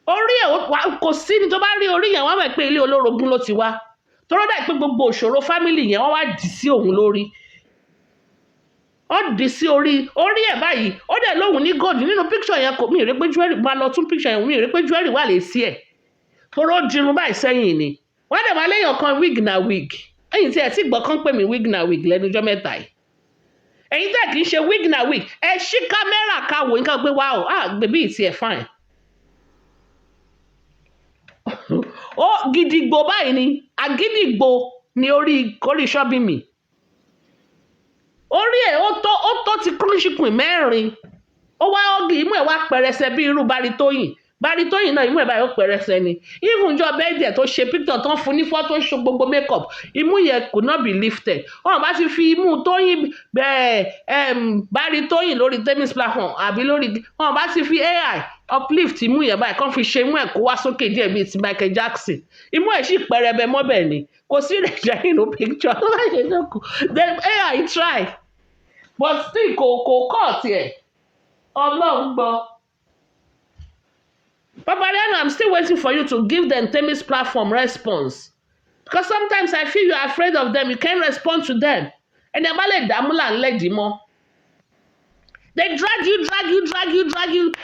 Orí ẹ̀ kò sí ní tó bá rí orí yẹn wọ́n mọ̀ pé ilé olórogún ló ti wá. Tọ́rọ́ dà pé gbogbo òṣòro family yẹn wọ́n wá dì sí òun lórí. Ó dì sí orí ẹ̀ báyìí. Ó dẹ̀ lóhùn ní gold nínú picture yẹn kò mí rí pé jewelry máa lọ tún picture yẹn mí rí pé jewelry wà lè sí ẹ̀. Tọ́rọ́ dirun báyìí sẹ́yìn ni. Wọ́n dẹ̀ máa léyàn kan wig na wig. Ẹ̀yin tí ẹ̀ tí gbọ́ kán pè mí wig na wig lẹ́nujọ́ mẹ́ta yìí. Ẹ̀yin tẹ̀ kì í ṣe wig na wig. Ẹ ṣí kámẹ́rà ká wò nǹkan pé wow bèbí ìtì ẹ̀ fine. Ó gidigbo báyìí ni agídìgbo ni orí Ṣọ́bí mi. Orí ẹ̀ ó tó ti crunchy queen 4. Ó wá ọ́gì imú ẹ̀ wá pẹrẹsẹ bí irú Baritóyìn náà imú ẹ̀ báyìí ó pẹrẹsẹ ni. Even jọ bẹ́ẹ̀dẹ̀ tó ṣe picture tán fún ní fọ́tò ṣo gbogbo makeup imú yẹn could not be lifted. Wọ́n bá ti fi imú Tóyìn Baritóyìn lórí Temis platform àbí lórí wọ́n bá ti fi AI uplift imú yẹn báyìí kán fi ṣe imú ẹ̀ kó wá sókè díẹ̀ bíi ti Michael Jackson imú ẹ̀ sì pẹrẹbẹ mọ́bẹ̀ ni kò sí ìrẹ̀jẹ̀ nínú picture then AI try but still kò kọ́ tiẹ̀ Ọlọ́run gbọ́. Papariano, I'm still waiting for you to give them Temi's platform response. Because sometimes I feel you're afraid of them. You can't respond to them. And they're like Damula and Ledimo. They drag you.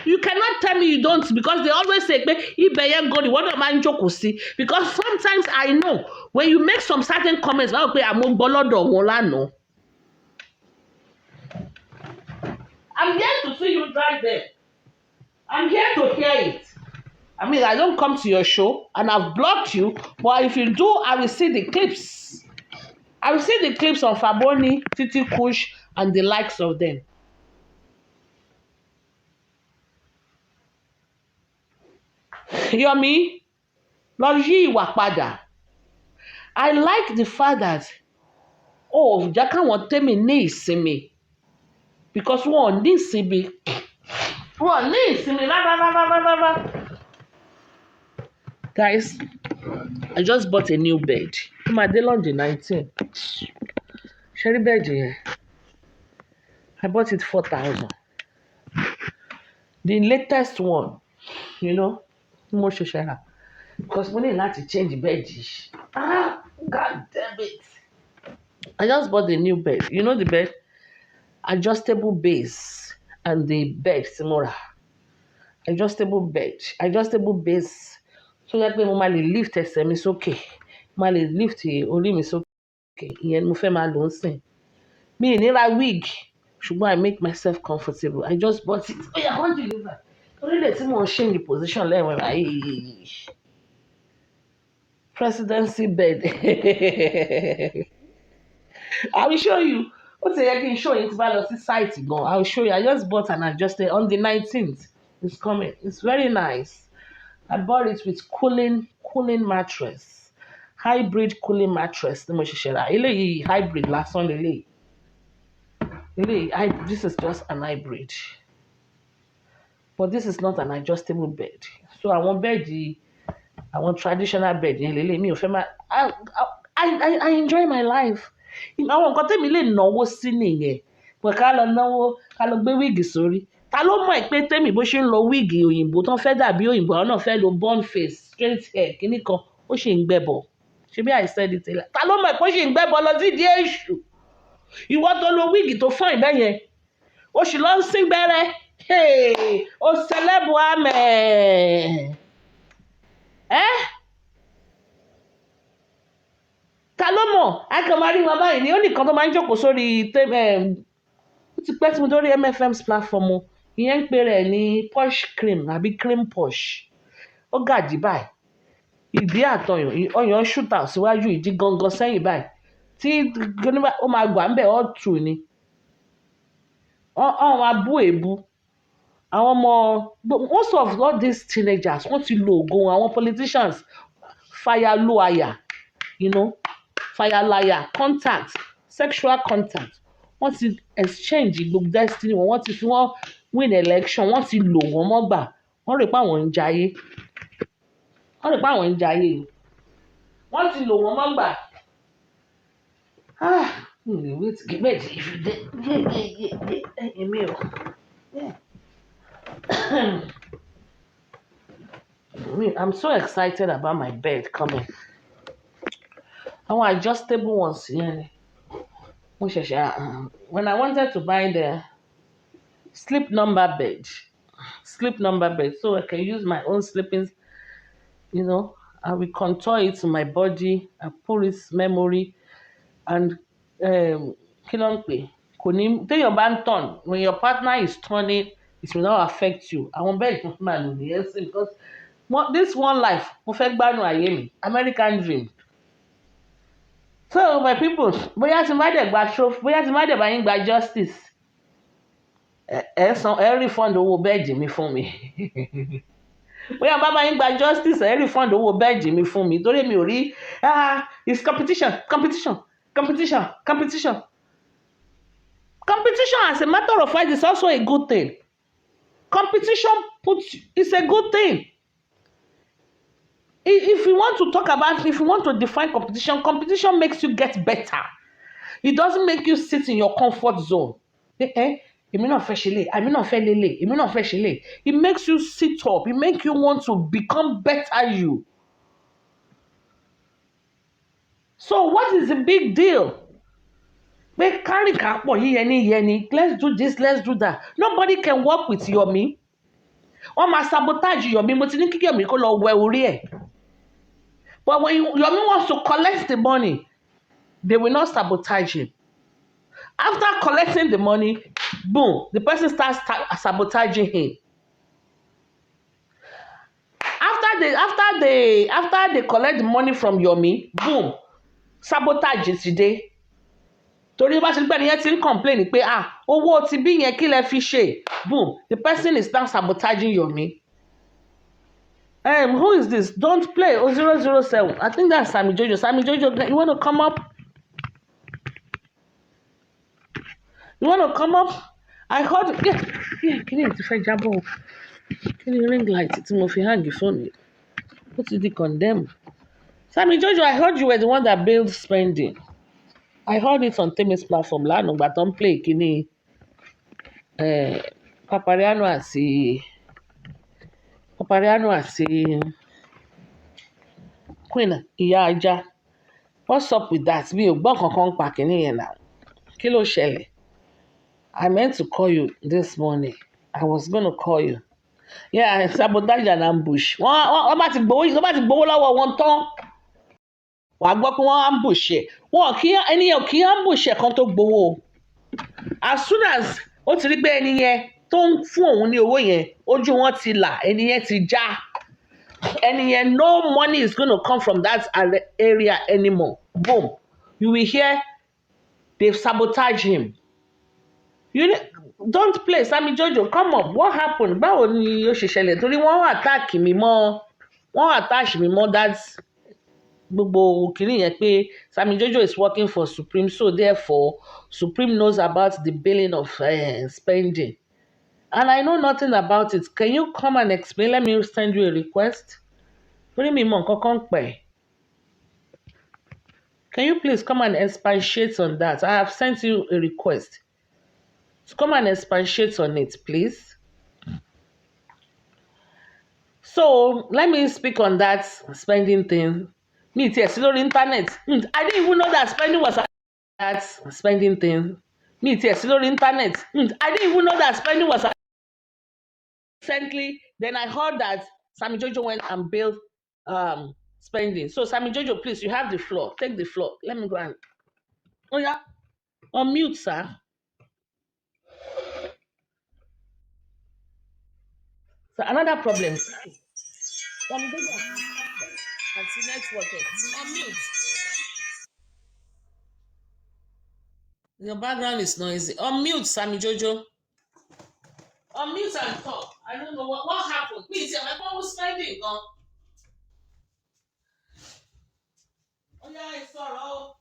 You cannot tell me you don't because they always say, because sometimes I know when you make some certain comments, I'm here to see you drag them. I'm here to hear it. I mean, I don't come to your show and I've blocked you, but if you do, I will see the clips. I will see the clips on Faboni, Titi Kush, and the likes of them. Yomi, Lọ́jí ìwà padà. I like the fact that, jẹ́ káwọn Tẹ́mi ní ìsinmi. Because wọ́n ní ìsinmi. Wọ́n ní ìsinmi rárá. Guys, I just bought a new bed. My day on the 19th. Sherry bed here. I bought it 4,000. The latest one, more share. Because we need to change the bed. God damn it. I just bought the new bed. You know the bed? Adjustable base and the bed, Simora. Adjustable base. So that when I lift ẹsẹ̀ mi sókè, mo lè lift orí mi sókè. Ìyẹn mo fẹ́ máa lò ó sìn. Mi ì ní ra wig, ṣùgbọ́n I make myself comfortable. I just bought it. Oh yeah, how do you do that? Orílẹ̀ tí mo ń ṣe the position lẹ́wọ̀n báyìí. Presidency bed. I will show you. Ó ti yẹ kí n show you tí bá lọ sí site gan. I will show you. I just bought and adjusted on the 19th. It's coming. It's very nice. I bought it with cooling mattress. Hybrid cooling mattress. Hybrid last one. This is just an hybrid. But this is not an adjustable bed. So I want traditional bed. I enjoy my life. Àwọn nǹkan tẹ́mi lè náwó sí nìyẹn. Pé ká lọ gbé wíìgì sórí. Ta ló mọ̀ pé Tẹ́mi bó ṣe ń lọ wíìgì òyìnbó tán fẹ́ dàbí òyìnbó àwọn náà fẹ́ lo bun face straight hair kíní kan ó ṣì ń gbẹ̀bọ̀ ṣebí I said it tẹ́lẹ̀ ta ló mọ̀ pé ó ṣì ń gbẹ̀bọ̀ lọ sí ìdí èṣù ìwọ tó lo wíìgì tó fún ìbẹ́ yẹn ó ṣì lọ ń sín gbẹ́rẹ́ ó sẹlẹ́bù amẹ́ ta ló mọ̀ akọ̀mọ́rí wọn báyìí ni ó nìkan tó máa ń jókòó sórí ó ti pẹ́ tí mo dórí MFM's platform o ìyẹn ń pè rẹ̀ ní posh cream àbí cream posh ó gàdí báyìí ìdí àtọyàn ọyàn ṣútà síwájú ìdí gangan sẹ́yìn báyìí tí ó máa gbà ń bẹ̀ ọ́ tù ni ọ̀hún abú èébú àwọn ọmọ most of all these teenagers wọ́n ti lo oògùn àwọn politicians fayalóaya fayalaya contact sexual contact wọ́n ti exchange gbogbo destiny wọ́n ti fi wọ́n win election wọ́n ti lò wọ́n mọ́gbà wọ́n rò pé àwọn ń jayé wọ́n ti lò wọ́n mọ́gbà wait ìfìdé èmi ò I'm so excited about my bed coming àwọn adjustable ones yẹn ni. When I wanted to buy the sleep number bed, so I can use my own sleeping, I will contour it to my body, I pull its memory, and when your partner is turning, it will not affect you. I won't bet because this one life, American dream. So my people, bóyá tí má dẹ̀ bá yín gba justice ẹ refund owó bẹ́ẹ̀dì mi fún mi bóyá bá yín gba justice ẹ refund owó bẹ́ẹ̀dì mi fún mi torí mi ò rí it's competition as a matter of fact is also a good thing competition It's a good thing. If you want to talk about, if you want to define competition makes you get better. It doesn't make you sit in your comfort zone. Èmi náà fẹ́ ṣe lè, èmi náà fẹ́ lélẹ̀, èmi náà fẹ́ ṣe lè. It makes you sit up. It makes you want to become better you. So what is the big deal? Pé carry kápọ̀ yíyẹni, let's do this, let's do that. Nobody can work with Yomi. Wọ́n máa sabotage Yomi. Mo ti ní kí Yomi kó lọ wẹ orí ẹ̀. But when Yomi wants to collect the money, they will not sabotage him. After collecting the money, boom, the person starts sabotaging him. After they collect the money from Yomi, boom, sabotage it today. Torí bá ṣe gbẹ́ ni yẹn ti ń complain pé owó ti bí yẹn kí lẹ fi ṣe. Boom, the person is now sabotaging Yomi. Who is this? Don't play. 007. I think that's Sammy Jojo. Sammy Jojo, you want to come up? You want to come up? I heard. Yeah. Can you defend Jabo? Can you ring light? It's more hang your phone. What did he condemn? Sammy Jojo, I heard you were the one that bailed spending. I heard it on Timmy's platform. Lano, but don't play. Kini. Papariano àti Queen Ìyá Ajá. What's up with that? Mi ò gbọ́ kankan pa kìíní yẹn náà. Kí ló ṣẹlẹ̀? I meant to call you this morning. I was going to call you. Yeah, sabotage and ambush. Wọ́n bá ti gbowó lọ́wọ́ wọn tán. Wàá gbọ́ pé wọ́n ambush ẹ̀. Ẹniyàn kì í ambush ẹ̀ kan tó gbowó. As soon as ó ti rí pé ẹni yẹn tó ń fún òun ní owó yẹn, ojú wọn ti là, ẹni yẹn ti já. Ẹni yẹn, no money is going to come from that area anymore. Boom. You will hear they've sabotaged him. Don't play. Sammy Jojo, come up. What happened? Báwo ni ó ṣe ṣẹlẹ̀? Torí wọ́n attach mi mọ́ that's gbogbo kìíní yẹn pé Sammy Jojo is working for Supreme, so therefore Supreme knows about the billing of spending. And I know nothing about it. Can you come and explain? Let me send you a request. Torí mi mọ̀ nǹkan kan pẹ̀. Can you please come and expatiate on that? I have sent you a request. So come and expatiate on it, please. So let me speak on that spending thing. Me too, still on internet. I didn't even know that spending was that spending thing. Me too, still on internet. I didn't even know that spending was recently. Then I heard that Sammy Jojo went and bailed spending. So Sammy Jojo, please, you have the floor. Take the floor. Let me go and. Oh yeah, unmute, sir. So another problem. Sammy Jojo and see network. Unmute. Your background is noisy. Unmute, Sammy Jojo. Unmute and talk. I don't know what happened. Please, my phone was spending. Oh yeah, it's all.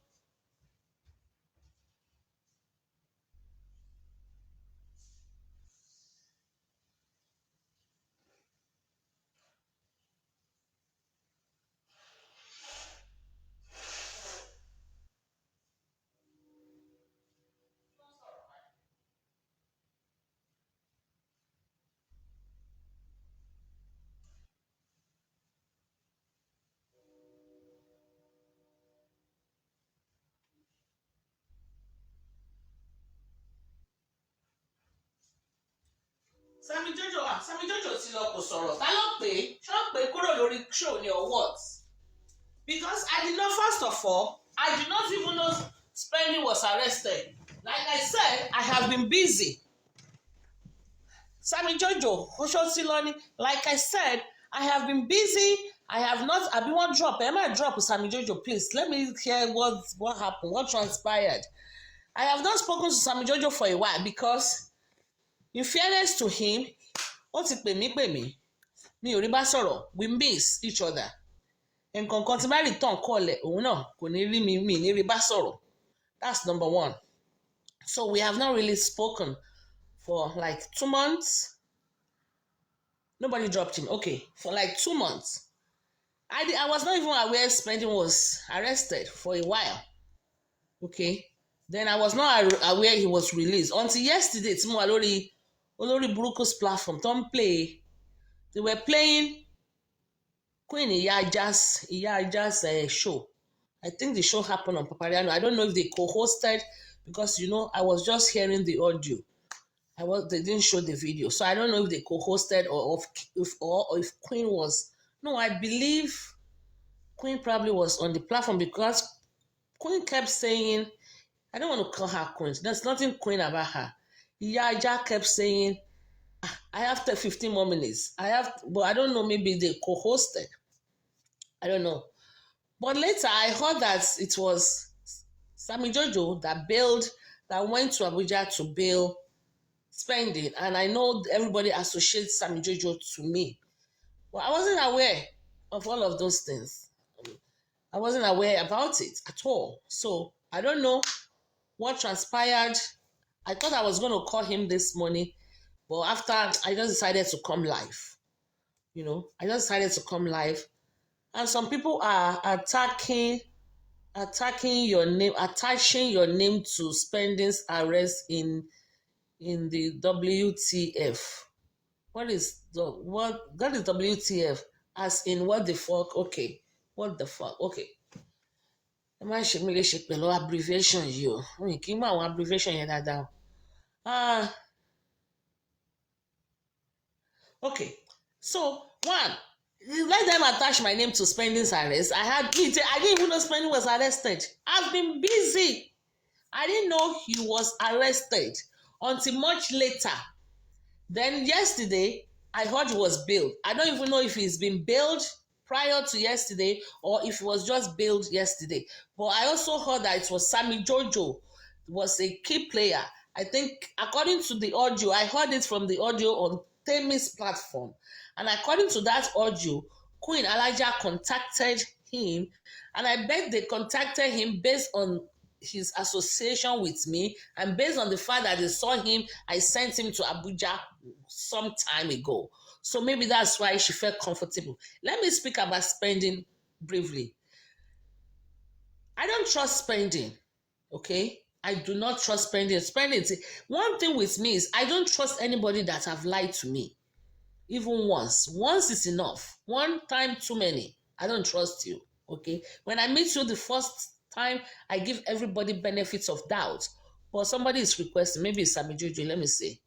Sammy Jojo ti lọ kò sọ̀rọ̀. Ta ló pè? Ṣé ó pè kúrò lórí show ni or what? Because I did not, first of all, I did not even know Spending was arrested. Like I said, I have been busy. Sammy Jojo, Oshosiloni, like I said, I have been busy. I have not, I won't drop. Am I drop Sammy Jojo, please? Let me hear what happened, what transpired. I have not spoken to Sammy Jojo for a while because, in fairness to him, ó ti pè mí. Mi ò rí bá sọ̀rọ̀. We miss each other. Nǹkan kan tí bá return call ẹ̀, òun náà kò ní rí mi ní rí bá sọ̀rọ̀. That's number one. So we have not really spoken for like 2 months. Nobody dropped him. Okay, for like 2 months. I was not even aware Spending was arrested for a while. Okay. Then I was not aware he was released until yesterday. Timo Olori Buruku's platform. Don't play. They were playing Queen Iyaja's show. I think the show happened on Papariano. I don't know if they co-hosted because I was just hearing the audio. They didn't show the video, so I don't know if they co-hosted or if Queen was. No, I believe Queen probably was on the platform because Queen kept saying, I don't want to call her Queen. There's nothing Queen about her. Yaja kept saying, I have 15 more minutes. But I don't know, maybe they co-hosted. I don't know. But later I heard that it was Sammy Jojo that went to Abuja to bail Spending. And I know everybody associates Sammy Jojo to me. But I wasn't aware of all of those things. I wasn't aware about it at all. So I don't know what transpired. I thought I was going to call him this morning, but after I just decided to come live. I just decided to come live. And some people are attacking your name, attaching your name to Spending's arrest in the WTF. What is WTF? As in what the fuck? Okay. What the fuck? Okay. Ẹ má ṣe mí léṣe pẹ̀lú abbreviation yìí o. Mi kì í mọ àwọn abbreviation yẹn dáadáa o. Okay. So, one, let them attach my name to Spending's arrest. I didn't even know Spending was arrested. I've been busy. I didn't know he was arrested until much later. Then yesterday, I heard he was bailed. I don't even know if he's been bailed prior to yesterday or if he was just bailed yesterday. But I also heard that it was Sammy Jojo was a key player. I think according to the audio, I heard it from the audio on Temi's platform. And according to that audio, Queen Elijah contacted him, and I bet they contacted him based on his association with me and based on the fact that they saw him. I sent him to Abuja some time ago. So maybe that's why she felt comfortable. Let me speak about Spending briefly. I don't trust Spending, okay? I do not trust Spending. One thing with me is I don't trust anybody that have lied to me. Even once. Once is enough. One time too many. I don't trust you, okay? When I meet you the first time, I give everybody benefits of doubt. But somebody is requesting, maybe it's Sammy Jojo, let me see.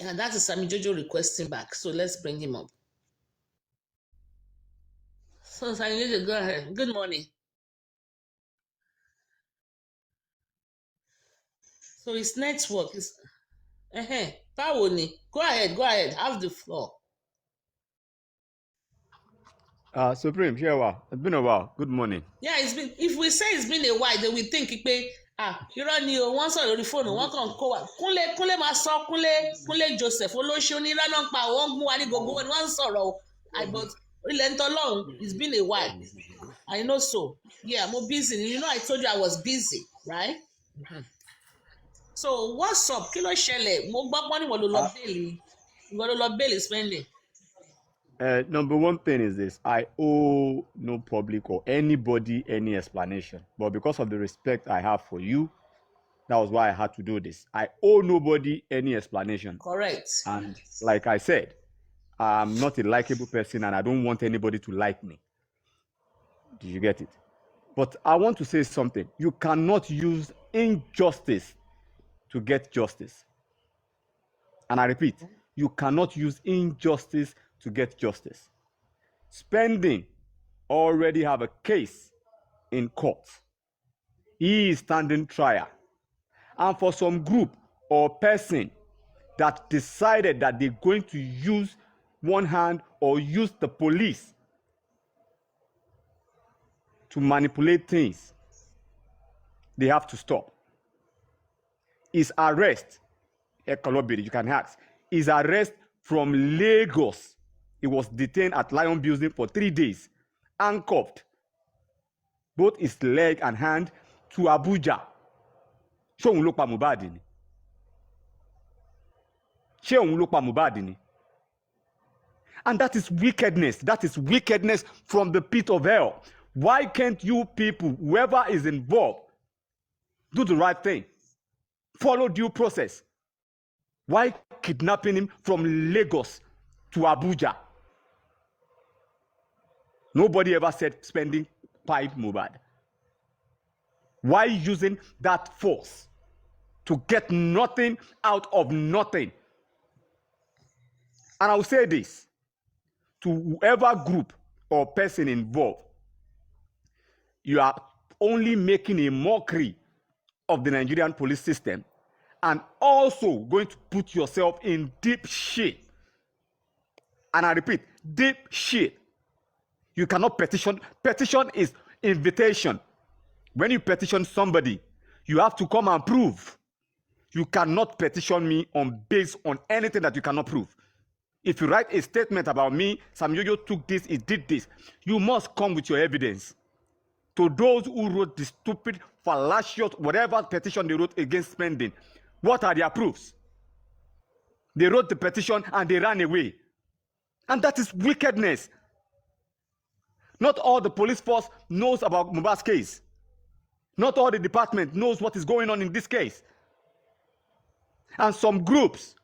And that is Sammy Jojo requesting back. So let's bring him up. So Sammy Jojo, go ahead. Good morning. So his network is... Báwo ni? Go ahead. Have the floor. Supreme, here we are. It's been a while. Good morning. Yeah, if we say it's been a while, then we think irọ́ ni o, wọ́n sọ̀rọ̀ lórí fóònù, wọ́n kàn kó wa. Kúnlé máa sọ Kúnlé Joseph olóṣèlú onírọ́ náà pa wọ́n gún wa ní gbogbo wọn ni wọ́n ń sọ̀rọ̀ o. But ilẹ̀ ń tọ́lọ́run, it's been a while. I know so. Yeah, I'm busy. I told you I was busy, right? So what's up? Kí ló ṣẹlẹ̀? Mo gbọ́ pọ́n ní ìwọ ló lọ bẹ́ẹ̀lì Spending. Number one thing is this. I owe no public or anybody any explanation. But because of the respect I have for you, that was why I had to do this. I owe nobody any explanation. Correct. And like I said, I'm not a likable person and I don't want anybody to like me. Did you get it? But I want to say something. You cannot use injustice to get justice. And I repeat, you cannot use injustice to get justice. Spending already have a case in court. He is standing trial. And for some group or person that decided that they're going to use one hand or use the police to manipulate things, they have to stop. His arrest, you can ask, his arrest from Lagos. He was detained at Lion Building for 3 days, handcuffed, both his leg and hand, to Abuja. Ṣé òun ló pa Mohbad ni? And that is wickedness. That is wickedness from the pit of hell. Why can't you people, whoever is involved, do the right thing? Follow due process. Why kidnapping him from Lagos to Abuja? Nobody ever said spending pipe Mohbad. Why using that force to get nothing out of nothing? And I'll say this to whoever group or person involved, you are only making a mockery of the Nigerian police system and also going to put yourself in deep shit. And I repeat, deep shit. You cannot petition. Petition is invitation. When you petition somebody, you have to come and prove. You cannot petition me based on anything that you cannot prove. If you write a statement about me, Sam Yoyo took this, he did this, you must come with your evidence. To those who wrote the stupid, fallacious, whatever petition they wrote against spending, what are their proofs? They wrote the petition and they ran away. And that is wickedness. Not all the police force knows about Mohbad's case. Not all the department knows what is going on in this case. And some groups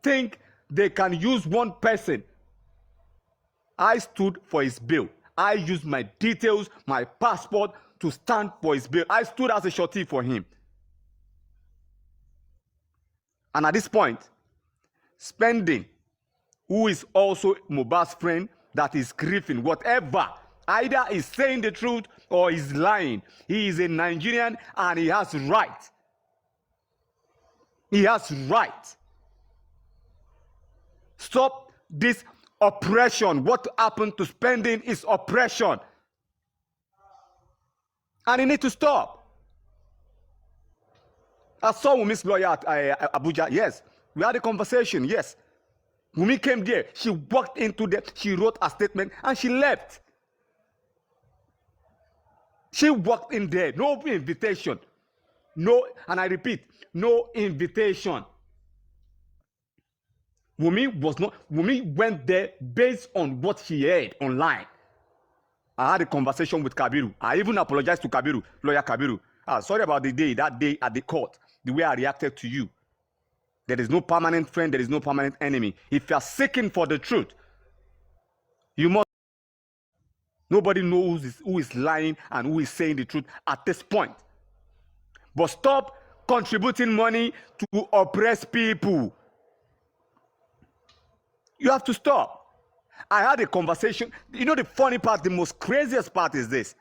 think they can use one person. I stood for his bail. I used my details, my passport to stand for his bail. I stood as a shorty for him. And at this point, spending, who is also Mohbad's friend that is grieving, whatever, either is saying the truth or is lying. He is a Nigerian and he has right. He has right. Stop this oppression. What happened to spending is oppression. And it needs to stop. I saw Wumi's lawyer at Abuja. Yes. We had a conversation. Yes. Wumi came there. She walked into there. She wrote a statement and she left. She walked in there. No invitation. No, and I repeat, no invitation. Wumi went there based on what she heard online. I had a conversation with Kabiru. I even apologized to Kabiru, lawyer Kabiru. Sorry about that day at the court, the way I reacted to you. There is no permanent friend, there is no permanent enemy. If you are seeking for the truth, you must. Nobody knows who is lying and who is saying the truth at this point. But stop contributing money to oppress people. You have to stop. I had a conversation. You know the funny part, the most craziest part is this.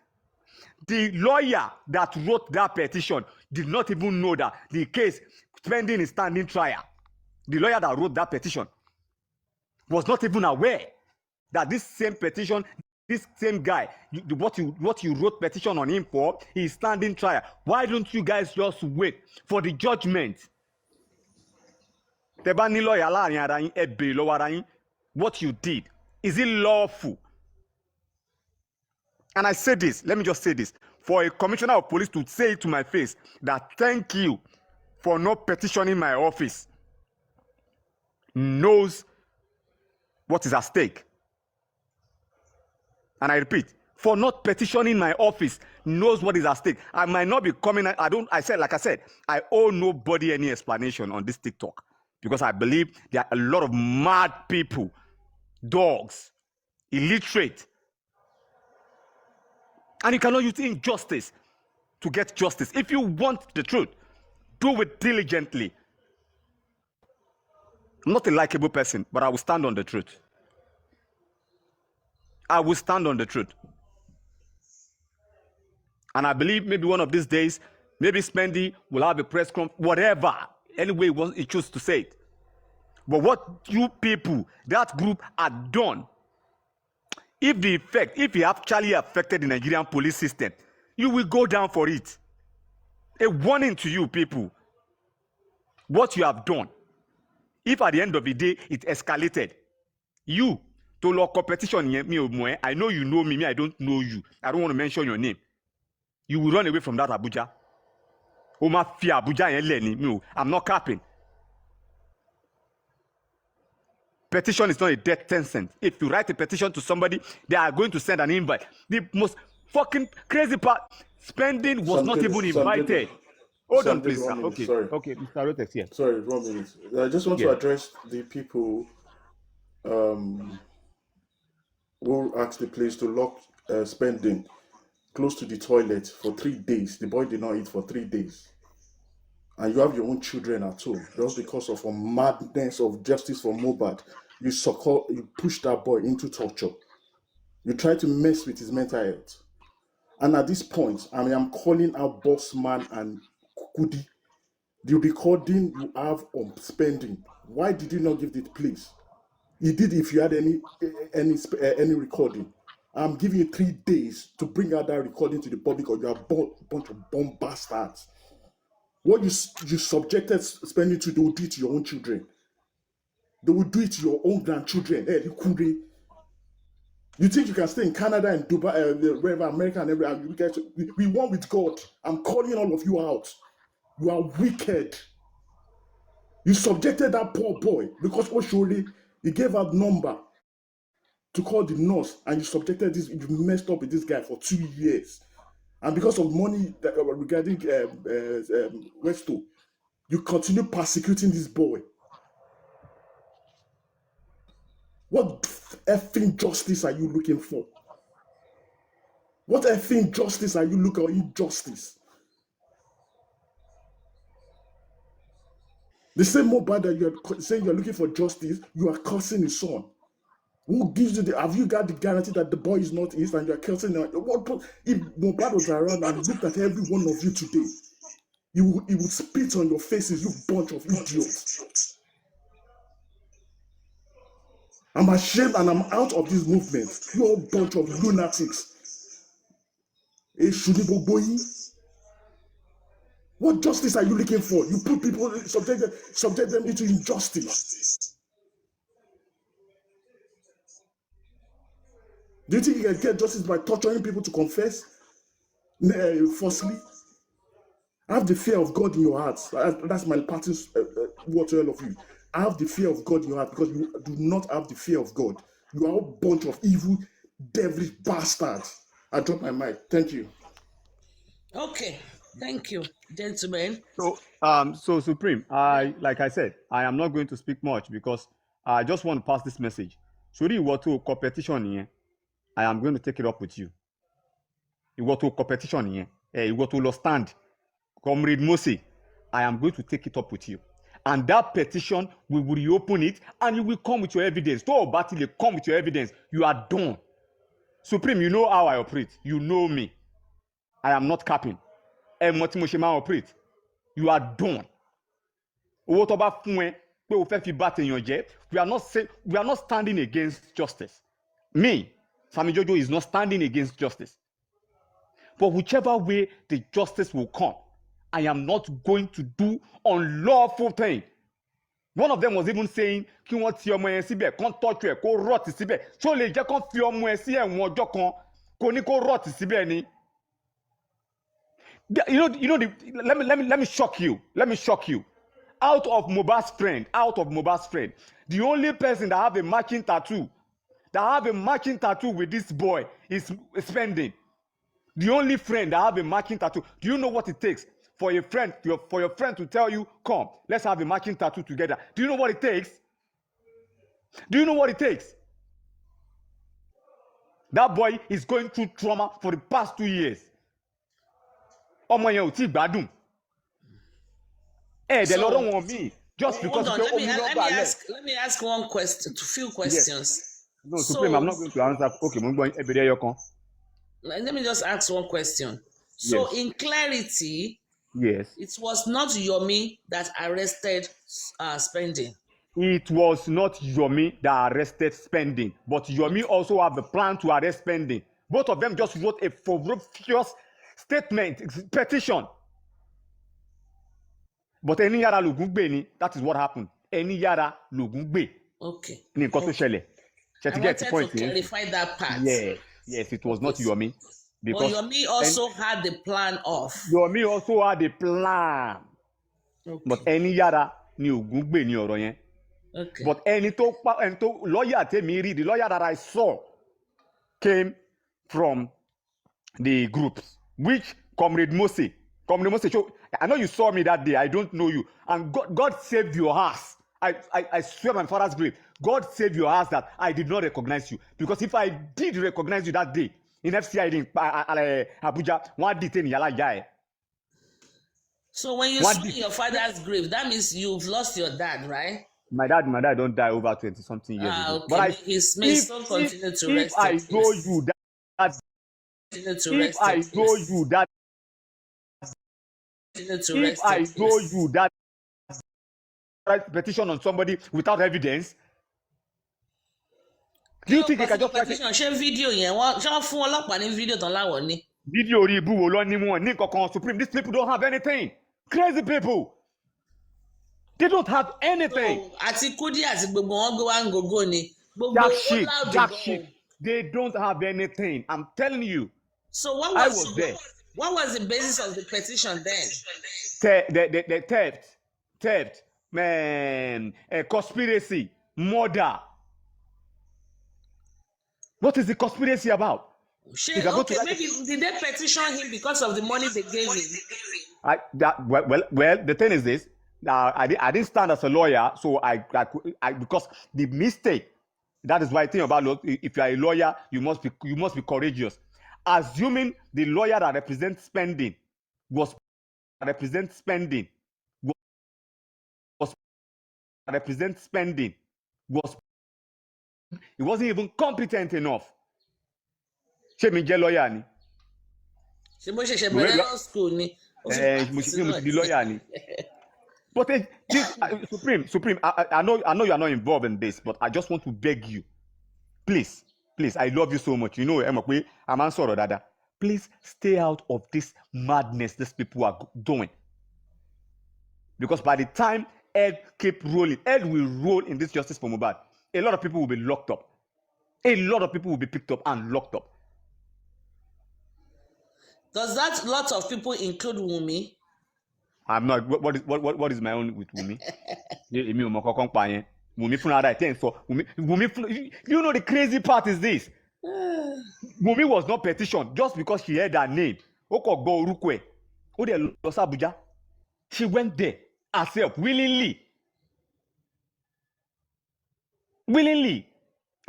The lawyer that wrote that petition did not even know that the case pending is standing trial. The lawyer that wrote that petition was not even aware that this same petition, this same guy, what you wrote petition on him for, is standing trial. Why don't you guys just wait for the judgment? What you did, is it lawful? And I say this, let me just say this, for a commissioner of police to say to my face that thank you for not petitioning my office, knows what is at stake. And I repeat, for not petitioning my office, knows what is at stake. I might not be coming, like I said, I owe nobody any explanation on this TikTok because I believe there are a lot of mad people, dogs, illiterate. And you cannot use injustice to get justice. If you want the truth, do it diligently. I'm not a likable person, but I will stand on the truth. I will stand on the truth. And I believe maybe one of these days, maybe Spendy will have a press conference, whatever, any way he chooses to say it. But what you people, that group, are done, if you have actually affected the Nigerian police system, you will go down for it. A warning to you people, what you have done. If at the end of the day, it escalated, you, to law competition, I know you know me, I don't know you. I don't want to mention your name. You will run away from that Abuja. I'm not capping. petition is not a death sentence. If you write a petition to somebody, they are going to send an invite. The most fucking crazy part, spending was not even invited. Hold on, please, sir. Okay, sorry. okay, Mr. Rotex here. Sorry, 1 minute. I just want to address the people who asked the police to lock spending close to the toilet for 3 days. The boy did not eat for 3 days. And you have your own children at home. Just because of a madness of justice for Mohbad, you push that boy into torture. You try to mess with his mental health. And at this point, I am calling out Boss Man and Kudi. The recording you have on spending, why did you not give the police? You did if you had any recording. I'm giving you 3 days to bring out that recording to the public, or you are a bunch of bomb bastards. What you subjected spending to, they will do it to your own children. They will do it to your own grandchildren. Hey, you think you can stay in Canada and Dubai, wherever, America and everywhere? We won with God. I'm calling all of you out. You are wicked. You subjected that poor boy because Oshori, he gave out number to call the nurse, and you subjected this. You messed up with this guy for 2 years, and because of money regarding Westo, you continue persecuting this boy. What effing justice are you looking for? What effing justice are you looking for? Injustice. The same Mohbad that you're saying you're looking for justice, you are cursing his son. Who gives you have you got the guarantee that the boy is not his and you're cursing him? If Mohbad was around and looked at every one of you today, he would spit on your faces, you bunch of idiots. I'm ashamed and I'm out of this movement. You're a bunch of lunatics. What justice are you looking for? You put people, subject them into injustice. Do you think you can get justice by torturing people to confess falsely? Have the fear of God in your hearts. That's my parting word to all of you. Have the fear of God in your heart, because you do not have the fear of God. You are a bunch of evil, devilish bastards. I drop my mic. Thank you. Okay, thank you, gentlemen. So Supreme, like I said, I am not going to speak much because I just want to pass this message. Should you want to competition here, I am going to take it up with you. You want to competition here, you want to stand. Comrade Mose, I am going to take it up with you. And that petition, we will reopen it and you will come with your evidence. Don't battle, come with your evidence. You are done. Supreme, you know how I operate. You know me. I am not capping. Operate. You are done. We are not standing against justice. Me, Sami Jojo, is not standing against justice. But whichever way the justice will come, I am not going to do unlawful thing. One of them was even saying, "Kí wọ́n ti ọmọ yẹn síbẹ̀, kán tọ́jú ẹ̀, kó rot síbẹ̀. Ṣó lè jẹ́ kán fi ọmọ ẹ̀ sí ẹ̀wọ̀n ọjọ́ kan, kó ní kó rot síbẹ̀ ni." Let me shock you. Let me shock you. Out of Mohbad's friend, the only person that have a matching tattoo with this boy is Spending. The only friend that have a matching tattoo. Do you know what it takes for your friend to tell you, "Come, let's have a matching tattoo together"? Do you know what it takes? That boy is going through trauma for the past 2 years. Ọmọ yẹn ò tí gbádùn. They don't want me just because hold on, let me ask one question, few questions. Yes. No, Supreme, I'm not going to answer. Okay, let me just ask one question. So, in clarity, yes, it was not Yomi that arrested Spending. It was not Yomi that arrested Spending, but Yomi also have a plan to arrest Spending. Both of them just wrote a ferocious statement, petition. But ẹni yára lògùn gbè ni, that is what happened. Ẹni yára lògùn gbè. Okay. Ní nǹkan tó ṣẹlẹ̀. I wanted to clarify that part. Yes, it was not Yomi. Because Yomi also had the plan of. Yomi also had a plan. Okay. But ẹni yára ni ògùn gbè ní ọ̀rọ̀ yẹn. Okay. But any lawyer tell me read the lawyer that I saw came from the groups, which Comrade Mose, show, I know you saw me that day. I don't know you, and God saved your ass. I swear my father's grave. God saved your ass that I did not recognize you, because if I did recognize you that day in FCI in Abuja, one detain yala yai. So when you saw your father's grave, that means you've lost your dad, right? My dad don't die over 20 something years ago. Okay. But May his soul continue to rest I in know peace. you that Continue to if rest I in know peace. you that Continue to if rest I in know peace. you that write petition on somebody without evidence, do you think they can just write petition? Ṣé fídíò yẹn ṣé fún ọlọ́pàá ní fídíò tán láwọ̀ ni? video ribu wo lọ ní wọn ní kankan Supreme? These people don't have anything. Crazy people. They don't have anything. So àti Kudi àti gbogbo wọn gbé wá ń gògó ni. Gbogbo Jack shit. They don't have anything. I'm telling you. So what was the basis of the petition then? The theft, man, conspiracy, murder. What is the conspiracy about? Maybe did they petition him because of the money they gave him? Well, the thing is this. I didn't stand as a lawyer, so I because the mistake. That is why I think about if you are a lawyer, you must be courageous. Assuming the lawyer that represents spending was he wasn't even competent enough. Ṣé mi jẹ́ lawyer ni? Ṣé bó ṣẹ̀ṣẹ̀ bẹ̀rẹ̀ law school ni? Mo ti di lawyer ni. But Supreme, I know you are not involved in this, but I just want to beg you, please, I love you so much. You know, I'm answering Dada. Please stay out of this madness these people are doing. Because by the time Ed will roll in this justice for Mohbad. A lot of people will be locked up. A lot of people will be picked up and locked up. Does that lot of people include Wunmi? I'm not. What is my own with Wunmi? Wunmi fúnra rẹ̀ tẹ́ ń sọ. Wunmi. You know the crazy part is this. Wunmi was not petitioned just because she heard her name. Ó kàn gbọ́ orúkọ ẹ̀. Ó dẹ̀ lọ sí Abuja. She went there herself willingly.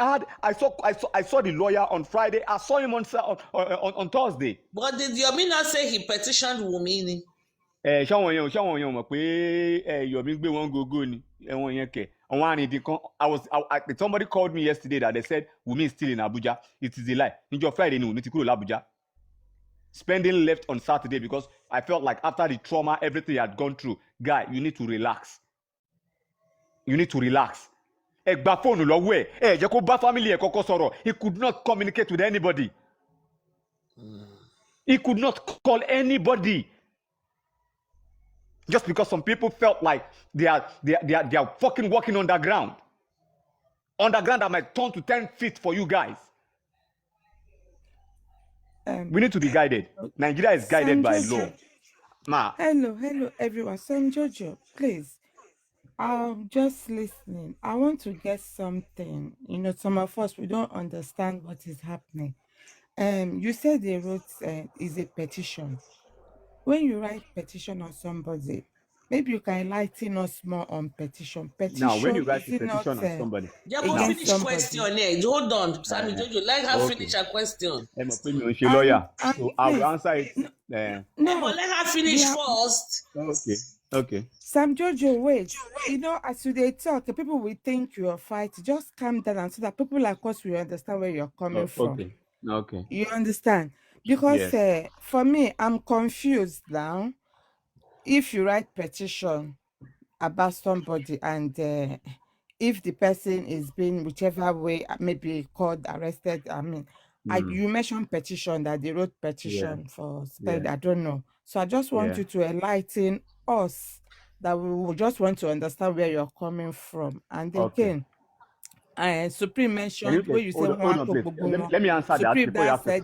I saw the lawyer on Friday. I saw him on Thursday. But did Yomi not say he petitioned Wunmi ni? Ṣáwọn èèyàn mọ̀ pé Yomi gbé wọn gógó ni ẹ̀wọ̀n yẹn kẹ̀. Àwọn arìndín kan. Somebody called me yesterday that they said Wunmi is still in Abuja. It is a lie. Níjọ́ Friday ni Wunmi ti kúrò l'Abuja. Spending left on Saturday because I felt like after the trauma, everything he had gone through, guy, you need to relax. Ẹ gba fóònù lọ́wọ́ ẹ̀ jẹ́ kó bá family ẹ̀ kọ́kọ́ sọ̀rọ̀. He could not communicate with anybody. He could not call anybody. Just because some people felt like they are fucking walking underground. Underground that might turn to 10 feet for you guys. We need to be guided. Nigeria is guided by law. Ma. Hello, everyone. Sam Jojo, please. I'm just listening. I want to get something. You know, some of us, we don't understand what is happening. You said they wrote is a petition. When you write petition on somebody, maybe you can enlighten us more on petition. Now, when you write a petition on somebody, yeah, but finish question here. Hold on, Sammy Jojo. Let her finish her question. Lawyer, so I will answer it. No, but let her finish first. Okay. Sam Jojo, wait. You know, as they talk, people will think you're fighting. Just calm down and so that people like us will understand where you're coming from. Okay. You understand? Because yes. For me, I'm confused now. If you write petition about somebody and if the person is being whichever way, maybe called, arrested, you mentioned petition that they wrote petition for spend. I don't know. So I just want you to enlighten us that we will just want to understand where you're coming from. And again, Supreme mentioned where you said let me answer Supreme that before you ask said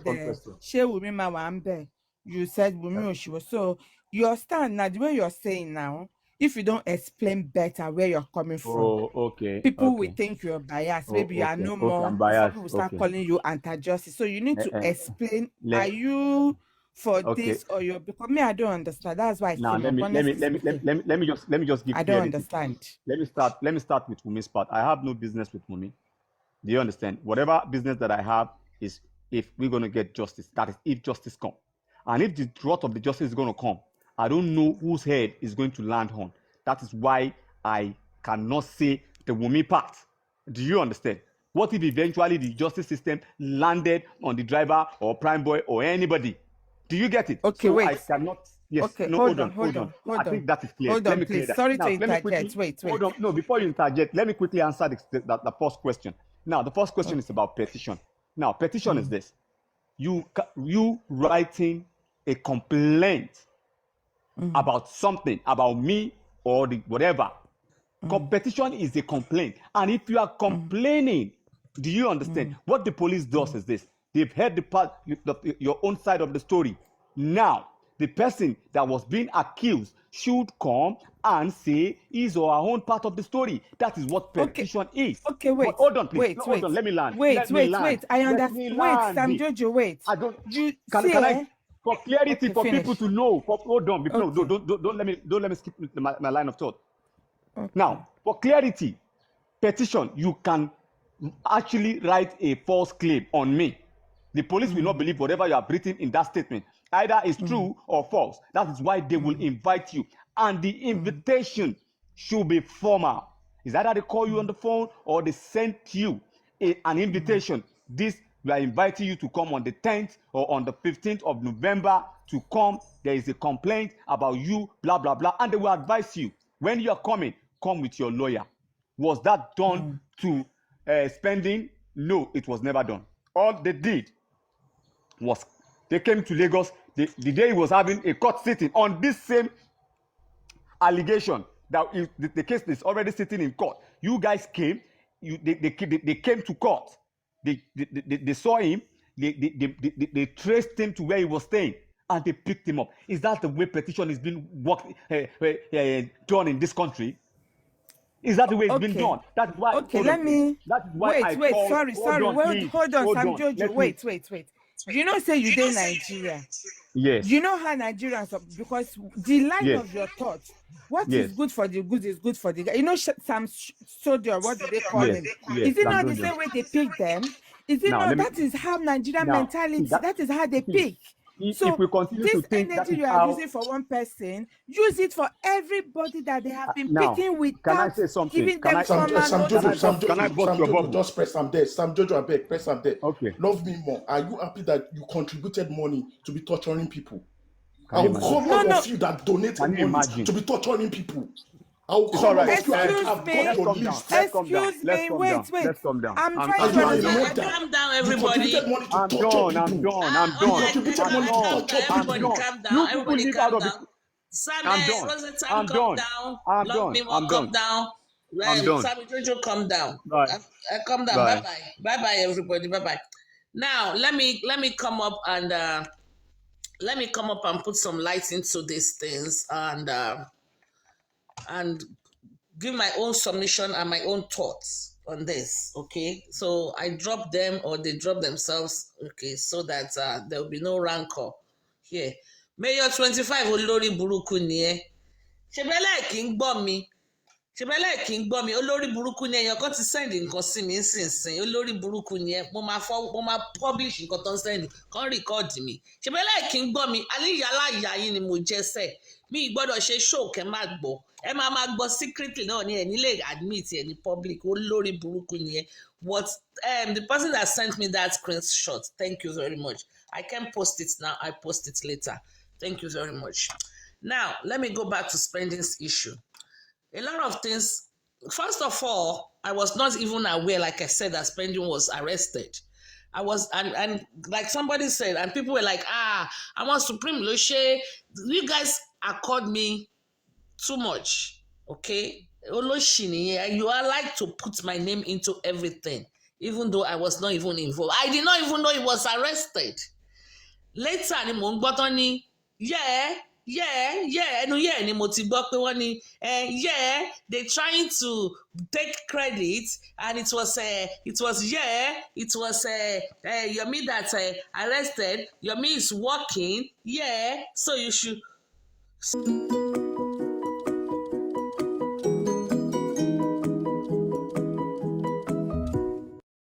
you said Wunmi. So your stand now, the way you're saying now, if you don't explain better where you're coming from, Oh, okay, people will okay. think you're biased. Oh, Maybe you are okay, no okay. more. I'm Some biased. people will start Okay. calling you anti-justice. So you need to Eh, eh, explain, are Let, you for okay. this or you're, because me, I don't understand. That's why I Now came up, honestly speaking. let me just give I don't clarity. understand. Let me start with Mumi's part. I have no business with Mumi. Do you understand? Whatever business that I have is if we're going to get justice. That is if justice come. And if the wrath of the justice is going to come, I don't know whose head is going to land on. That is why I cannot say the Mumi part. Do you understand? What if eventually the justice system landed on the driver or prime boy or anybody? Do you get it? Okay, So wait. I cannot. Yes. Okay, No. hold Hold on. I think that is clear. Hold Let on, me clear please. that. Sorry to Now, let me interject. quickly. Wait. Hold on. No, before you interject, let me quickly answer the first question. Now, the first question is about petition. Now, petition is this: you writing a complaint about something about me or the whatever. Petition is a complaint, and if you are complaining, do you understand what the police does is this? They've heard your own side of the story. Now the person that was being accused should come and say his or her own part of the story. That is what petition is. Okay, wait. But hold on, please. Wait. Hold on. Let me land. Wait. I Let understand. me Wait, land. Sam Jojo, wait. I don't. You Can see, I? For clarity, okay, for people finish. to know. Hold on. No, Okay. don't let me skip my line of thought. Okay. Now, for clarity, petition, you can actually write a false claim on me. The police will not believe whatever you have written in that statement. Either it's true or false. That is why they will invite you. And the invitation should be formal. Is either they call you on the phone or they send you an invitation. This, we are inviting you to come on the 10th or on the 15th of November to come. There is a complaint about you, blah, blah, blah. And they will advise you. When you are coming, come with your lawyer. Was that done to spending? No, it was never done. All they did was they came to Lagos the day he was having a court sitting on this same allegation that the case is already sitting in court. You guys came, they came to court. They saw him, they traced him to where he was staying, and they picked him up. Is that the way petition is being done in this country? Is that the way it's been done? That's why. Okay, let me. That is why I Wait. call. Sorry. Hold on, Sam Jojo. Wait. You know, say you did Nigeria. Yes. You know how Nigerians are, because the line of your thoughts, what is good for the good is good for the guy. You know, Sam Soldier, what do they call him? Yes, is it not the same way they pick them? Is it not? That is how Nigerian mentality. That is how they pick. So if we continue this to think energy that you are using for one person, use it for everybody that they have been picking without can I say something? giving Can them Sam notice. Jojo, just press am there. Sam Jojo, I beg, press am there. Okay. Love me more. Are you happy that you contributed money to be torturing people? Can I you will imagine? call all of you that donated Can you money imagine? to be torturing people. I will It's call all all right. of you. I Excuse have me. got your Calm down. list. Let's calm down. Excuse Let's me. calm Wait. down. Let's calm down. I'm trying And to you are a understand. murder. Calm down, You everybody. contributed money to I'm torture done. people. I'm done. Ah, I'm done. contributed calm money to down, torture everybody, people. calm down. You people Everybody, leave calm out of down. it. Sam, I'm done. Rosenthal, I'm calm done. down. I'm Love done. me more, I'm calm done. down. I'm done. Sammy Jojo, calm down. Bye. Calm down. Bye. Bye bye, everybody. Bye bye. Now let me come up and put some light into these things and give my own submission and my own thoughts on this. Okay, so I drop them or they drop themselves. Okay, so that there will be no rancor here. Mayor 25 olórí burúkú ni ẹ́. Ṣé bẹ́lẹ̀ kì í gbọ́ mi? Ṣé bẹ́lẹ̀ kì í gbọ́ mi? Olórí burúkú ni èèyàn kan ti send nǹkan sí mi nísinsìnyí. Olórí burúkú ni ẹ́. Mo máa publish nǹkan tó ń send kan record mi. Ṣé bẹ́lẹ̀ kì í gbọ́ mi? Aláyàláyà yín ni mo jẹ́ sẹ́. Mi gbọ́dọ̀ ṣe show kẹ́ má gbọ́. Ẹ máa gbọ́ secretly náà ni ẹ̀ nílé admit ẹ̀ ní public. Olórí burúkú ni ẹ́. What the person that sent me that screenshot, thank you very much. I can post it now. I post it later. Thank you very much. Now, let me go back to spending's issue. A lot of things. First of all, I was not even aware, like I said, that Spending was arrested. I was, and like somebody said, and people were like, I want Supreme Loshe. You guys accord me too much, okay? You are like to put my name into everything, even though I was not even involved. I did not even know he was arrested. Later, ni mo ń gbọ́ tán ni, yeah, ẹnu ni mo ti gbọ́ pé wọ́n ní they trying to take credit and it was Yomi that arrested. Yomi is working, so you should.